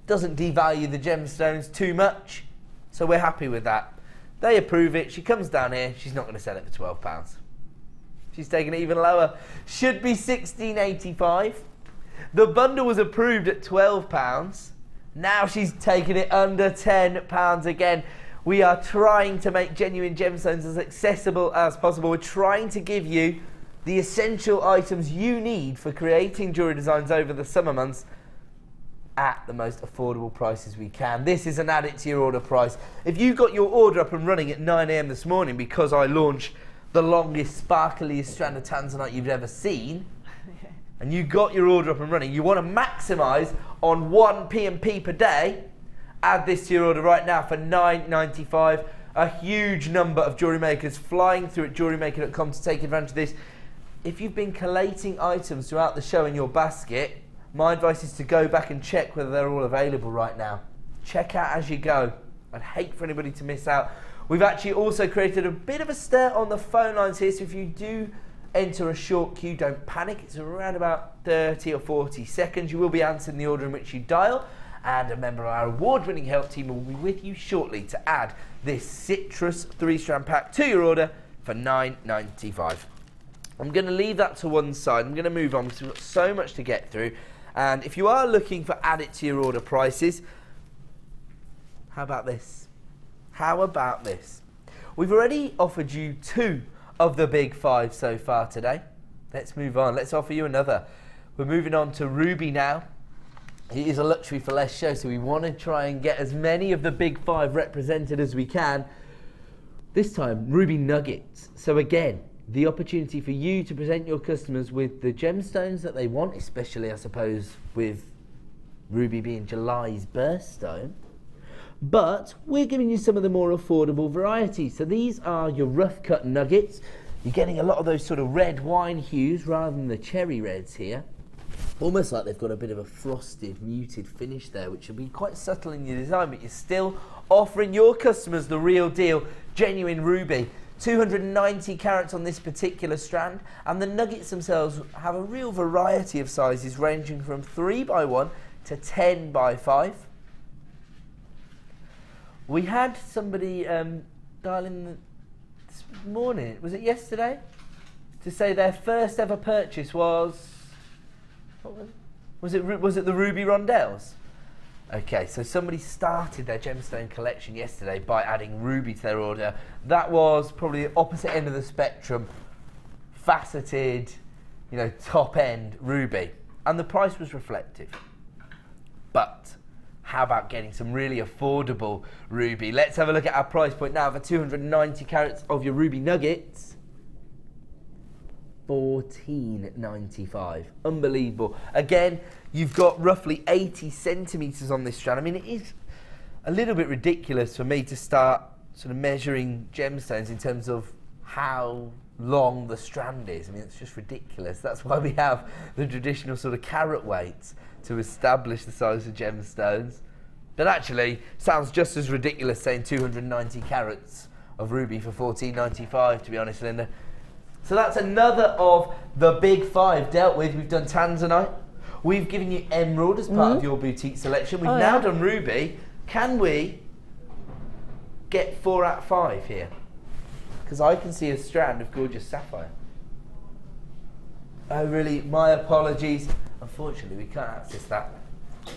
doesn't devalue the gemstones too much, so we're happy with that. They approve it, she comes down here, she's not going to sell it for £12. She's taking it even lower. Should be £16.85. The bundle was approved at £12. Now she's taking it under £10 again. We are trying to make genuine gemstones as accessible as possible. We're trying to give you the essential items you need for creating jewellery designs over the summer months at the most affordable prices we can. This is an add it to your order price. If you got your order up and running at 9 AM this morning because I launched the longest, sparkliest strand of Tanzanite you've ever seen, and you got your order up and running, you want to maximise on 1 P&P per day, add this to your order right now for $9.95. A huge number of jewellery makers flying through at JewelleryMaker.com to take advantage of this. If you've been collating items throughout the show in your basket, my advice is to go back and check whether they're all available right now. Check out as you go. I'd hate for anybody to miss out. We've actually also created a bit of a stir on the phone lines here, so if you do enter a short queue, don't panic. It's around about 30 or 40 seconds. You will be answering the order in which you dial, and a member of our award-winning help team will be with you shortly to add this citrus 3-strand pack to your order for $9.95. I'm going to leave that to one side. I'm going to move on because we've got so much to get through. And if you are looking for add it to your order prices, how about this? How about this? We've already offered you 2 of the big 5 so far today. Let's move on. Let's offer you another. We're moving on to Ruby now. It is a luxury for less show, so we want to try and get as many of the big 5 represented as we can. This time, Ruby Nuggets. So again, the opportunity for you to present your customers with the gemstones that they want, especially, I suppose, with Ruby being July's birthstone. But we're giving you some of the more affordable varieties. So these are your rough cut nuggets. You're getting a lot of those sort of red wine hues rather than the cherry reds here. Almost like they've got a bit of a frosted, muted finish there, which will be quite subtle in your design, but you're still offering your customers the real deal, genuine ruby. 290 carats on this particular strand, and the nuggets themselves have a real variety of sizes ranging from 3x1 to 10x5. We had somebody dial in this morning, was it yesterday, to say their first ever purchase was, what was it? Was it the ruby rondelles? Okay, so somebody started their gemstone collection yesterday by adding ruby to their order. That was probably the opposite end of the spectrum, faceted, you know, top end ruby, and the price was reflective. But how about getting some really affordable ruby? Let's have a look at our price point now for 290 carats of your ruby nuggets. $14.95. Unbelievable. Again, you've got roughly 80 centimetres on this strand. I mean, it is a little bit ridiculous for me to start sort of measuring gemstones in terms of how long the strand is. I mean, it's just ridiculous. That's why we have the traditional sort of carat weights to establish the size of gemstones. But actually, sounds just as ridiculous saying 290 carats of ruby for $14.95, to be honest, Linda. So that's another of the big 5 dealt with. We've done Tanzanite. We've given you emerald as part of your boutique selection. We've now done ruby. Can we get 4 out of 5 here? Because I can see a strand of gorgeous sapphire. Oh, really? My apologies. Unfortunately, we can't access that.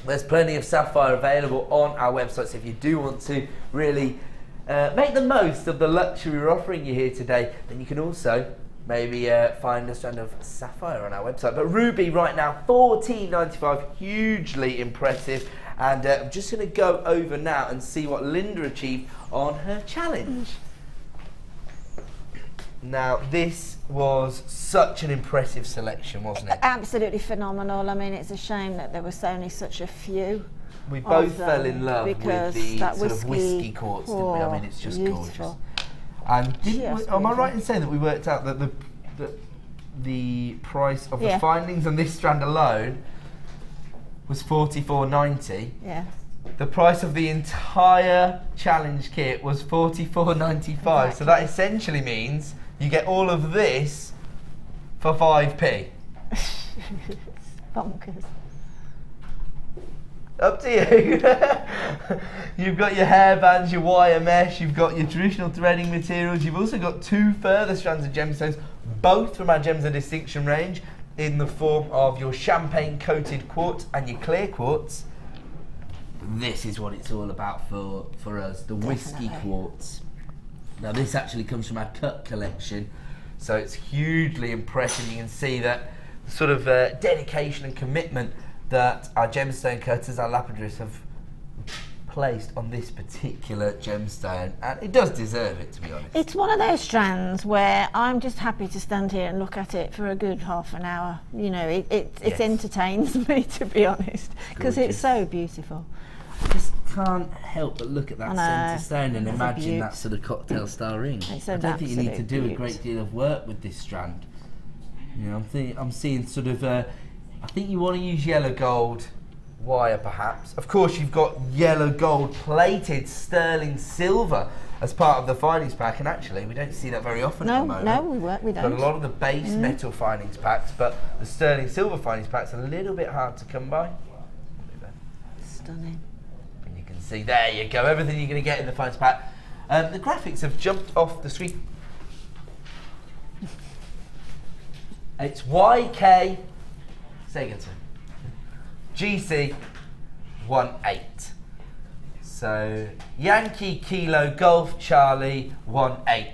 There's plenty of sapphire available on our website, so if you do want to really make the most of the luxury we're offering you here today, then you can also maybe find a strand of sapphire on our website. But ruby right now, $14.95, hugely impressive. And I'm just going to go over now and see what Linda achieved on her challenge. Now, this was such an impressive selection, wasn't it? Absolutely phenomenal. I mean, it's a shame that there was only such a few. We both fell in love with the sort of whiskey quartz, didn't we? I mean, it's just gorgeous. And am I right in saying that we worked out that the price of the findings on this strand alone was $44.90? Yeah. The price of the entire challenge kit was $44.95. Exactly. So that essentially means you get all of this for 5p. Bonkers. Up to you. You've got your hairbands, your wire mesh, you've got your traditional threading materials, you've also got 2 further strands of gemstones, both from our Gems of Distinction range, in the form of your champagne coated quartz and your clear quartz. This is what it's all about for us, the whiskey quartz. Now this actually comes from our cut collection, so it's hugely impressive. You can see that sort of dedication and commitment that our gemstone cutters, our lapidaries, have placed on this particular gemstone, and it does deserve it, to be honest. It's one of those strands where I'm just happy to stand here and look at it for a good half an hour. You know, it entertains me, to be honest, because it's so beautiful. I just can't help but look at that centre stone and imagine that sort of cocktail style ring. I don't think you need to do a great deal of work with this strand. You know, I'm seeing sort of, I think you want to use yellow gold wire perhaps. Of course you've got yellow gold plated sterling silver as part of the findings pack, and actually we don't see that very often at the moment. No, we don't. Got a lot of the base metal findings packs, but the sterling silver findings pack's a little bit hard to come by. Stunning. And you can see, there you go, everything you're going to get in the findings pack. The graphics have jumped off the screen. It's YK, say again, sir. GC 18. So Yankee Kilo Golf Charlie 18.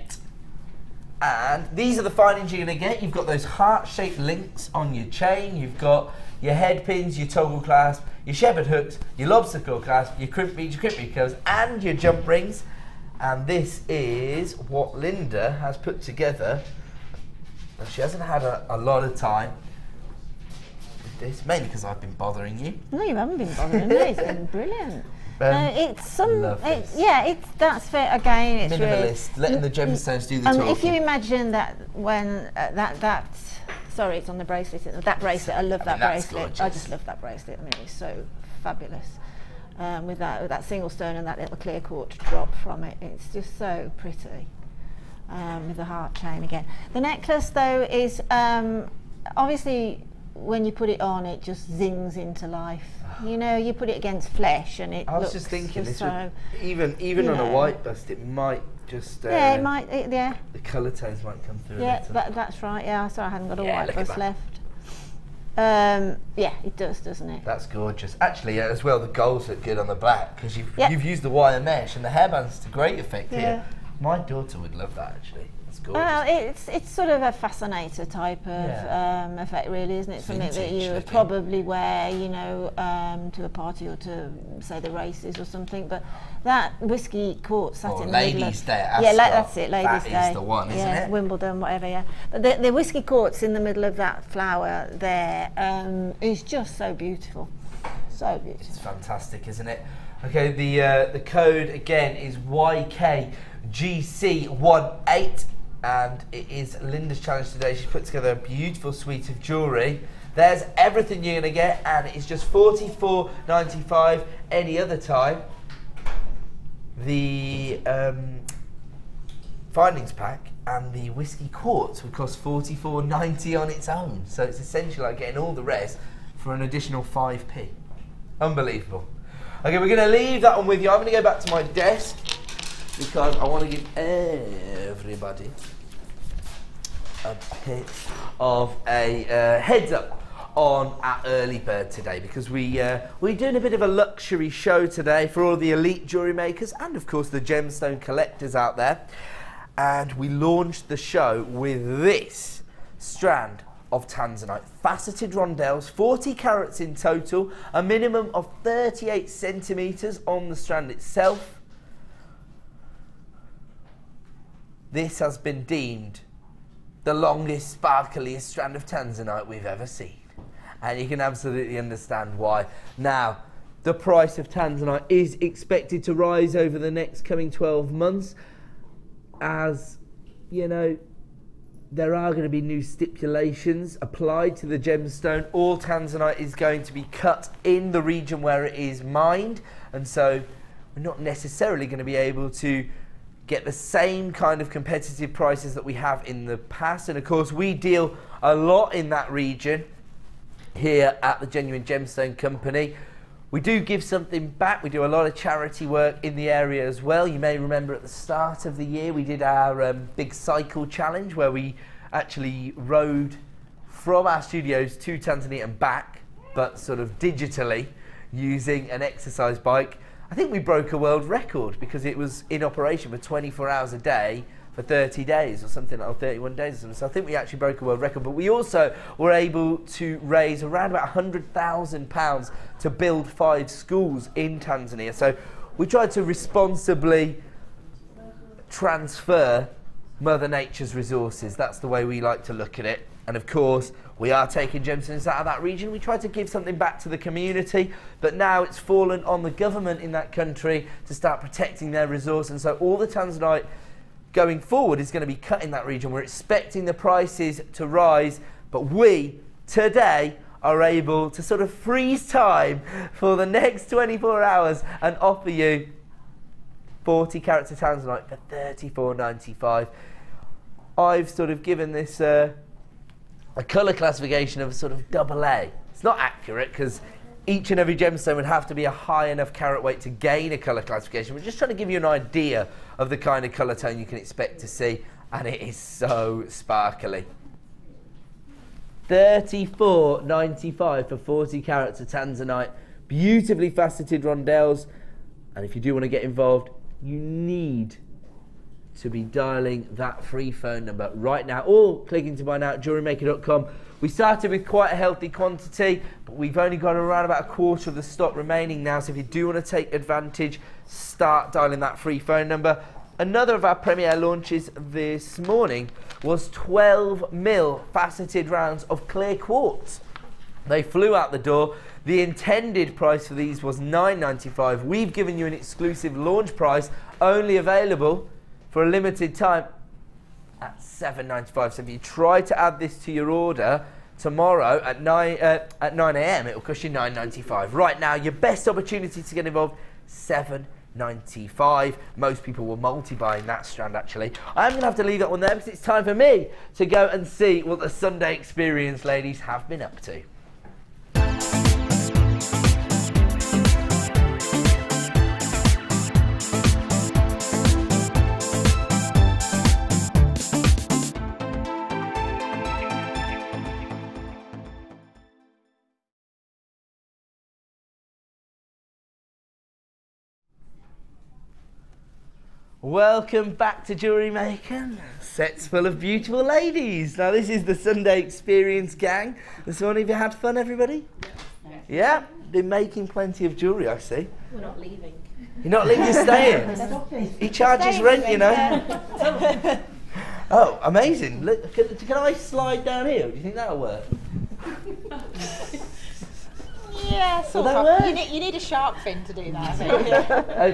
And these are the findings you're going to get. You've got those heart-shaped links on your chain. You've got your head pins, your toggle clasp, your shepherd hooks, your lobster claw clasp, your crimp beads, your crimp bead curls, and your jump rings. And this is what Linda has put together. She hasn't had a lot of time with this, mainly because I've been bothering you. No, you haven't been bothering me. It's been brilliant. It's some, that's fair. Again, it's minimalist, really, letting the gemstones do the talking. If you imagine that when sorry, it's on the bracelet. That bracelet, I love that bracelet. Gorgeous. I just love that bracelet. I mean, it's so fabulous. With that single stone and that little clear quartz drop from it, it's just so pretty. With the heart chain again. The necklace though is obviously when you put it on, it just zings into life. You know, you put it against flesh and it I was looks just thinking just this would, even on a white bust, it might just it might the colour tones might come through. Yeah, that's right. Yeah, sorry, I hadn't got a white bust left. Yeah, it does, doesn't it? That's gorgeous. Actually, as well, the golds look good on the black because you've used the wire mesh and the hairbands to great effect here. My daughter would love that, actually. It's gorgeous. Well, it's sort of a fascinator type of effect, really, isn't it? Something that you would probably wear, you know, to a party or to, say, the races or something. But that whiskey quartz sat in the middle of... Day at Ascot. That's it, Ladies' Day. That is the one, isn't it? Wimbledon, whatever, yeah. But the whiskey quartz in the middle of that flower there is just so beautiful. So beautiful. It's fantastic, isn't it? Okay, the code, again, is YKGC18, and it is Linda's challenge today. She's put together a beautiful suite of jewellery There's everything you're going to get, and it's just $44.95 any other time. The findings pack and the whiskey quartz would cost $44.90 on its own. So it's essentially like getting all the rest for an additional 5p. Unbelievable. Okay, we're going to leave that one with you. I'm going to go back to my desk because I want to give everybody a bit of a heads up on our early bird today, because we're doing a bit of a luxury show today for all the elite jewellery makers and of course the gemstone collectors out there. And we launched the show with this strand of Tanzanite, faceted rondelles, 40 carats in total, a minimum of 38 centimetres on the strand itself. This has been deemed the longest, sparkliest strand of Tanzanite we've ever seen. And you can absolutely understand why. Now, the price of Tanzanite is expected to rise over the next coming 12 months. As, you know, there are going to be new stipulations applied to the gemstone. All Tanzanite is going to be cut in the region where it is mined. And so we're not necessarily going to be able to get the same kind of competitive prices that we have in the past. And of course we deal a lot in that region here at the Genuine Gemstone Company. We do give something back. We do a lot of charity work in the area as well. You may remember at the start of the year we did our big cycle challenge where we actually rode from our studios to Tanzania and back, but sort of digitally using an exercise bike. I think we broke a world record because it was in operation for 24 hours a day for 30 days or something, or 31 days or something. So I think we actually broke a world record. But we also were able to raise around about £100,000 to build 5 schools in Tanzania. So we tried to responsibly transfer Mother Nature's resources. That's the way we like to look at it. And of course, we are taking gemstones out of that region. We try to give something back to the community, but now it's fallen on the government in that country to start protecting their resource. And so all the Tanzanite going forward is going to be cut in that region. We're expecting the prices to rise, but we today are able to sort of freeze time for the next 24 hours and offer you 40 carats of Tanzanite for $34.95. I've sort of given this a colour classification of sort of AA. It's not accurate because each and every gemstone would have to be a high enough carat weight to gain a colour classification. We're just trying to give you an idea of the kind of colour tone you can expect to see, and it is so sparkly. $34.95 for 40 carats of Tanzanite, beautifully faceted rondelles. And if you do want to get involved, you need to be dialing that free phone number right now or clicking to buy now at JewelleryMaker.com. We started with quite a healthy quantity, but we've only got around about a quarter of the stock remaining now. So if you do want to take advantage, start dialing that free phone number. Another of our premiere launches this morning was 12mm faceted rounds of clear quartz. They flew out the door. The intended price for these was $9.95. We've given you an exclusive launch price, only available for a limited time at $7.95. So if you try to add this to your order tomorrow at 9 a.m, it will cost you $9.95. Right now, your best opportunity to get involved, $7.95. Most people will multi-buying that strand actually. I'm going to have to leave that one there because it's time for me to go and see what the Sunday Experience ladies have been up to. Welcome back to Jewellery Maker. Sets full of beautiful ladies. Now this is the Sunday Experience gang. This morning, have you had fun, everybody? Yes. Yeah? Been making plenty of jewellery, I see. We're not leaving. You're not leaving, you're staying? He charges rent, you know. Oh, amazing. Look, can I slide down here? Do you think that'll work? Yeah, sort Will of. that work? You need a shark fin to do that, I think.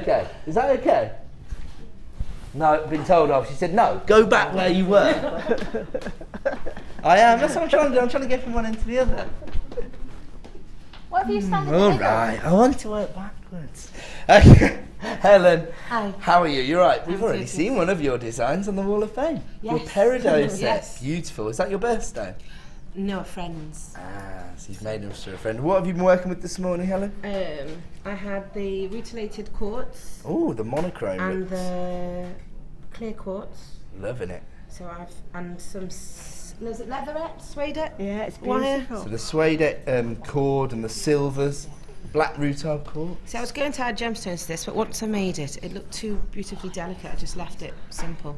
Okay. Is that okay? No, been told off. She said, no, go back where you were. I am. That's what I'm trying to do. I'm trying to go from one end to the other. What have you standing All right. I want to work backwards. Okay. Helen, Hi. how are you? You're right. We've I'm already good. seen one of your designs on the Wall of Fame. Your Yes. peridot set. Yes. Beautiful. Is that your birthday? No, friends. So you've made them for a friend. What have you been working with this morning, Helen? I had the rutilated quartz Oh, the monochrome. and the clear quartz. Loving it. So and some is it leatherette, suede? Yeah, it's Wire. beautiful. So the suede cord and the silvers, black rutile cord. So I was going to add gemstones to this, but once I made it, it looked too beautifully delicate. I just left it simple.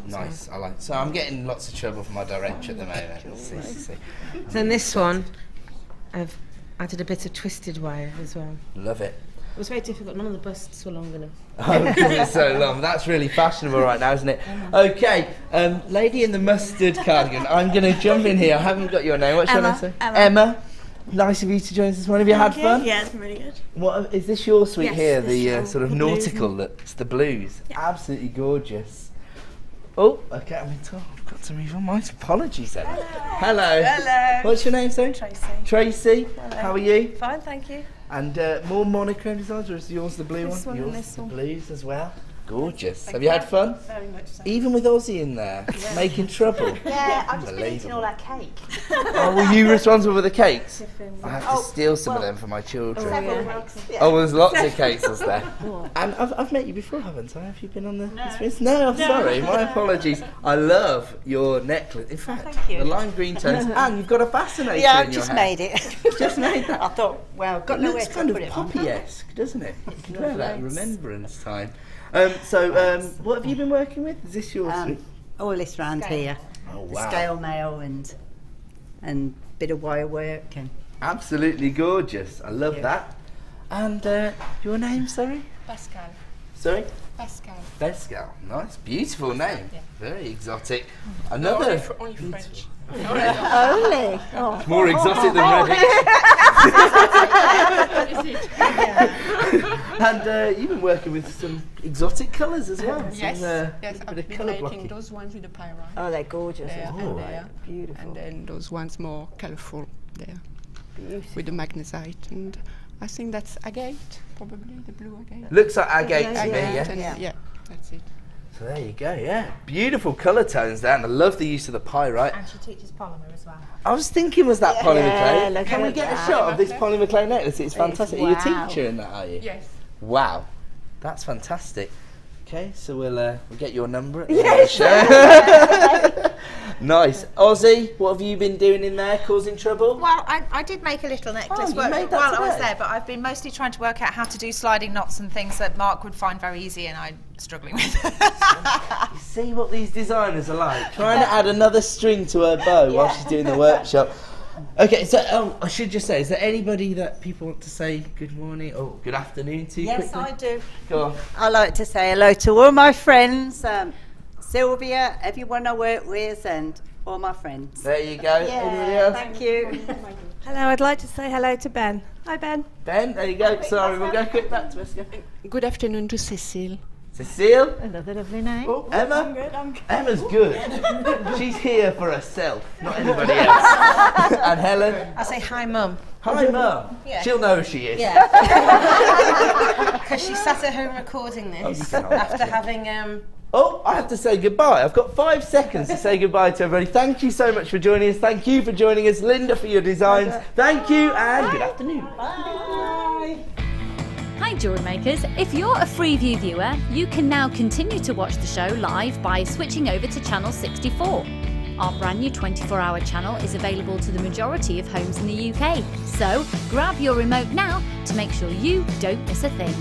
Nice, I like. So I'm getting lots of trouble from my director at the moment. See. Then this one, I've added a bit of twisted wire as well. Love it. It was very difficult. None of the busts were long enough. Oh, because it's so long. That's really fashionable right now, isn't it? Okay, lady in the mustard cardigan. I'm going to jump in here. I haven't got your name. What's your name, sir? Emma. Nice of you to join us this morning. Have you had fun? Yeah, it's been really good. What is this your suite Yes, here? this The one, sort of the blues nautical and- look. It's the blues. Absolutely gorgeous. Oh, okay. I've got to move on. My apologies, then. Hello. Hello. What's your name, sorry? Tracy. Tracy. Hello. How are you? Fine, thank you. And more monochrome designs, or is yours the blue This one and Yours this the one. blues as well. Gorgeous. Thank Have you had you. fun? Very much so. Even with Aussie in there, making trouble. Yeah, I've just been eating Unbelievable. all that cake. Oh, were you responsible for the cakes? Tiffin. I have to steal some of them for my children. Several cakes. Yeah. Oh, there's lots of cakes, was there? And I've met you before, haven't I? Have you been on the experience? No, I'm sorry. My apologies. I love your necklace. In fact, thank you. the lime green tones, and you've got a fascinator Yeah, in I've your just hair. made it. Just made that. I thought, well, got It nowhere looks to kind put of it on. poppy-esque, doesn't it? You can wear that at Nice. remembrance time. What have you been working with? Is this your suite? All this round here. Oh, The wow. scale mail and bit of wire work and Absolutely gorgeous. I love that. And your name, sorry? Pascal. Sorry? Pascal. Bescal. Nice, beautiful name. Yeah. Very exotic. No, Another. only French. Only? Oh. More exotic than Reddit. And you've been working with some exotic colours as well. Yes, Some, yes, bit I've of been colour making blocking. those ones with the pyrite. Oh, they're gorgeous. There isn't and they? there. Beautiful. And then those ones more colourful there Beautiful. with the magnesite. And I think that's agate, probably the blue agate. Looks like agate to me, Agate yeah. and yeah, that's it. So there you go, yeah. Beautiful colour tones there, and I love the use of the pyrite. And she teaches polymer as well. I was thinking, was that Polly Yeah, McKay? look Can we at get a that. shot of this Polly McKay necklace? It's fantastic. Are you a wow. teacher in that, are you? Yes. Wow, that's fantastic. Okay, so we'll get your number at the end of the show. Nice. Ozzy, what have you been doing in there, causing trouble? Well, I did make a little necklace you while made that I was today? there, but I've been mostly trying to work out how to do sliding knots and things that Mark would find very easy and I'm struggling with. You see what these designers are like? Trying to add another string to her bow while she's doing the workshop. Okay, so I should just say, is there anybody that people want to say good morning or good afternoon to yes, quickly? I do. Go on. I like to say hello to all my friends, Sylvia, everyone I work with, and all my friends. There you go. Anybody else? Thank you. Hello, I'd like to say hello to Ben. Hi, Ben. Ben, there you go. Sorry, we'll go quick back to us. Good afternoon to Cecile. Cecile. Another lovely name. Oh, Emma. Emma's good. She's here for herself, not anybody else. And Helen. I say hi, Mum. Hi, Mum. Yeah. She'll know who she is. Yeah. Because she sat at home recording this you can hold that, after yeah. having Oh, I have to say goodbye. I've got 5 seconds to say goodbye to everybody. Thank you so much for joining us. Thank you for joining us. Linda, for your designs. Thank you, and good afternoon. Hi Jewellery Makers, if you're a Freeview viewer, you can now continue to watch the show live by switching over to channel 64. Our brand new 24-hour channel is available to the majority of homes in the UK, so grab your remote now to make sure you don't miss a thing.